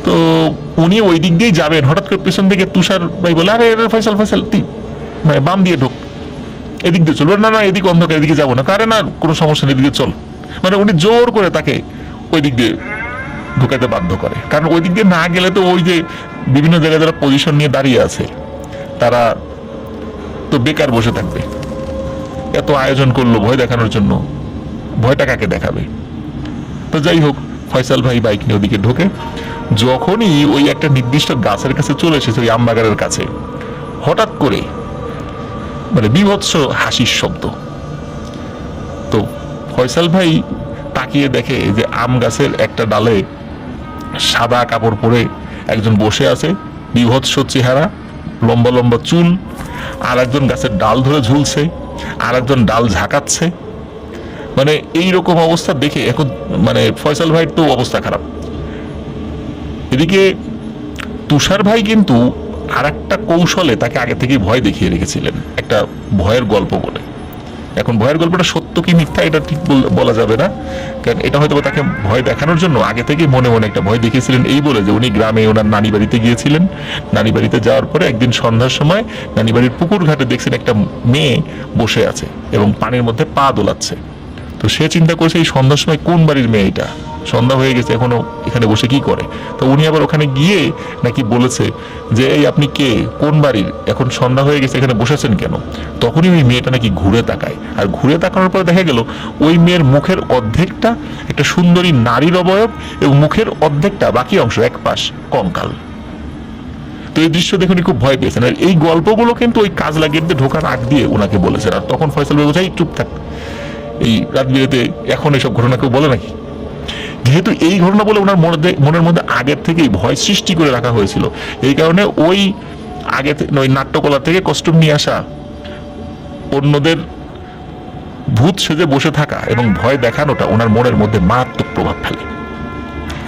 তো উনি ওই দিক দিয়েই যাবেন, হঠাৎ করে পেছন থেকে তুষার ভাই বলে, আরে ফয়সাল ফয়সাল তুই মানে বাম দিয়ে ঢুক, এদিক দিয়ে চলবে না, না এদিক অন্ধকার, এদিকে যাবো না, কারে না কোনো সমস্যা নেই, এদিকে চল। মানে উনি জোর করে তাকে ওই দিক দিয়ে ঢুকাতে বাধ্য করে, কারণ ওই দিক দিয়ে না গেলে তো ওই যে বিভিন্ন জায়গায় যারা পজিশন নিয়ে দাঁড়িয়ে আছে তারা তো বেকার বসে থাকবে। এত আয়োজন করলো ভয় দেখানোর জন্য, ভয়টা কাকে দেখাবে? তো যাই হোক, ফয়সাল ভাই বাইক নিয়ে ওদিকে ঢোকে। যখনই ওই একটা নির্দিষ্ট গাছের কাছে চলে এসেছে, ওই আমবাগানের কাছে, হঠাৎ করে মানে বীভৎস হাসির শব্দ। তো ফয়সাল ভাই তাকিয়ে দেখে যে আম গাছের একটা ডালে সাদা কাপড় পরে একজন বসে আছে, বীভৎস চেহারা, লম্বা লম্বা চুল, আর একজন গাছের ডাল ধরে ঝুলছে, আর একজন ডাল ঝাঁকাচ্ছে। মানে এইরকম অবস্থা দেখে এখন মানে ফয়সাল ভাইয়ের তো অবস্থা খারাপ। এদিকে তুষার ভাই কিন্তু আর একটা কৌশলে তাকে আগে থেকেই ভয় দেখিয়ে রেখেছিলেন, একটা ভয়ের গল্প বলে। এখন ভয়ের গল্পটা সত্য কি মিথ্যা এটা ঠিক বলা যাবে না, কারণ এটা হয়তো তাকে ভয় দেখানোর জন্য আগে থেকে মনে মনে একটা ভয় দেখিয়েছিলেন, এই বলে যে উনি গ্রামে ওনার নানি বাড়িতে গিয়েছিলেন। নানি বাড়িতে যাওয়ার পরে একদিন সন্ধ্যার সময় নানি বাড়ির পুকুর ঘাটে দেখছেন একটা মেয়ে বসে আছে এবং পানির মধ্যে পা দোলাচ্ছে। তো সে চিন্তা করছে এই সন্ধ্যার সময় কোন বাড়ির মেয়ে এটা, সন্ধ্যা হয়ে গেছে এখনো এখানে বসে কি করে। তো উনি আবার ওখানে গিয়ে নাকি বলেছে যে এই আপনি কে, কোন বাড়ির, এখন সন্ধ্যা হয়ে গেছে এখানে বসেছেন কেন। তখনই ওই মেয়েটা নাকি ঘুরে তাকায়, আর ঘুরে তাকানোর পরে দেখা গেল ওই মেয়ের মুখের অর্ধেকটা একটা সুন্দরী নারীর অবয়ব এবং মুখের অর্ধেকটা বাকি অংশ এক পাশ কঙ্কাল। তো এই দৃশ্য দেখে উনি খুব ভয় পেয়েছেন। আর এই গল্পগুলো কিন্তু ওই কাজলা গেট দিয়ে ঢোকার আগ দিয়ে ওনাকে বলেছেন। আর তখন ফয়সাল ভাই বলছে, এই চুপ থাক, এই রাত বিরেতে এখন এইসব ঘটনা কেউ বলে নাকি। যেহেতু এই ঘটনা বলে ওনার মনের মধ্যে আগের থেকেই ভয় সৃষ্টি করে রাখা হয়েছিল, এই কারণে ওই আগে ওই নাট্যকলা থেকে কস্টিউম নিয়ে আসা, অন্যদের ভূত সেজে বসে থাকা এবং ভয় দেখানোটা ওনার মনের মধ্যে মারাত্মক প্রভাব ফেলে।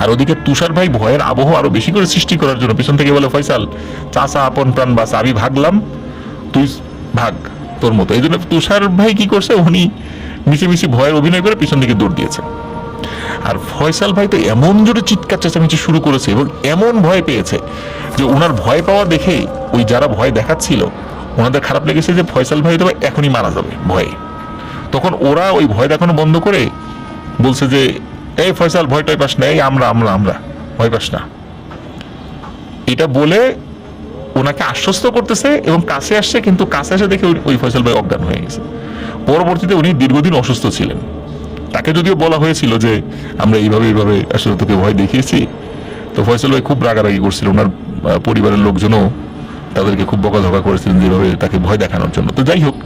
আর ওদিকে তুষার ভাই ভয়ের আবহ আরো বেশি করে সৃষ্টি করার জন্য পিছন থেকে বলে, ফয়সাল চাচা আপন প্রাণ বাঁচা, আমি ভাগলাম তুই ভাগ তোর মতো। এই জন্য তুষার ভাই কি করছে, উনি মিছিমিছি ভয়ের অভিনয় করে পিছন দিকে দৌড় দিয়েছে। আর ফয়সাল ভাই তো এমন জোরে চিৎকার চেঁচামেচি শুরু করেছে এবং এমন ভয় পেয়েছে যে ওনার ভয় পাওয়া দেখে ওই যারা ভয় দেখাচ্ছিল ওনাদের খারাপ লেগেছে যে ফয়সাল ভাই তো এখনই মারা যাবে ভয়ে। তখন ওরা ওই ভয় দেখানো বন্ধ করে বলছে যে এই ফয়সাল ভয় টয় পাস না, এই আমরা আমরা আমরা ভয় পাস না, এটা বলে ওনাকে আশ্বস্ত করতেছে এবং কাছে আসছে। কিন্তু কাছে এসে দেখে ওই ফয়সাল ভাই অজ্ঞান হয়ে গেছে। পরবর্তীতে উনি দীর্ঘদিন অসুস্থ ছিলেন। তাকে যদিও বলা হয়েছিল যে আমরা এইভাবে এইভাবে আসলে তোকে ভয় দেখিয়েছি, তো ফয়সাল ভাই খুব রাগারাগি করছিল। ওনার পরিবারের লোকজনও তাদেরকে খুব বকাঝকা করেছিলেন যেভাবে তাকে ভয় দেখানোর জন্য। তো যাই হোক,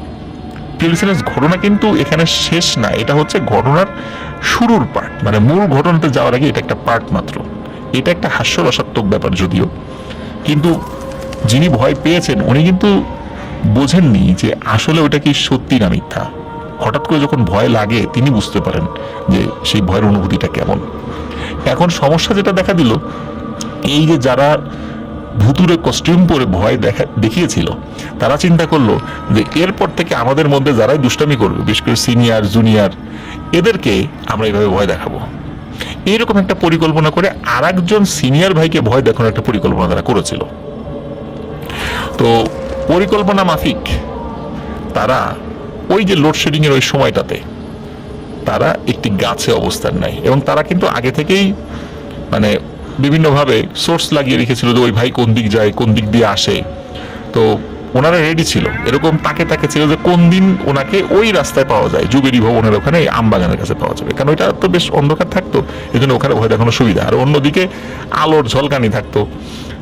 ঘটনা কিন্তু এখানে শেষ না, এটা হচ্ছে ঘটনার শুরুর পার্ট, মানে মূল ঘটনাতে যাওয়ার আগে এটা একটা পার্ট মাত্র। এটা একটা হাস্যরসাত্মক ব্যাপার যদিও, কিন্তু যিনি ভয় পেয়েছেন উনি কিন্তু বোঝেননি যে আসলে ওটা কি সত্যি না মিথ্যা। হঠাৎ করে যখন ভয় লাগে তিনি বুঝতে পারেন যে সেই ভয়ের অনুভূতিটা কেমন। এখন সমস্যা যেটা দেখা দিল, এই যে যারা ভুতুরে কস্টিউম পরে ভয় দেখিয়েছিল তারা চিন্তা করলো যে এরপর থেকে আমাদের মধ্যে যারাই দুষ্টামি করবে, বিশেষ করে সিনিয়র জুনিয়র, এদেরকে আমরা এইভাবে ভয় দেখাবো। এইরকম একটা পরিকল্পনা করে আর একজন সিনিয়র ভাইকে ভয় দেখানোর একটা পরিকল্পনা তারা করেছিল। তো পরিকল্পনা মাফিক তারা ওই যে লোডশেডিং এর ওই সময়টাতে তারা একটি গাছে অবস্থান নেয় এবং তারা কিন্তু আগে থেকেই মানে বিভিন্নভাবে সোর্স লাগিয়ে রেখেছিল যে ওই ভাই কোন দিক যায়, কোন দিক দিয়ে আসে। তো ওনারা রেডি ছিল, এরকম তাকে ছিল যে কোন দিন ওনাকে ওই রাস্তায় পাওয়া যায়, যুগেরই ভবনের ওখানে আমবাগানের কাছে পাওয়া যাবে, কারণ ওইটা তো বেশ অন্ধকার থাকতো, এই জন্য ওখানে ভয় দেখানোর সুবিধা। আর অন্যদিকে আলোর ঝলকানি থাকতো,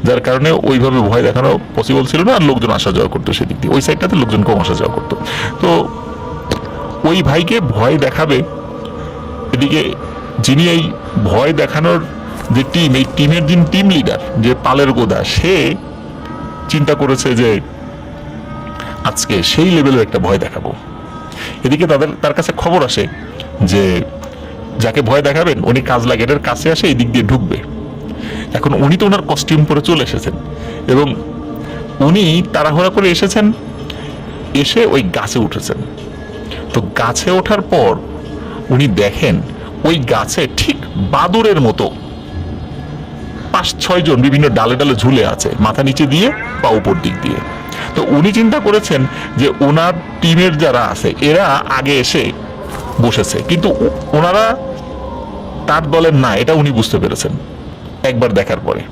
যার কারণে ওইভাবে ভয় দেখানো পসিবল ছিল না। আর লোকজন আসা যাওয়া করতো সেদিক দিয়ে, ওই সাইডটাতে লোকজন কম আসা যাওয়া করতো। তো ওই ভাইকে ভয় দেখাবে। এদিকে যিনি এই ভয় দেখানোর যে টিম, এই টিমের যিনি টিম লিডার, যে পালের গোদা, সে চিন্তা করেছে যে আজকে সেই লেভেলের একটা ভয় দেখাবো। এদিকে তার কাছে খবর আসে যে যাকে ভয় দেখাবেন উনি কাজলা গেটের কাছে আসে, এই দিক দিয়ে ঢুকবে। এখন উনি তো ওনার কস্টিউম পরে চলে এসেছেন এবং উনি তাড়াহুড়া করে এসেছেন, এসে ওই গাছে উঠেছেন। তো গাছে ওঠার পর উনি দেখেন ওই গাছে ঠিক বাদুরের মতো 5-6 জন বিভিন্ন ডালে ডালে ঝুলে আছে, মাথা নিচে দিয়ে বা উপর দিক দিয়ে। তো উনি চিন্তা করেছেন যে ওনার টিমের যারা আছে এরা আগে এসে বসেছে, কিন্তু ওনারা তার দলের না, এটা উনি বুঝতে পেরেছেন একবার দেখার পরে।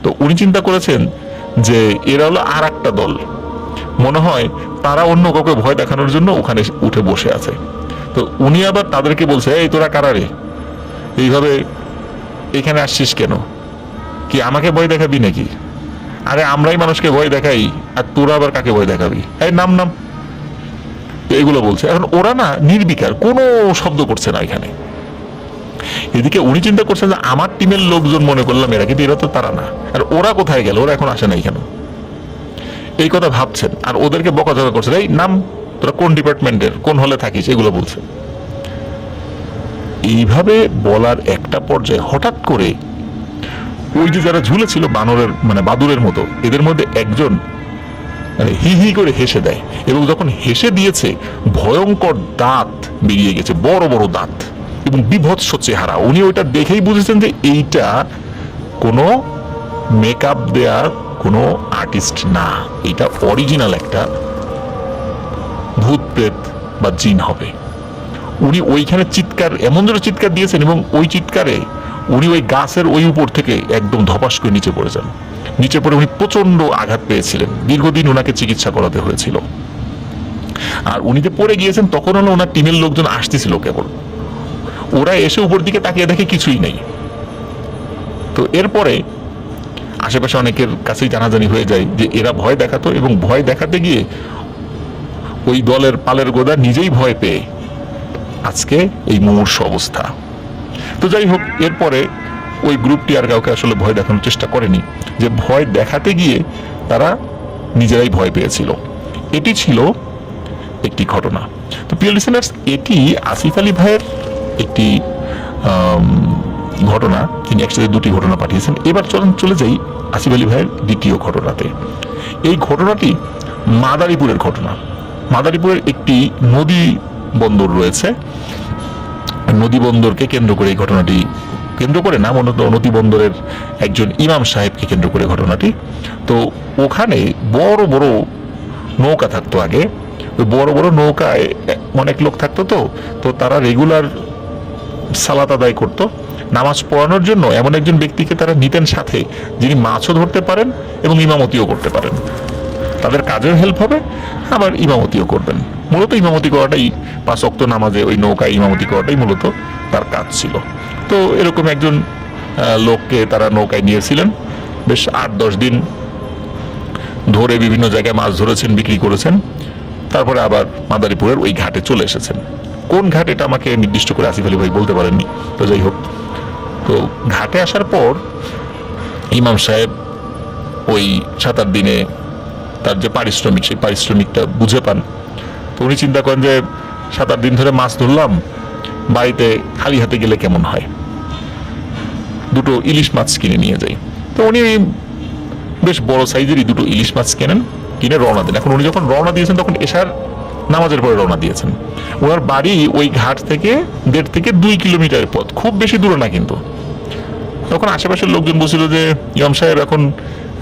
তো উনি চিন্তা করেছেন যে এরা হলো আর একটা দল, মনে হয় তারা অন্য কাউকে ভয় দেখানোর জন্য ওখানে উঠে বসে আছে। তো উনি আবার তাদেরকে বলছে, এই তোরা কারা রে, এইভাবে এখানে আসছিস কেন, কি আমাকে ভয় দেখাবি নাকি? আরে আমরাই মানুষকে ভয় দেখাই, আর তোরা আবার কাকে ভয় দেখাবি, এই নাম নাম। তো এগুলো বলছে। এখন ওরা না নির্বিকার, কোনো শব্দ করছে না এখানে। এদিকে উনি চিন্তা করছেন যে আমার টিমের লোকজন মনে করলাম এরা, কিন্তু এরা তো তারা না। আর ওরা কোথায় গেল, ওরা এখন আসে নাই কেন, এই কথা ভাবছেন। আর ওদেরকে বকাঝকা করছেন, এই নাম, তোরা কোন ডিপার্টমেন্টের, কোন হলে থাকিস, এগুলো বলছে। এইভাবে বলার একটা পর্যায়ে হঠাৎ করে ওই যে যারা ঝুলেছিল বানরের মানে বাদুরের মতো, এদের মধ্যে একজন হি হি করে হেসে দেয়, এবং যখন হেসে দিয়েছে ভয়ঙ্কর দাঁত বেরিয়ে গেছে, বড় বড় দাঁত এবং বিভৎস চেহারা। উনি ওইটা দেখেই বুঝেছেন যে এইটা কোনো মেকআপ দেওয়ার কোনো আর্টিস্ট না, এটা অরিজিনাল একটা ভূত প্রেত বা জিন হবে। উনি ওইখানে চিৎকার, এমন জোরে চিৎকার দিয়েছেন এবং ওই চিৎকারে উনি ওই গাছের ওই উপর থেকে একদম ধপাস করে নিচে পড়ে যান। নিচে পড়ে উনি প্রচন্ড আঘাত পেয়েছিলেন, দীর্ঘদিন ওনাকে চিকিৎসা করাতে হয়েছিল। আর উনি যে পড়ে গিয়েছেন তখন হলো ওনার টিমের লোকজন আসতেছিল কেবল, ওরা এসে উপর দিকে তাকিয়ে দেখে কিছুই নেই। তো এরপরে আশেপাশে অনেকের কাছেই জানাজানি হয়ে যায় যে এরা ভয় দেখাতো, এবং ভয় দেখাতে গিয়ে ওই দলের পালের গোদা নিজেই ভয় পেয়ে আজকে এই মুমূর্ষ অবস্থা। তো যাই হোক, এরপরে ওই গ্রুপটি আর কাউকে আসলে ভয় দেখানোর চেষ্টা করেনি, যে ভয় দেখাতে গিয়ে তারা নিজেরাই ভয় পেয়েছিল। এটি ছিল একটি ঘটনা। তো প্রিয় লিসেনার্স, এটি আসিফ আলী ভাইয়ের একটি ঘটনা, তিনি একসাথে দুটি ঘটনা পাঠিয়েছেন। এবার চলে যাই আসিফ আলী ভাইয়ের দ্বিতীয় ঘটনাতে। এই ঘটনাটি মাদারীপুরের ঘটনা। মাদারীপুরের একটি নদী বন্দর রয়েছে, নদী বন্দরকে কেন্দ্র করে এই ঘটনাটি, কেন্দ্র করে না, মূলত নদী বন্দরের একজন ইমাম সাহেবকে কেন্দ্র করে ঘটনাটি। তো ওখানে বড় বড় নৌকা থাকতো আগে, ওই বড় বড় নৌকায় অনেক লোক থাকতো। তো তারা রেগুলার সালাত আদায় করতো। নামাজ পড়ানোর জন্য এমন একজন ব্যক্তিকে তারা নিতেন সাথে, যিনি মাছও ধরতে পারেন এবং ইমামতিও করতে পারেন। তাদের কাজের হেল্প হবে, আবার ইমামতিও করবেন। মূলত ইমামতি করাটাই, 5 ওয়াক্ত নামাজে ওই নৌকায় ইমামতি করাটাই মূলত তার কাজ ছিল। তো এরকম একজন লোককে তারা নৌকায় নিয়েছিলেন। বেশ 8-10 দিন ধরে বিভিন্ন জায়গায় মাছ ধরেছেন, বিক্রি করেছেন। তারপরে আবার মাদারীপুরের ওই ঘাটে চলে এসেছেন। কোন ঘাট এটা আমাকে নির্দিষ্ট করে আসিফ আলী ভাই বলতে পারেননি। তো যাই হোক, তো ঘাটে আসার পর ইমাম সাহেব ওই 7-8 দিনে তার যে পারিশ্রমিক, সেই পারিশ্রমিকটা বুঝে পান। তো উনি চিন্তা করেন যে 7-8 দিন ধরে মাছ ধরলাম, বাড়িতে খালি হাতে গেলে কেমন হয়, দুটো ইলিশ মাছ কিনে নিয়ে যাই। তো উনি বেশ বড় সাইজেরই দুটো ইলিশ মাছ কেনেন, কিনে রওনা দেন। এখন উনি যখন রওনা দিয়েছেন তখন এশার নামাজের পরে রওনা দিয়েছেন। ওনার বাড়ি ওই ঘাট থেকে 1.5 থেকে 2 কিলোমিটার পথ, খুব বেশি দূরে না কিন্তু। তখন আশেপাশের লোকজন বলছিল যে ইমাম সাহেব এখন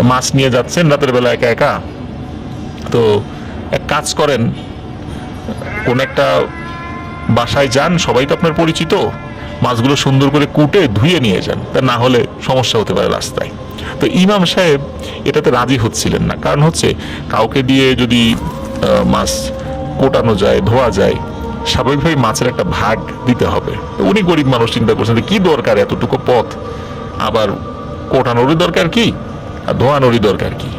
মাছ নিয়ে যাচ্ছেন রাতের বেলা একা একা, তো এক কাজ করেন, কোন একটা বাসায় যান, সবাই তো আপনার পরিচিত, মাছগুলো সুন্দর করে কুটে ধুয়ে নিয়ে যান, তা না হলে সমস্যা হতে পারে রাস্তায়। তো ইমাম সাহেব এটাতে রাজি হচ্ছিলেন না, কারণ হচ্ছে কাউকে দিয়ে যদি মাছ কোটানো যায়, ধোয়া যায়, স্বাভাবিকভাবে মাছের একটা ভাগ দিতে হবে। তো উনি গরিব মানুষ, চিন্তা করছেন কি দরকার এতটুকু পথ, আবার কোটানোরই দরকার কি আর ধোয়ানোরই দরকার কি,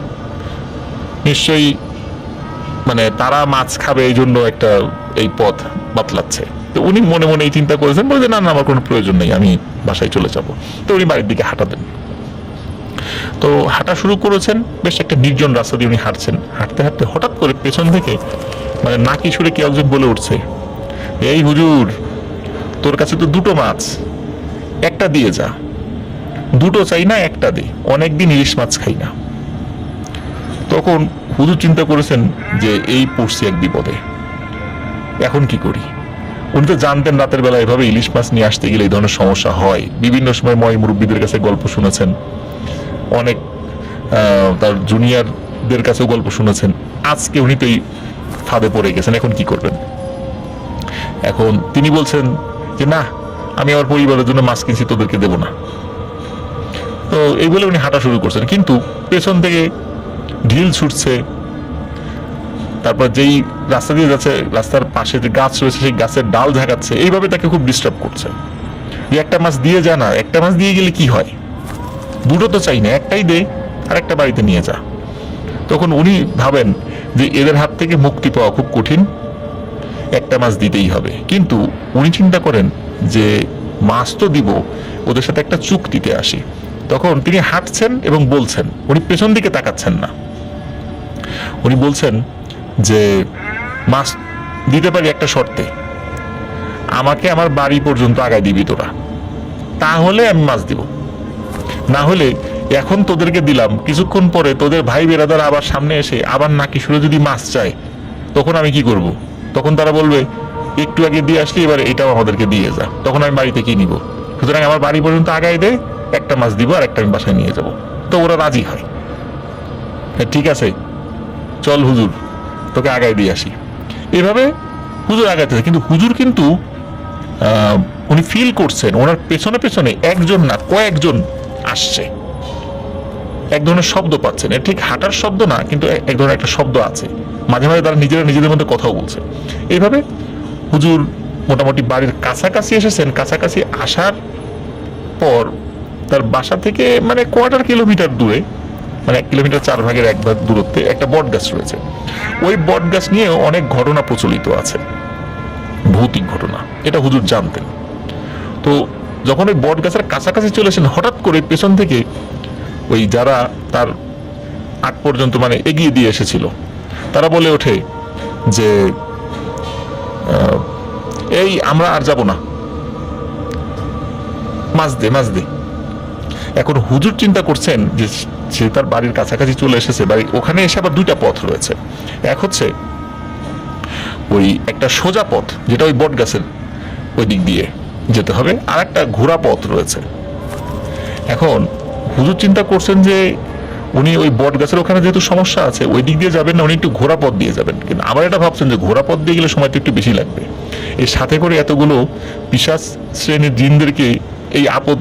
নিশ্চয়ই মানে তারা মাছ খাবে এই জন্য একটা এই পথ বাতলাচ্ছে। তো উনি মনে মনে এই চিন্তা করেছেন, বলে যে না না আমার কোনো প্রয়োজন নেই, আমি বাসায় চলে যাব। তো উনি বাড়ির দিকে হাঁটাতেন। তো হাঁটা শুরু করেছেন, বেশ একটা নির্জন রাস্তা দিয়ে উনি হাঁটছেন। হাঁটতে হাঁটতে হঠাৎ করে পেছন থেকে মানে নাকি সুরে কেউ একজন বলে উঠছে, এই হুজুর, তোর কাছে তো দুটো মাছ, একটা দিয়ে যা। দুটো চাই না, একটা দে, অনেকদিন ইলিশ মাছ খাই না। তখন হুজুর চিন্তা করেছেন যে এই পড়ছি এক বিপদে, এখন কি করি। উনি তো জানতেন রাতের বেলা এভাবে ইলিশ মাছ নিয়ে আসতে গেলে এই ধরনের সমস্যা হয়। বিভিন্ন সময় ময় মুরব্বীদের কাছে গল্প শুনেছেন, অনেক তার জুনিয়রদের কাছেও গল্প শুনেছেন। আজকে উনি তো এই ফাঁদে পড়ে গেছেন, এখন কি করবেন। এখন তিনি বলছেন যে না, আমি আমার পরিবারের জন্য মাছ কিনছি, তোদেরকে দেবো না। তো এই বলে উনি হাঁটা শুরু করছেন, কিন্তু পেছন থেকে ঢিল ছুটছে। তারপর যেই রাস্তা দিয়ে যাচ্ছে, রাস্তার পাশে যে গাছ রয়েছে সেই গাছের ডাল ঝাঁকাচ্ছে, এইভাবে তাকে খুব ডিস্টার্ব করছে। যে একটা মাছ দিয়ে যা না, একটা মাছ দিয়ে গেলে কি হয়, দুটো তো চাই না, একটাই দে, আর একটা বাড়িতে নিয়ে যা। তখন উনি ভাবেন যে এদের হাত থেকে মুক্তি পাওয়া খুব কঠিন, একটা মাছ দিতেই হবে। কিন্তু উনি চিন্তা করেন যে মাছ তো দিব, ওদের সাথে একটা চুক্তিতে আসি। তখন তিনি হাঁটছেন এবং বলছেন, উনি পেছন দিকে তাকাচ্ছেন না, উনি বলছেন যে মাছ দিতে পারি একটা শর্তে, আমাকে আমার বাড়ি পর্যন্ত আগায় দিবি তোরা, তাহলে আমি মাছ দিব। না হলে এখন তোদেরকে দিলাম, কিছুক্ষণ পরে তোদের ভাই বেরাদার আবার সামনে এসে আবার নাকি সুরে যদি মাছ চায়, তখন আমি কি করব? তখন তারা বলবে একটু আগে দিয়ে আসলি, এবার এটাও আমাদেরকে দিয়ে যা, তখন আমি বাড়িতে কি নিব। সুতরাং আমার বাড়ি পর্যন্ত আগায় দে, একটা মাছ দিব আর একটা আমি বাসায় নিয়ে যাব। তো ওরা রাজি হয়, ঠিক আছে চল হুজুর, তোকে আগায় দিয়ে আসি। এভাবে হুজুর আগাইতে, কিন্তু হুজুর কিন্তু উনি ফিল করছেন ওনার পেছনে পেছনে একজন না কয়েকজন আসছে। এক ধরনের শব্দ পাচ্ছেন, এটা ঠিক হাঁটার শব্দ না, কিন্তু এক ধরনের একটা শব্দ আছে। মাঝে মাঝে তারা নিজেদের মধ্যে কথাও বলছে। এইভাবে হুজুর মোটামুটি বাড়ির কাছাকাছি এসেছেন। কাছাকাছি আসার পর তার বাসা থেকে মানে কোয়ার্টার কিলোমিটার দূরে, মানে 1 কিলোমিটার 4 ভাগের 1 ভাগ দূরত্বে একটা বট গাছ রয়েছে। ওই বট গাছ নিয়েও অনেক ঘটনা প্রচলিত আছে, ভৌতিক ঘটনা, এটা হুজুর জানতেন। তো যখন ওই বট গাছের কাছাকাছি চলেছেন, হঠাৎ করে পেছন থেকে ওই যারা তার আগ পর্যন্ত মানে এগিয়ে দিয়ে এসেছিল, তারা বলে ওঠে যে এই আমরা আর যাব না, মাছ দে মাছ দে। এখন হুজুর চিন্তা করছেন যে সে তার বাড়ির কাছাকাছি চলে এসেছে, বাড়ি ওখানে এসে আবার 2টা পথ রয়েছে। এক হচ্ছে ওই একটা সোজা পথ, যেটা ওই বট গাছের ওই দিক দিয়ে যেতে হবে, আর একটা ঘোড়া পথ রয়েছে। এখন হুজুর চিন্তা করছেন যে উনি ওই বট গাছের ওখানে যেহেতু সমস্যা আছে, ওই দিক দিয়ে যাবেন না, উনি একটু ঘোড়া পথ দিয়ে যাবেন। কিন্তু আবার এটা ভাবছেন যে ঘোড়া পথ দিয়ে গেলে সময় তো একটু বেশি লাগবে, এর সাথে করে এতগুলো পিশাচ শ্রেণীর জিনদেরকে এই আপদ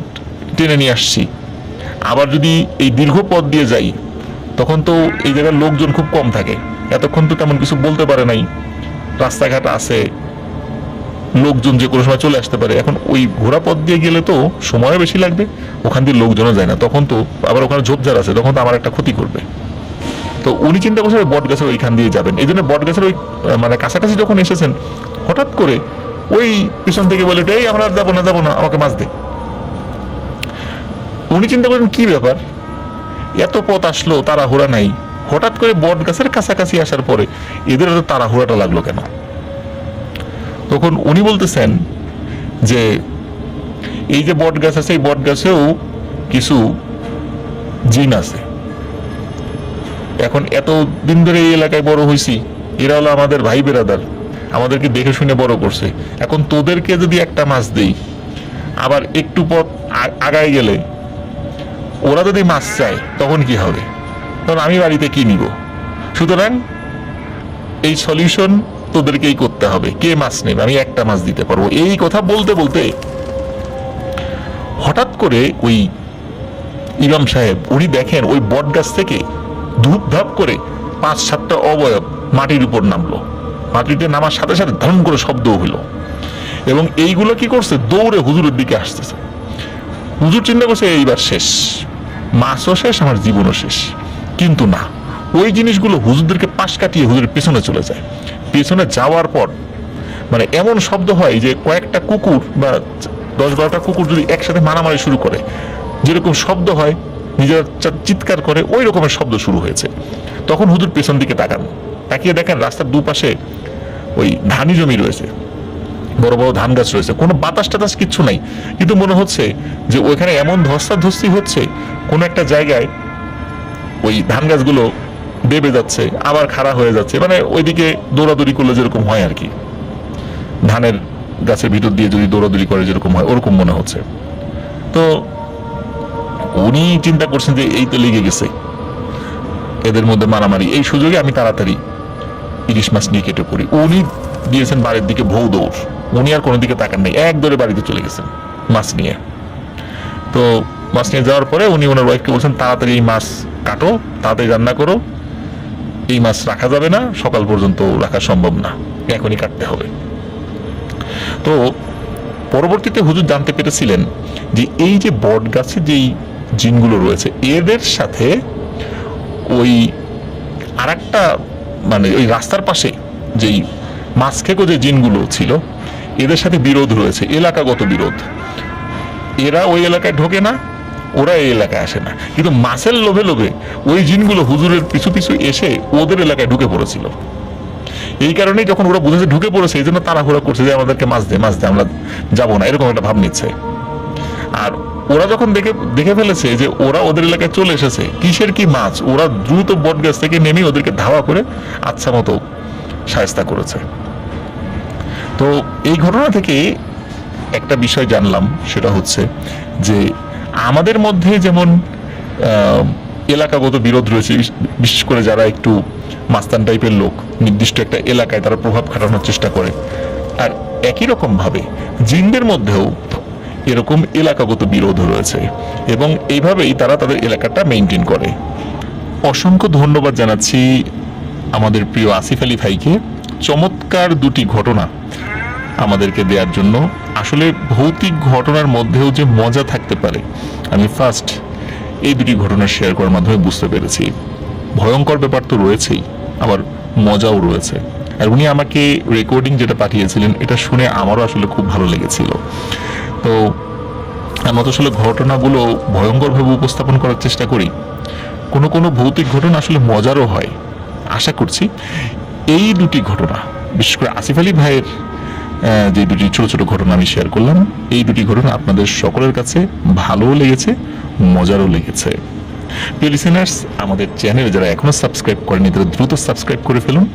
টেনে নিয়ে আসছি, আবার যদি এই দীর্ঘ পথ দিয়ে যাই, তখন তো এই জায়গার লোকজন খুব কম থাকে, এতক্ষণ তো তেমন কিছু বলতে পারে নাই, রাস্তাঘাট আছে, লোকজন যে কোনো সময় চলে আসতে পারে। এখন ওই ঘোড়া পথ দিয়ে গেলে তো সময়ও বেশি লাগবে, ওখান দিয়ে লোকজনও যায় না, তখন তো আবার ওখানে ঝোপঝাড় আছে, তখন তো আমার একটা ক্ষতি করবে। তো উনি চিন্তা করছেন বট গাছের ওইখান দিয়ে যাবেন। এই জন্য বট গাছের ওই মানে কাছাকাছি যখন এসেছেন, হঠাৎ করে ওই পিছন থেকে বলে এই আমরা আর যাবো না, আমাকে মাছ দে। উনি চিন্তা করেন কি ব্যাপার, এত পথ আসলো, তাড়াহুড়া নাই, হঠাৎ করে বট গাছের কাছাকাছি আসার পরে এদের এত তাড়াহুড়াটা লাগলো কেন। তখন উনি বলতেছেন যে এই যে বট গাছ আছে, এই বট গাছেও কিছু জিন আছে। এখন এত দিন ধরে এই এলাকায় বড় হয়েছি, এরা হলো আমাদের ভাই বেরাদার, আমাদেরকে দেখে শুনে বড় করছে। এখন তোদেরকে যদি একটা মাছ দেই, আবার একটু পথ আগায় গেলে ওরা যদি মাছ চায়, তখন কি হবে, তখন আমি বাড়িতে কি নিব। সুতরাং এই সলিউশন তোদেরকেই করতে হবে, কে মাছ নেবে, আমি একটা মাছ দিতে পারবো। এই কথা বলতে বলতে হঠাৎ করে ওই ইমাম সাহেব উনি দেখেন ওই বট গাছ থেকে ধূপ ধাপ করে 5-7টা অবয়ব মাটির উপর নামলো। মাটিতে নামার সাথে সাথে ধর্ম করে শব্দও হইলো, এবং এইগুলো কি করছে, দৌড়ে হুজুরের দিকে আসতেছে। হুজুর চিন্তা করছে এইবার শেষ, মাছও শেষ, আমার জীবনও শেষ। কিন্তু না, ওই জিনিসগুলো হুজুরদেরকে পাশ কাটিয়ে হুজুরের পেছনে চলে যায়। পেছনে যাওয়ার পর মানে এমন শব্দ হয় যে কয়েকটা কুকুর বা 10-12টা কুকুর যদি একসাথে মারামারি শুরু করে যেরকম শব্দ হয়, নিজেরা চিৎকার করে, ওই রকমের শব্দ শুরু হয়েছে। তখন হুজুর পেছন দিকে তাকান, তাকিয়ে দেখেন রাস্তার দুপাশে ওই ধানি জমি রয়েছে, বড় বড় ধান গাছ রয়েছে, কোনো বাতাস টাতাস কিচ্ছু নাই, কিন্তু মনে হচ্ছে যে ওইখানে এমন ধস্তাধস্তি হচ্ছে, কোনো একটা জায়গায় ওই ধান গাছগুলো দেবে যাচ্ছে, আবার খাড়া হয়ে যাচ্ছে, মানে ওইদিকে দৌড়াদৌড়ি করলে যেরকম হয় আর কি, ধানের গাছের ভিতর দিয়ে যদি দৌড়াদৌড়ি করে যেরকম হয় ওরকম মনে হচ্ছে। তো উনি চিন্তা করছেন যে এই তো লেগে গেছে এদের মধ্যে মারামারি, এই সুযোগে আমি তাড়াতাড়ি ইলিশ মাছ নিয়ে কেটে পড়ি। উনি দিয়েছেন বাড়ির দিকে ভৌ দৌড়, উনি আর কোনো দিকে তাকান নেই, এক দৌড়ে বাড়িতে চলে গেছেন মাছ নিয়ে। তো মাছ নিয়ে যাওয়ার পরে উনি ওনার ওয়াইফকে বলছেন তাড়াতাড়ি এই মাছ কাটো, তাড়াতাড়ি রান্না করো, এই মাছ রাখা যাবে না, সকাল পর্যন্ত রাখা সম্ভব না, এখনই কাটতে হবে। তো পরবর্তীতে হুজুর জানতে পেরেছিলেন যে এই যে বট গাছে যেই জিনগুলো রয়েছে এদের সাথে ওই আরেকটা মানে ওই রাস্তার পাশে যেই মাছ খেকো যে জিনগুলো ছিল এদের সাথে বিরোধ রয়েছে, এলাকাগত বিরোধ। এরা ওই এলাকায় ঢোকে না, ওরা এই এলাকায় আসে না, কিন্তু মাছের লোভে লোভে ওই জিনগুলো হুজুরের পিছু পিছু এসে ওদের এলাকায় ঢুকে পড়েছিল। এই কারণেই যখন ওরা বুঝেছে ঢুকে পড়েছে, এই জন্য তাড়াহুড়া করছে যে আমাদেরকে মাছ দে, আমরা যাবো না, এরকম একটা ভাব নিচ্ছে। আর ওরা যখন দেখে ফেলেছে যে ওরা ওদের এলাকায় চলে এসেছে, কিসের কি মাছ, ওরা দ্রুত বট গাছ থেকে নেমে ওদেরকে ধাওয়া করে আচ্ছা মতো শায়েস্তা করেছে। তো এই ঘটনা থেকে একটা বিষয় জানলাম, সেটা হচ্ছে যে আমাদের মধ্যে যেমন এলাকাগত বিরোধ রয়েছে, বিশেষ করে যারা একটু মাস্তান টাইপের লোক নির্দিষ্ট একটা এলাকায় তারা প্রভাব খাটানোর চেষ্টা করে, আর একই রকম ভাবে জিনদের মধ্যেও এরকম এলাকাগত বিরোধ রয়েছে এবং এইভাবেই তারা তাদের এলাকাটা মেইনটেইন করে। অসংখ্য ধন্যবাদ জানাচ্ছি আমাদের প্রিয় আসিফ আলী ভাইকে চমৎকার দুটি ঘটনা আমাদেরকে দেওয়ার জন্য। আসলে ভৌতিক ঘটনার মধ্যেও যে মজা থাকতে পারে আমি ফার্স্ট এই দুটি ঘটনা শেয়ার করার মাধ্যমে বুঝতে পেরেছি। ভয়ঙ্কর ব্যাপার তো রয়েছেই, আবার মজাও রয়েছে। আর উনি আমাকে রেকর্ডিং যেটা পাঠিয়েছিলেন এটা শুনে আমারও আসলে খুব ভালো লেগেছিল। তো আমরা তো আসলে ঘটনাগুলো ভয়ঙ্করভাবে উপস্থাপন করার চেষ্টা করি, কোনো কোনো ভৌতিক ঘটনা আসলে মজারও হয়। আশা করছি এই দুটি ঘটনা, বিশেষ করে আসিফ আলী ভাইয়ের যে দুটি ছোট ছোট ঘটনা আমি শেয়ার করলাম, এই দুটি ঘটনা আপনাদের সকলের কাছে ভালোও লেগেছে, মজারও লেগেছে। প্রিয় লিসেনার্স, আমাদের চ্যানেল যারা এখনো সাবস্ক্রাইব করেনি তারা দ্রুত সাবস্ক্রাইব করে ফেলুন।